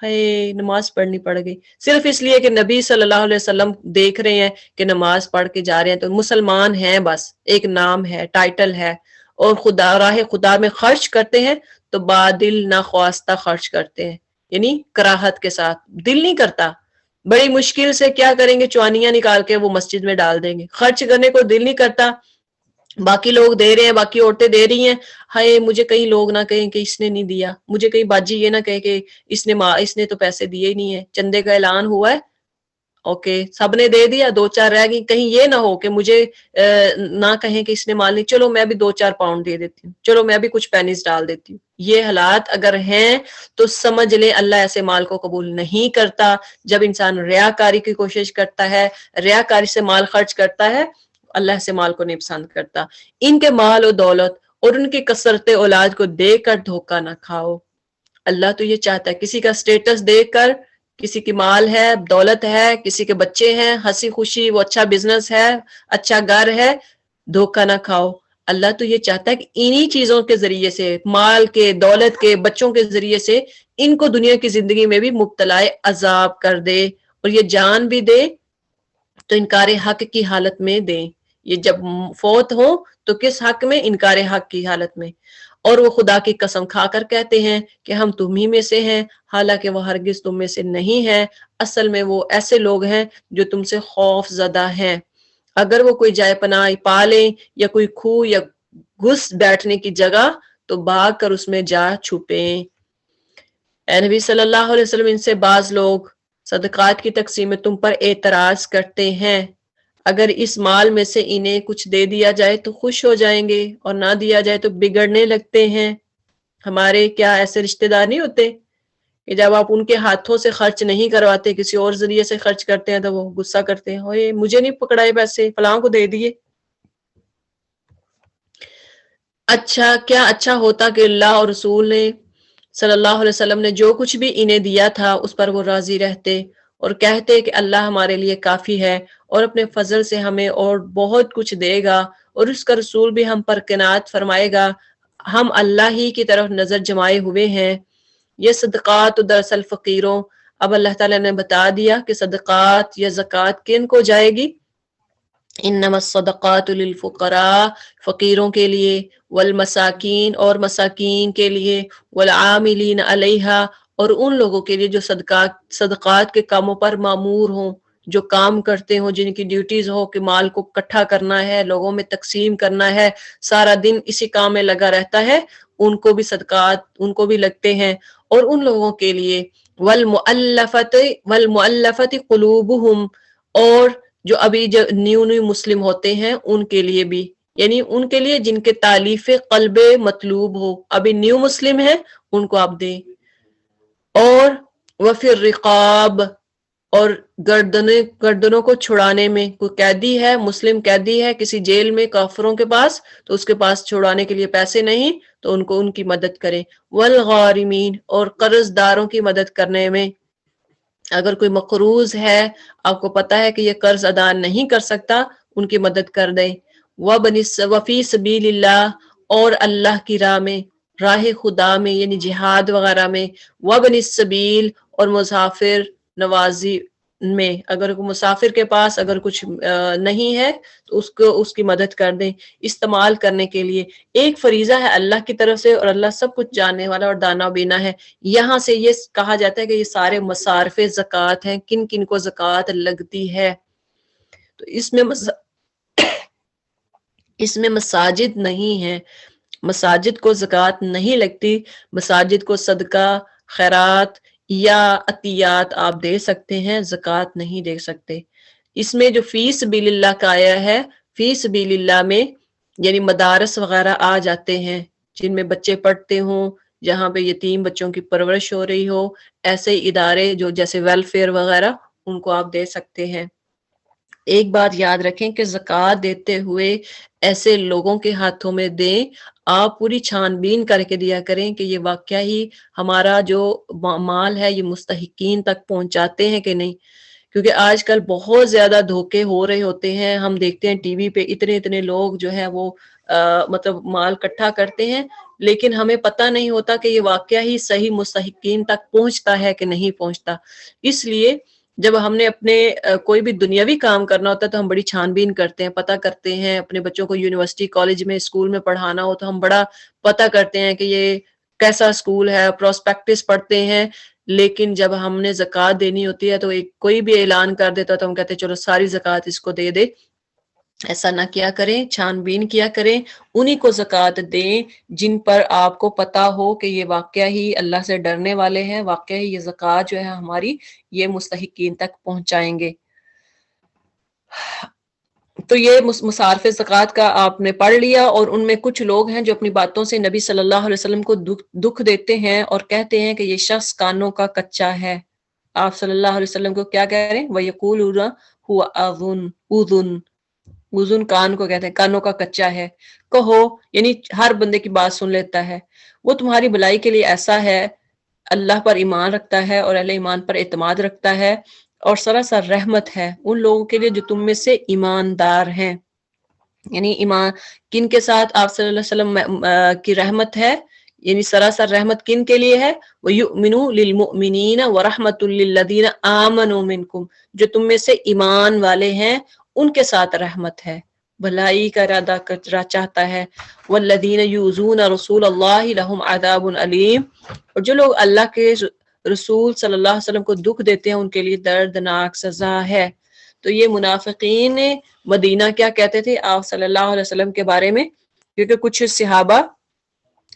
ہے نماز پڑھنی پڑ گئی صرف اس لیے کہ نبی صلی اللہ علیہ وسلم دیکھ رہے ہیں کہ نماز پڑھ کے جا رہے ہیں تو مسلمان ہیں، بس ایک نام ہے، ٹائٹل ہے، اور خدا راہ خدا میں خرچ کرتے ہیں تو بادل ناخواستہ خرچ کرتے ہیں، یعنی کراہت کے ساتھ. دل نہیں کرتا، بڑی مشکل سے کیا کریں گے، چوانیاں نکال کے وہ مسجد میں ڈال دیں گے. خرچ کرنے کو دل نہیں کرتا، باقی لوگ دے رہے ہیں، باقی عورتیں دے رہی ہیں، ہائے مجھے کہیں لوگ نہ کہیں کہ اس نے نہیں دیا، مجھے کہیں باجی یہ نہ کہے کہ اس نے تو پیسے دیے ہی نہیں ہے، چندے کا اعلان ہوا ہے، اوکے سب نے دے دیا، دو چار رہ گئی، کہیں یہ نہ ہو کہ مجھے نہ کہیں کہ اس نے مال نہیں، چلو میں بھی 2-4 پاؤنڈ دے دیتی ہوں، چلو میں بھی کچھ پینیز ڈال دیتی ہوں. یہ حالات اگر ہیں تو سمجھ لیں اللہ ایسے مال کو قبول نہیں کرتا. جب انسان ریاکاری کی کوشش کرتا ہے، ریاکاری سے مال خرچ کرتا ہے، اللہ سے مال کو نہیں پسند کرتا. ان کے مال و دولت اور ان کی کثرت اولاد کو دیکھ کر دھوکہ نہ کھاؤ. اللہ تو یہ چاہتا ہے کسی کا سٹیٹس دیکھ کر، کسی کی مال ہے، دولت ہے، کسی کے بچے ہیں، ہنسی خوشی، وہ اچھا بزنس ہے، اچھا گھر ہے، دھوکہ نہ کھاؤ. اللہ تو یہ چاہتا ہے کہ انہی چیزوں کے ذریعے سے، مال کے، دولت کے، بچوں کے ذریعے سے ان کو دنیا کی زندگی میں بھی مبتلا عذاب کر دے، اور یہ جان بھی دے تو انکار حق کی حالت میں دیں. یہ جب فوت ہو تو کس حق میں؟ انکار حق کی حالت میں. اور وہ خدا کی قسم کھا کر کہتے ہیں کہ ہم تمہیں میں سے ہیں، حالانکہ وہ ہرگز تم میں سے نہیں ہیں، اصل میں وہ ایسے لوگ ہیں جو تم سے خوف زدہ ہیں. اگر وہ کوئی جائے پناہ پا لیں یا کوئی کھو یا گھس بیٹھنے کی جگہ تو بھاگ کر اس میں جا چھپیں۔ اے نبی صلی اللہ علیہ وسلم، ان سے بعض لوگ صدقات کی تقسیم میں تم پر اعتراض کرتے ہیں، اگر اس مال میں سے انہیں کچھ دے دیا جائے تو خوش ہو جائیں گے اور نہ دیا جائے تو بگڑنے لگتے ہیں۔ ہمارے کیا ایسے رشتہ دار نہیں ہوتے کہ جب آپ ان کے ہاتھوں سے خرچ نہیں کرواتے، کسی اور ذریعے سے خرچ کرتے ہیں تو وہ غصہ کرتے ہیں، اوئے مجھے نہیں پکڑائے پیسے، فلاں کو دے دیے۔ اچھا کیا اچھا ہوتا کہ اللہ اور رسول نے صلی اللہ علیہ وسلم نے جو کچھ بھی انہیں دیا تھا اس پر وہ راضی رہتے اور کہتے کہ اللہ ہمارے لیے کافی ہے اور اپنے فضل سے ہمیں اور بہت کچھ دے گا اور اس کا رسول بھی ہم پر قناعت فرمائے گا، ہم اللہ ہی کی طرف نظر جمائے ہوئے ہیں۔ یہ صدقات دراصل فقیروں، اب اللہ تعالیٰ نے بتا دیا کہ صدقات یا زکوٰۃ کن کو جائے گی۔ انما الصدقات للفقراء، فقیروں کے لیے، والمساکین اور مساکین کے لیے، والعاملین علیہا اور ان لوگوں کے لیے جو صدقات کے کاموں پر مامور ہوں، جو کام کرتے ہوں، جن کی ڈیوٹیز ہو کہ مال کو اکٹھا کرنا ہے، لوگوں میں تقسیم کرنا ہے، سارا دن اسی کام میں لگا رہتا ہے، ان کو بھی صدقات ان کو بھی لگتے ہیں۔ اور ان لوگوں کے لیے والمؤلفت قلوبہم، اور جو ابھی جو نیو مسلم ہوتے ہیں ان کے لیے بھی، یعنی ان کے لیے جن کے تالیف قلب مطلوب ہو، ابھی نیو مسلم ہیں ان کو آپ دیں۔ اور وفی الرقاب، اور گردنوں کو چھڑانے میں، کوئی قیدی ہے، مسلم قیدی ہے کسی جیل میں کافروں کے پاس، تو اس کے پاس چھڑانے کے لیے پیسے نہیں تو ان کو ان کی مدد کریں۔ والغارمین، اور قرض داروں کی مدد کرنے میں، اگر کوئی مقروض ہے، آپ کو پتا ہے کہ یہ قرض ادا نہیں کر سکتا، ان کی مدد کر دیں۔ وفی سبیل اللہ، اور اللہ کی راہ میں، راہ خدا میں یعنی جہاد وغیرہ میں، وابن السبیل، اور مسافر نوازی میں، اگر مسافر کے پاس اگر کچھ نہیں ہے تو اس کی مدد کر دیں استعمال کرنے کے لیے۔ ایک فریضہ ہے اللہ کی طرف سے، اور اللہ سب کچھ جاننے والا اور دانا بینا ہے۔ یہاں سے یہ کہا جاتا ہے کہ یہ سارے مصارف زکوٰۃ ہیں، کن کن کو زکوٰۃ لگتی ہے۔ تو اس میں مساجد نہیں ہے، مساجد کو زکوٰۃ نہیں لگتی، مساجد کو صدقہ، خیرات یا عطیات آپ دے سکتے ہیں، زکوٰۃ نہیں دے سکتے۔ اس میں جو فی سبیل اللہ کا آیا ہے، فی سبیل اللہ میں یعنی مدارس وغیرہ آ جاتے ہیں جن میں بچے پڑھتے ہوں، جہاں پہ یتیم بچوں کی پرورش ہو رہی ہو، ایسے ادارے جو جیسے ویلفیئر وغیرہ، ان کو آپ دے سکتے ہیں۔ ایک بات یاد رکھیں کہ زکوٰۃ دیتے ہوئے ایسے لوگوں کے ہاتھوں میں دیں، آپ پوری چھان بین کر کے دیا کریں کہ یہ واقعہ ہی ہمارا جو مال ہے یہ مستحقین تک پہنچاتے ہیں کہ نہیں، کیونکہ آج کل بہت زیادہ دھوکے ہو رہے ہوتے ہیں۔ ہم دیکھتے ہیں ٹی وی پہ اتنے لوگ جو ہے وہ مطلب مال اکٹھا کرتے ہیں، لیکن ہمیں پتہ نہیں ہوتا کہ یہ واقعہ ہی صحیح مستحقین تک پہنچتا ہے کہ نہیں پہنچتا۔ اس لیے جب ہم نے اپنے کوئی بھی دنیاوی کام کرنا ہوتا ہے تو ہم بڑی چھان بین کرتے ہیں، پتہ کرتے ہیں۔ اپنے بچوں کو یونیورسٹی کالج میں اسکول میں پڑھانا ہو تو ہم بڑا پتہ کرتے ہیں کہ یہ کیسا اسکول ہے، پروسپیکٹس پڑھتے ہیں۔ لیکن جب ہم نے زکوٰۃ دینی ہوتی ہے تو کوئی بھی اعلان کر دیتا تو ہم کہتے ہیں چلو ساری زکوٰۃ اس کو دے دے۔ ایسا نہ کیا کریں، چھان بین کیا کریں، انہی کو زکوٰۃ دیں جن پر آپ کو پتا ہو کہ یہ واقعہ ہی اللہ سے ڈرنے والے ہیں، واقعہ ہی یہ زکوٰۃ جو ہے ہماری یہ مستحقین تک پہنچائیں گے۔ تو یہ مصارف زکوٰۃ کا آپ نے پڑھ لیا، اور ان میں کچھ لوگ ہیں جو اپنی باتوں سے نبی صلی اللہ علیہ وسلم کو دکھ دیتے ہیں اور کہتے ہیں کہ یہ شخص کانوں کا کچا ہے۔ آپ صلی اللہ علیہ وسلم کو کیا کہہ رہے ہیں؟ وَيَقُولُونَ هُوَ اذن، کان کو کہتے ہیں کانوں کا کچا ہے۔ کہو یعنی ہر بندے کی بات سن لیتا ہے، وہ تمہاری بھلائی کے لیے ایسا ہے، اللہ پر ایمان رکھتا ہے اور اہل ایمان پر اعتماد رکھتا ہے، اور سراسر رحمت ہے ان لوگوں کے لیے جو تم میں سے ایماندار ہیں۔ یعنی ایمان کن کے ساتھ آپ صلی اللہ علیہ وسلم کی رحمت ہے، یعنی سراسر رحمت کن کے لیے ہے؟ وَيُؤْمِنُوا لِلْمُؤْمِنِينَ وَرَحْمَةٌ لِلَّذِينَ آمَنُوا مِنْكُمْ، جو تم میں سے ایمان والے ہیں ان کے ساتھ رحمت ہے، بھلائی کا ارادہ چاہتا ہے۔ وَالَّذِينَ يُؤْذُونَ رَسُولَ اللَّهِ لَهُمْ عَذَابٌ أَلِيمٌ، اور جو لوگ اللہ کے رسول صلی اللہ علیہ وسلم کو دکھ دیتے ہیں ان کے لیے دردناک سزا ہے۔ تو یہ منافقین مدینہ کیا کہتے تھے آپ صلی اللہ علیہ وسلم کے بارے میں، کیونکہ کچھ صحابہ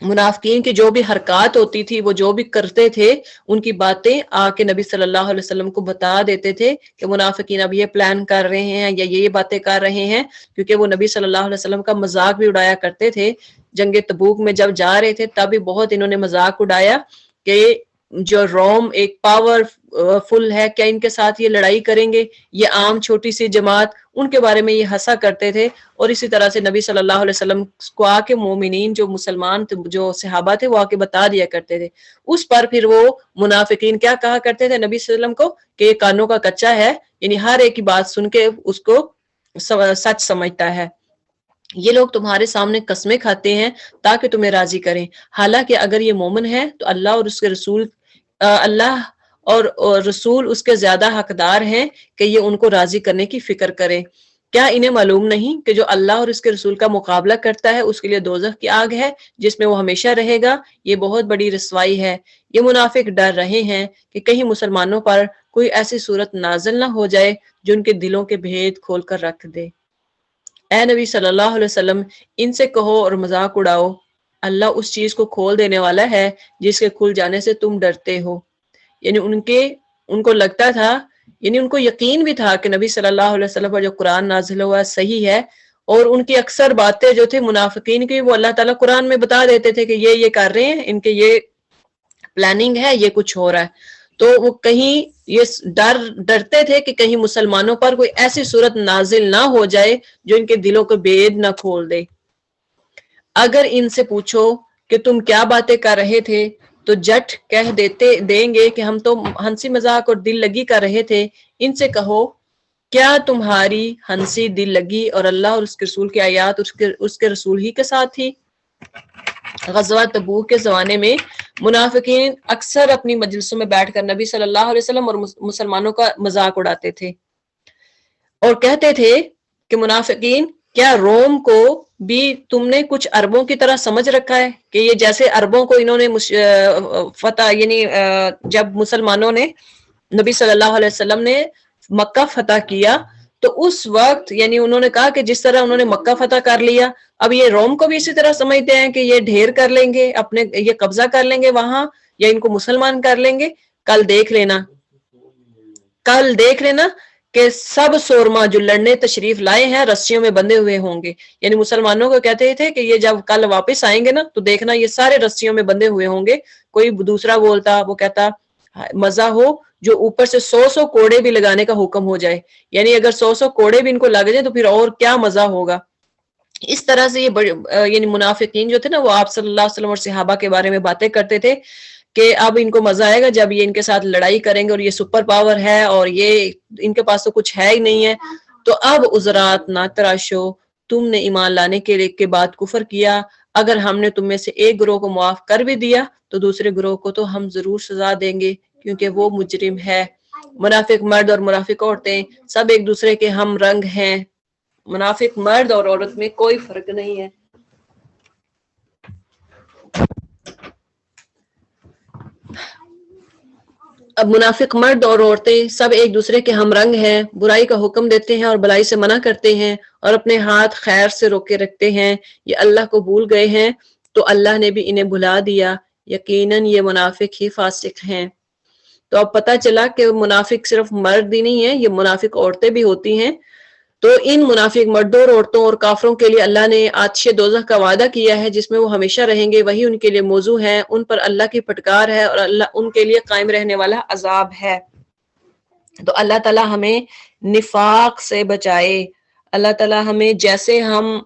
منافقین کی جو بھی حرکات ہوتی تھی، وہ جو بھی کرتے تھے، ان کی باتیں آ کے نبی صلی اللہ علیہ وسلم کو بتا دیتے تھے کہ منافقین اب یہ پلان کر رہے ہیں یا یہ باتیں کر رہے ہیں، کیونکہ وہ نبی صلی اللہ علیہ وسلم کا مذاق بھی اڑایا کرتے تھے۔ جنگ تبوک میں جب جا رہے تھے تب بھی بہت انہوں نے مذاق اڑایا کہ جو روم ایک پاور فل ہے، کیا ان کے ساتھ یہ لڑائی کریں گے، یہ عام چھوٹی سی جماعت، ان کے بارے میں یہ ہنسا کرتے تھے۔ اور اسی طرح سے نبی صلی اللہ علیہ وسلم کو آ کے مومنین جو مسلمان جو صحابہ تھے وہ آ کے بتا دیا کرتے تھے۔ اس پر پھر وہ منافقین کیا کہا کرتے تھے نبی صلی اللہ علیہ وسلم کو کہ یہ کانوں کا کچا ہے، یعنی ہر ایک کی بات سن کے اس کو سچ سمجھتا ہے، یہ لوگ تمہارے سامنے قسمیں کھاتے ہیں تاکہ تمہیں راضی کریں، حالانکہ اگر یہ مومن ہے تو اللہ اور اس کے رسول اللہ اور رسول اس کے زیادہ حقدار ہیں کہ یہ ان کو راضی کرنے کی فکر کریں۔ کیا انہیں معلوم نہیں کہ جو اللہ اور اس کے رسول کا مقابلہ کرتا ہے اس کے لیے دوزخ کی آگ ہے جس میں وہ ہمیشہ رہے گا، یہ بہت بڑی رسوائی ہے۔ یہ منافق ڈر رہے ہیں کہ کہیں مسلمانوں پر کوئی ایسی صورت نازل نہ ہو جائے جو ان کے دلوں کے بھید کھول کر رکھ دے۔ اے نبی صلی اللہ علیہ وسلم، ان سے کہو اور مذاق اڑاؤ، اللہ اس چیز کو کھول دینے والا ہے جس کے کھل جانے سے تم ڈرتے ہو۔ یعنی ان کو لگتا تھا، یعنی ان کو یقین بھی تھا کہ نبی صلی اللہ علیہ وسلم پر جو قرآن نازل ہوا صحیح ہے، اور ان کی اکثر باتیں جو تھے منافقین کی وہ اللہ تعالیٰ قرآن میں بتا دیتے تھے کہ یہ کر رہے ہیں، ان کے یہ پلاننگ ہے، یہ کچھ ہو رہا ہے۔ تو وہ کہیں یہ ڈرتے تھے کہ کہیں مسلمانوں پر کوئی ایسی صورت نازل نہ ہو جائے جو ان کے دلوں کو بید نہ کھول دے۔ اگر ان سے پوچھو کہ تم کیا باتیں کر رہے تھے تو جٹ کہہ دیں گے کہ ہم تو ہنسی مذاق اور دل لگی کر رہے تھے۔ ان سے کہو کیا تمہاری ہنسی دل لگی اور اللہ اور اس کے رسول کی آیات اس کے رسول ہی کے ساتھ تھی؟ غزوہ تبوک کے زمانے میں منافقین اکثر اپنی مجلسوں میں بیٹھ کر نبی صلی اللہ علیہ وسلم اور مسلمانوں کا مذاق اڑاتے تھے اور کہتے تھے کہ منافقین، کیا روم کو بھی تم نے کچھ عربوں کی طرح سمجھ رکھا ہے کہ یہ جیسے عربوں کو انہوں نے فتح، یعنی جب مسلمانوں نے نبی صلی اللہ علیہ وسلم نے مکہ فتح کیا تو اس وقت یعنی انہوں نے کہا کہ جس طرح انہوں نے مکہ فتح کر لیا، اب یہ روم کو بھی اسی طرح سمجھتے ہیں کہ یہ ڈھیر کر لیں گے، اپنے یہ قبضہ کر لیں گے وہاں، یا ان کو مسلمان کر لیں گے۔ کل دیکھ لینا کہ سب سورما جو لڑنے تشریف لائے ہیں رسیوں میں بندھے ہوئے ہوں گے، یعنی مسلمانوں کو کہتے تھے کہ یہ جب کل واپس آئیں گے نا تو دیکھنا یہ سارے رسیوں میں بندھے ہوئے ہوں گے۔ کوئی دوسرا بولتا، وہ کہتا مزہ ہو جو اوپر سے 100 کوڑے بھی لگانے کا حکم ہو جائے، یعنی اگر 100 کوڑے بھی ان کو لگ جائیں تو پھر اور کیا مزہ ہوگا۔ اس طرح سے یہ یعنی منافقین جو تھے نا وہ آپ صلی اللہ علیہ وسلم اور صحابہ کے بارے میں باتیں کرتے تھے کہ اب ان کو مزہ آئے گا جب یہ ان کے ساتھ لڑائی کریں گے، اور یہ سپر پاور ہے اور یہ ان کے پاس تو کچھ ہے ہی نہیں ہے، تو اب عذرات نہ تراشو، تم نے ایمان لانے کے بعد کفر کیا، اگر ہم نے تم میں سے ایک گروہ کو معاف کر بھی دیا تو دوسرے گروہ کو تو ہم ضرور سزا دیں گے کیونکہ وہ مجرم ہے۔ منافق مرد اور منافق عورتیں سب ایک دوسرے کے ہم رنگ ہیں، منافق مرد اور عورت میں کوئی فرق نہیں ہے۔ اب منافق مرد اور عورتیں سب ایک دوسرے کے ہم رنگ ہیں، برائی کا حکم دیتے ہیں اور بلائی سے منع کرتے ہیں اور اپنے ہاتھ خیر سے روکے رکھتے ہیں، یہ اللہ کو بھول گئے ہیں تو اللہ نے بھی انہیں بھلا دیا، یقیناً یہ منافق ہی فاسق ہیں۔ تو اب پتہ چلا کہ منافق صرف مرد ہی نہیں ہے، یہ منافق عورتیں بھی ہوتی ہیں۔ تو ان منافق مردوں اور عورتوں اور کافروں کے لیے اللہ نے آتش دوزخ کا وعدہ کیا ہے جس میں وہ ہمیشہ رہیں گے، وہی ان کے لیے موضوع ہے، ان پر اللہ کی پھٹکار ہے اور اللہ ان کے لیے قائم رہنے والا عذاب ہے۔ تو اللہ تعالیٰ ہمیں نفاق سے بچائے، اللہ تعالیٰ ہمیں جیسے ہم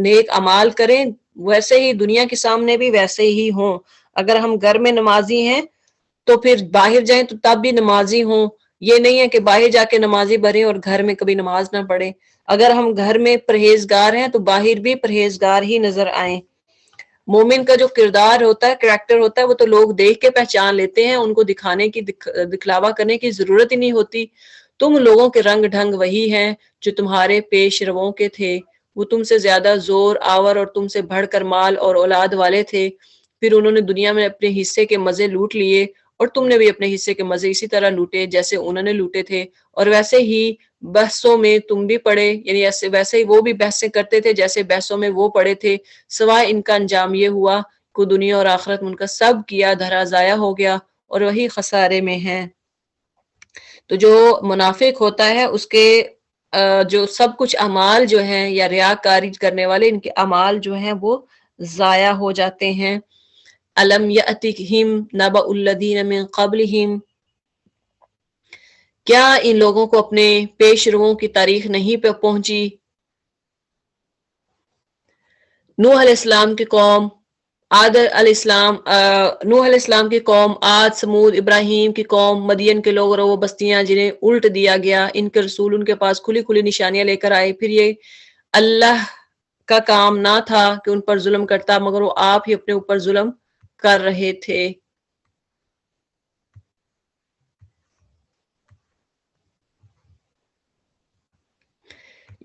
نیک اعمال کریں ویسے ہی دنیا کے سامنے بھی ویسے ہی ہوں۔ اگر ہم گھر میں نمازی ہیں تو پھر باہر جائیں تو تب بھی نمازی ہوں، یہ نہیں ہے کہ باہر جا کے نمازی بنیں اور گھر میں کبھی نماز نہ پڑھیں۔ اگر ہم گھر میں پرہیزگار ہیں تو باہر بھی پرہیزگار ہی نظر آئیں۔ مومن کا جو کردار ہوتا ہے، کریکٹر ہوتا ہے، وہ تو لوگ دیکھ کے پہچان لیتے ہیں، ان کو دکھانے کی دکھلاوا کرنے کی ضرورت ہی نہیں ہوتی۔ تم لوگوں کے رنگ ڈھنگ وہی ہیں جو تمہارے پیش رووں کے تھے، وہ تم سے زیادہ زور آور اور تم سے بڑھ کر مال اور اولاد والے تھے، پھر انہوں نے دنیا میں اپنے حصے کے مزے لوٹ لیے اور تم نے بھی اپنے حصے کے مزے اسی طرح لوٹے جیسے انہوں نے لوٹے تھے، اور ویسے ہی بحثوں میں تم بھی پڑے، یعنی ایسے ویسے ہی وہ بھی بحثیں کرتے تھے جیسے بحثوں میں وہ پڑے تھے، سوائے ان کا انجام یہ ہوا کہ دنیا اور آخرت میں ان کا سب کیا دھرا ضائع ہو گیا اور وہی خسارے میں ہیں۔ تو جو منافق ہوتا ہے اس کے جو سب کچھ اعمال جو ہیں یا ریاکاری کرنے والے ان کے اعمال جو ہیں وہ ضائع ہو جاتے ہیں۔ الم یأتہم نبأ الذین من قبلہم، کیا ان لوگوں کو اپنے پیش روؤں کی تاریخ نہیں پہ پہنچی؟ نوح علیہ السلام کی قوم، نوح علیہ السلام کی قوم، عاد، سمود، ابراہیم کی قوم، مدین کے لوگ اور وہ بستیاں جنہیں الٹ دیا گیا، ان کے رسول ان کے پاس کھلی کھلی نشانیاں لے کر آئے، پھر یہ اللہ کا کام نہ تھا کہ ان پر ظلم کرتا مگر وہ آپ ہی اپنے اوپر ظلم کر رہے تھے۔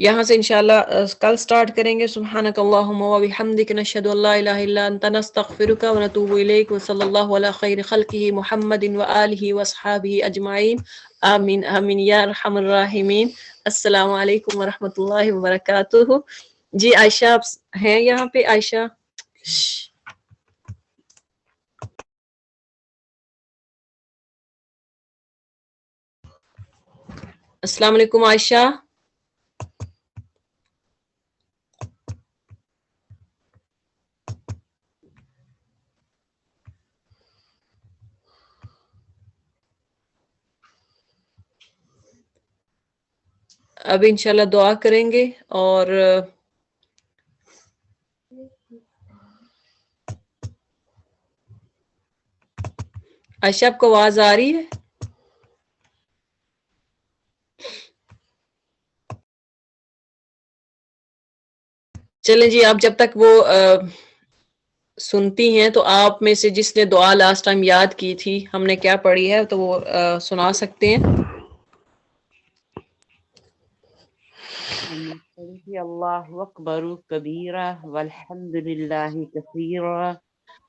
یہاں سے انشاءاللہ کل سٹارٹ کریں گے۔ سبحانک اللہم و بحمدک نشہد ان لا الہ الا انت نستغفرک و نتوب الیک، وصلی اللہ علی خیر خلقہ محمد و آلہ و اصحابہ اجمعین، آمین آمین یا ارحم الراحمین۔ السلام علیکم ورحمۃ اللہ وبرکاتہ۔ جی عائشہ آپ ہیں یہاں پہ؟ عائشہ السلام علیکم عائشہ۔ اب انشاءاللہ دعا کریں گے، اور عائشہ آپ کو آواز آ رہی ہے؟ چلیں جی، آپ جب تک وہ سنتی ہیں تو آپ میں سے جس نے دعا لاسٹ ٹائم یاد کی تھی ہم نے کیا پڑھی ہے تو وہ سنا سکتے ہیں۔ اللہ اکبر کبیرہ والحمد للہ کثیرہ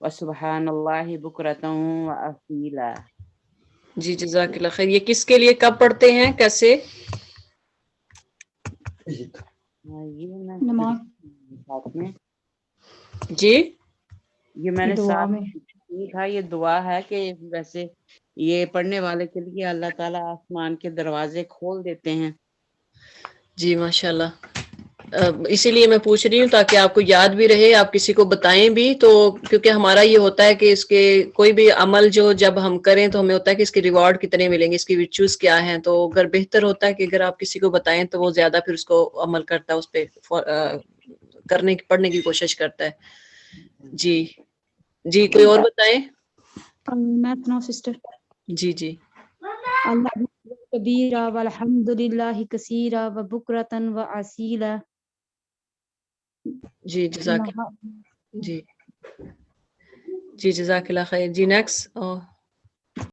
وسبحان اللہ بکرۃ واصیلا۔ جی جزاک اللہ خیر۔ یہ کس کے لیے کب پڑھتے ہیں، کیسے؟ نماز میں جی یہ میں نے دعا میں تھا، یہ دعا ہے کہ ویسے یہ پڑھنے والے کے لیے اللہ تعالیٰ آسمان کے دروازے کھول دیتے ہیں۔ جی ماشاءاللہ، اسی لیے میں پوچھ رہی ہوں تاکہ آپ کو یاد بھی رہے، آپ کسی کو بتائیں بھی، تو کیونکہ ہمارا یہ ہوتا ہے کہ اس کے کوئی بھی عمل جو جب ہم کریں تو ہمیں ہوتا ہے کہ اس کے ریوارڈ کتنے ملیں گے، اس کی ویچوز کیا ہیں، تو اگر بہتر ہوتا ہے کہ اگر آپ کسی کو بتائیں تو وہ زیادہ پھر اس کو عمل کرتا ہے، اس پہ کرنے کی پڑھنے کی کوشش کرتا ہے۔ جی جی کوئی اور بتائیں؟ میں سناؤ سسٹر؟ جی جی اللہ کبیرہ والحمد للہ کثیرہ وبکرۃ واصیلا۔ جی جزاک جی جی جزاک اللہ خیر۔ جی نیکسٹ